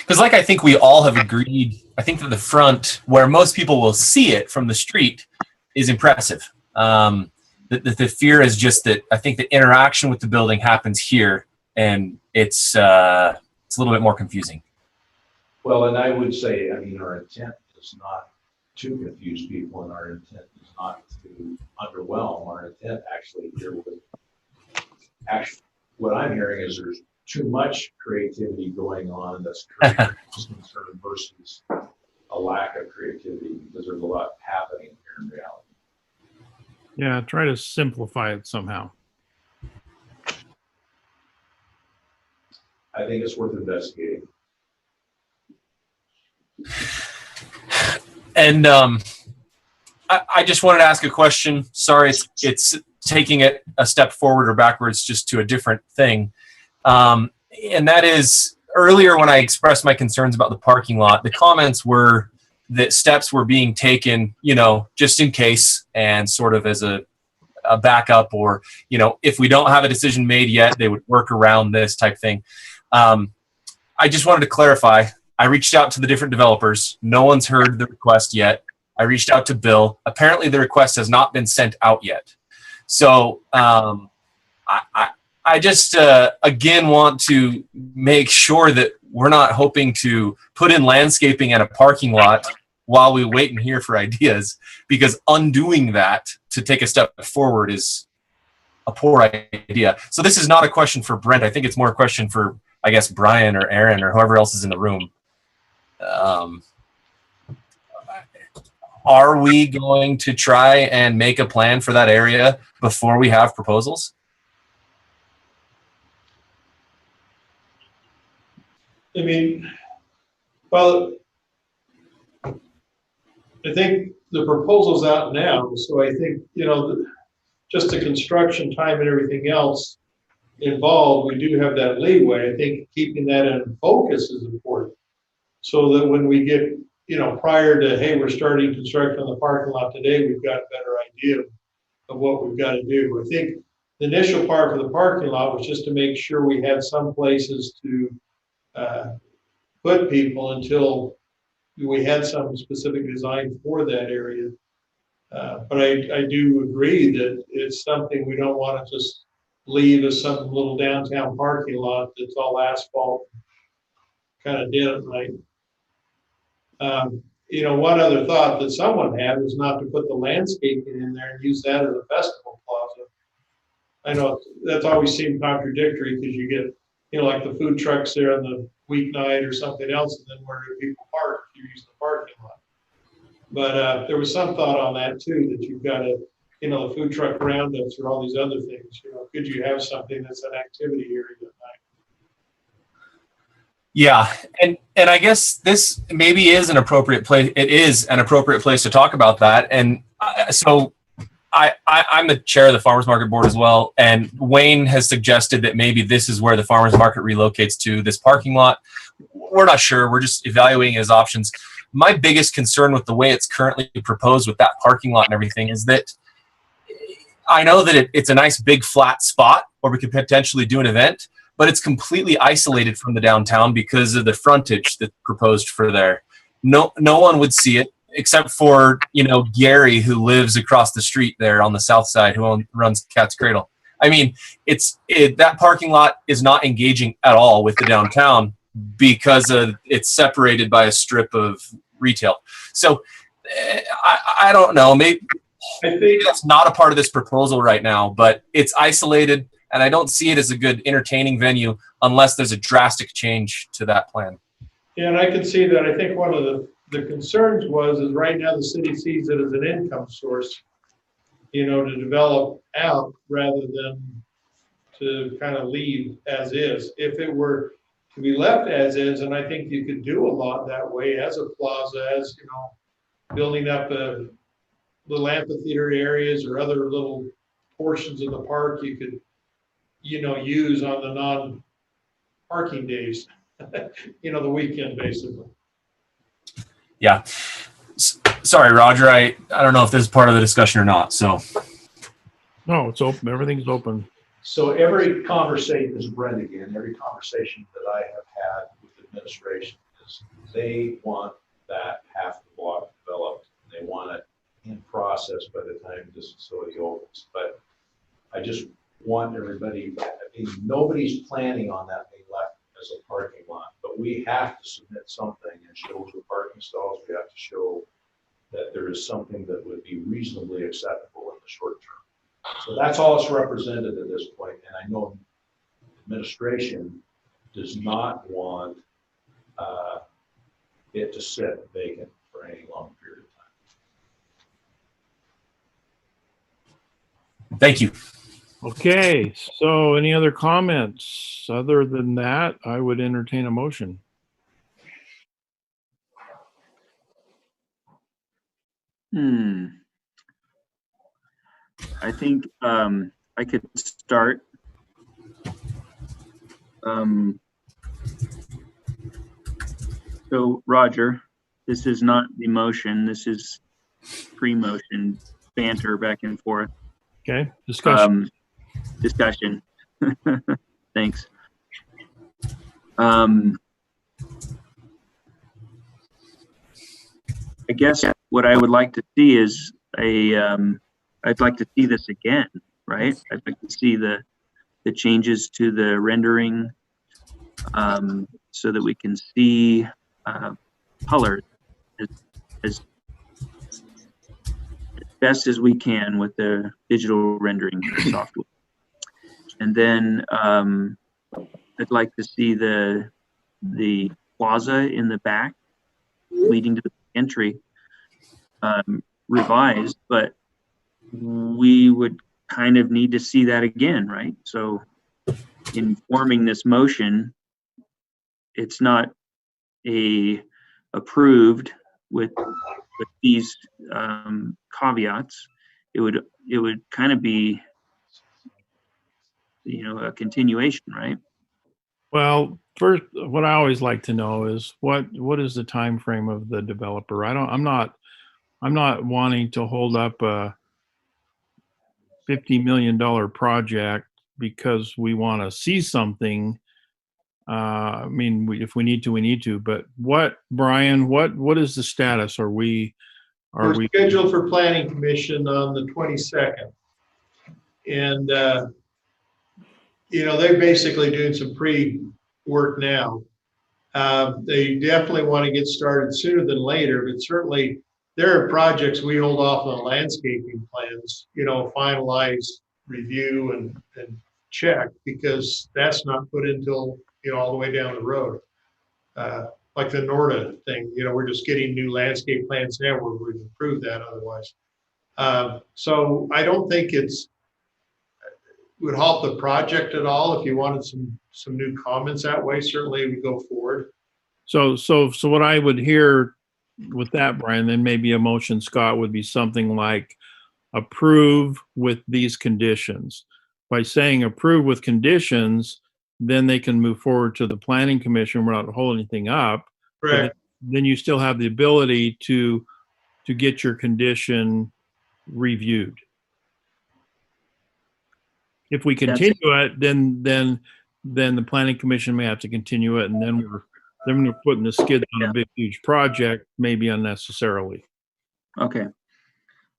Because I think we all have agreed, I think that the front, where most people will see it from the street, is impressive. The fear is just that I think the interaction with the building happens here, and it's a little bit more confusing. Well, and I would say, I mean, our intent is not to confuse people, and our intent is not to underwhelm. Our intent actually here was, what I'm hearing is there's too much creativity going on that's creating concern versus a lack of creativity, because there's a lot happening here in reality. Yeah, try to simplify it somehow. I think it's worth investigating. And I just wanted to ask a question. Sorry, it's taking it a step forward or backwards just to a different thing. And that is, earlier when I expressed my concerns about the parking lot, the comments were that steps were being taken, just in case, and sort of as a a backup, or, you know, if we don't have a decision made yet, they would work around this type thing. I just wanted to clarify. I reached out to the different developers. No one's heard the request yet. I reached out to Bill. Apparently the request has not been sent out yet. So I just, again, want to make sure that we're not hoping to put in landscaping and a parking lot while we wait and hear for ideas, because undoing that to take a step forward is a poor idea. So this is not a question for Brent. I think it's more a question for, I guess, Brian or Aaron or whoever else is in the room. Are we going to try and make a plan for that area before we have proposals? I mean, well, I think the proposal's out now, so I think, you know, just the construction time and everything else involved, we do have that leeway. I think keeping that in focus is important, so that when we get, you know, prior to, hey, we're starting construction on the parking lot today, we've got a better idea of what we've got to do. I think the initial part for the parking lot was just to make sure we had some places to put people until we had some specific design for that area. But I do agree that it's something we don't want to just leave as some little downtown parking lot that's all asphalt, kind of dead at night. You know, one other thought that someone had was not to put the landscaping in there and use that as a festival plaza. I know that's always seemed contradictory, because you get, you know, like the food trucks there on the weeknight or something else, and then where do people park? You use the parking lot. But there was some thought on that too, that you've got to, you know, the food truck roundups or all these other things. You know, could you have something that's an activity area at night? Yeah, and I guess this maybe is an appropriate place. It is an appropriate place to talk about that. And so I'm the chair of the Farmers Market Board as well, and Wayne has suggested that maybe this is where the Farmers Market relocates to, this parking lot. We're not sure. We're just evaluating his options. My biggest concern with the way it's currently proposed with that parking lot and everything is that I know that it's a nice big flat spot where we could potentially do an event, but it's completely isolated from the downtown because of the frontage that's proposed for there. No one would see it except for, you know, Gary, who lives across the street there on the south side, who runs Cat's Cradle. I mean, that parking lot is not engaging at all with the downtown because it's separated by a strip of retail. So I don't know. Maybe that's not a part of this proposal right now, but it's isolated, and I don't see it as a good entertaining venue unless there's a drastic change to that plan. Yeah, and I can see that. I think one of the concerns is right now the city sees it as an income source, you know, to develop out rather than to kind of leave as is. If it were to be left as is, and I think you could do a lot that way as a plaza, as, you know, building up a little amphitheater areas or other little portions of the park you could, you know, use on the non-parking days, you know, the weekend basically. Yeah. Sorry, Roger. I don't know if this is part of the discussion or not. So. No, it's open. Everything's open. So every conversation, this is Brent again, every conversation that I have had with administration is they want that half the block developed. They want it in process by the time this facility opens. But I just want everybody, I mean, nobody's planning on that being left as a parking lot, but we have to submit something and show the parking stalls. We have to show that there is something that would be reasonably acceptable in the short term. So that's all it's represented at this point. And I know administration does not want it to sit vacant for any long period of time. Thank you. Okay, so any other comments? Other than that, I would entertain a motion. I think I could start. So Roger, this is not the motion. This is pre-motion banter back and forth. Okay, discussion. Discussion. Thanks. I guess what I would like to see is I'd like to see this again, right? I'd like to see the changes to the rendering, so that we can see colors as best as we can with the digital rendering software. And then I'd like to see the plaza in the back leading to the entry revised, but we would kind of need to see that again, right? So in forming this motion, it's not approved with these caveats. It would kind of be, a continuation, right? Well, first, what I always like to know is what is the time frame of the developer? I'm not wanting to hold up a $50 million project because we want to see something. I mean, if we need to, we need to. But Brian, what is the status? We're scheduled for planning commission on the 22nd, and they're basically doing some pre-work now. They definitely want to get started sooner than later, but certainly there are projects we hold off on landscaping plans, finalize, review, and check, because that's not put until, all the way down the road. Like the Norda thing, we're just getting new landscape plans now where we've approved that otherwise. So I don't think would halt the project at all. If you wanted some new comments that way, certainly we go forward. So what I would hear with that, Brian, then maybe a motion, Scott, would be something like approve with these conditions. By saying approve with conditions, then they can move forward to the planning commission. We're not holding anything up. Correct. Then you still have the ability to get your condition reviewed. If we continue it, then the planning commission may have to continue it, and then we're putting the skids on a big, huge project, maybe unnecessarily. Okay.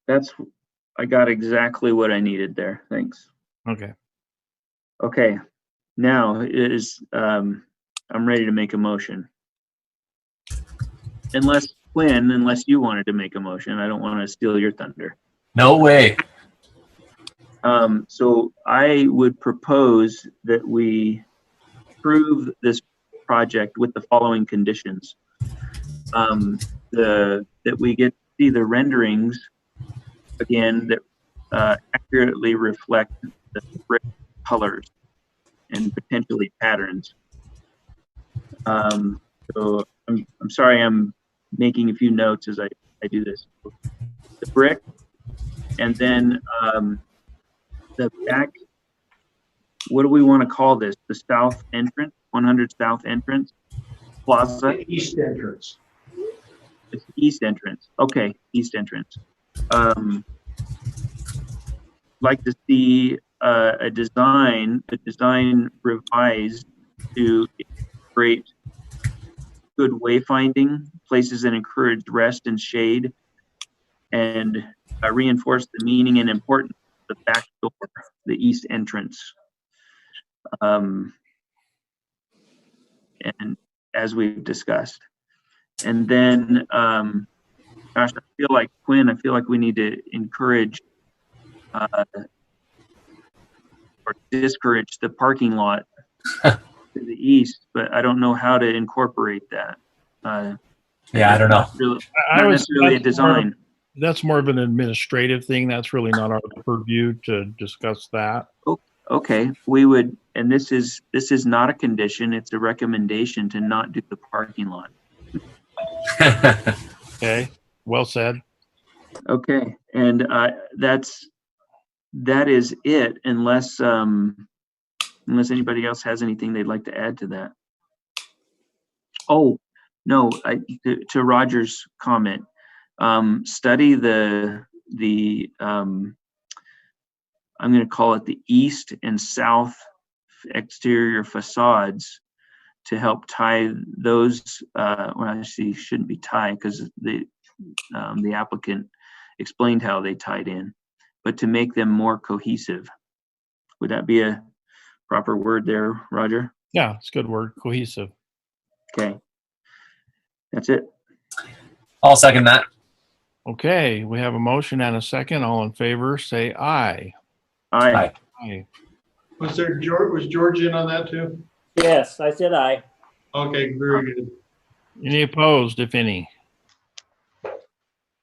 I got exactly what I needed there. Thanks. Okay. Okay. Now I'm ready to make a motion. Unless you wanted to make a motion, I don't want to steal your thunder. No way. So I would propose that we approve this project with the following conditions. That we get to see the renderings again that accurately reflect the brick colors and potentially patterns. So I'm sorry, I'm making a few notes as I do this. The brick, and then the back, what do we want to call this? The south entrance, 100 south entrance, plaza? East entrance. It's east entrance. Okay, east entrance. Like to see a design revised to create good wayfinding, places that encourage rest and shade, and reinforce the meaning and importance of the back door, the east entrance. And as we've discussed. And then, gosh, I feel like we need to encourage or discourage the parking lot to the east, but I don't know how to incorporate that. Yeah, I don't know. Not necessarily a design. That's more of an administrative thing. That's really not our purview to discuss that. Okay, we would, and this is not a condition, it's a recommendation to not do the parking lot. Okay, well said. Okay, and that is it, unless anybody else has anything they'd like to add to that. Oh, no, to Roger's comment, study the I'm going to call it the east and south exterior facades to help tie those, well, actually shouldn't be tied because the applicant explained how they tied in, but to make them more cohesive. Would that be a proper word there, Roger? Yeah, it's a good word, cohesive. Okay. That's it. I'll second that. Okay, we have a motion and a second. All in favor, say aye. Aye. Aye. Was George in on that too? Yes, I said aye. Okay, very good. Any opposed, if any?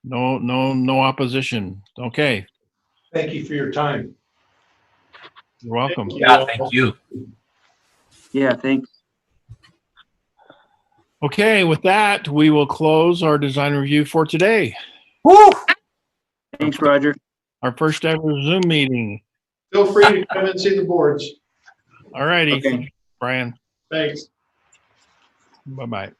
No opposition. Okay, Thank you for your time. you're welcome. Yeah, thank you. Yeah, thanks. Okay, with that, we will close our design review for today. Woo! Thanks, Roger. Our first ever Zoom meeting. Feel free to come and see the boards. All righty, Okay. Brian. Thanks. Bye-bye.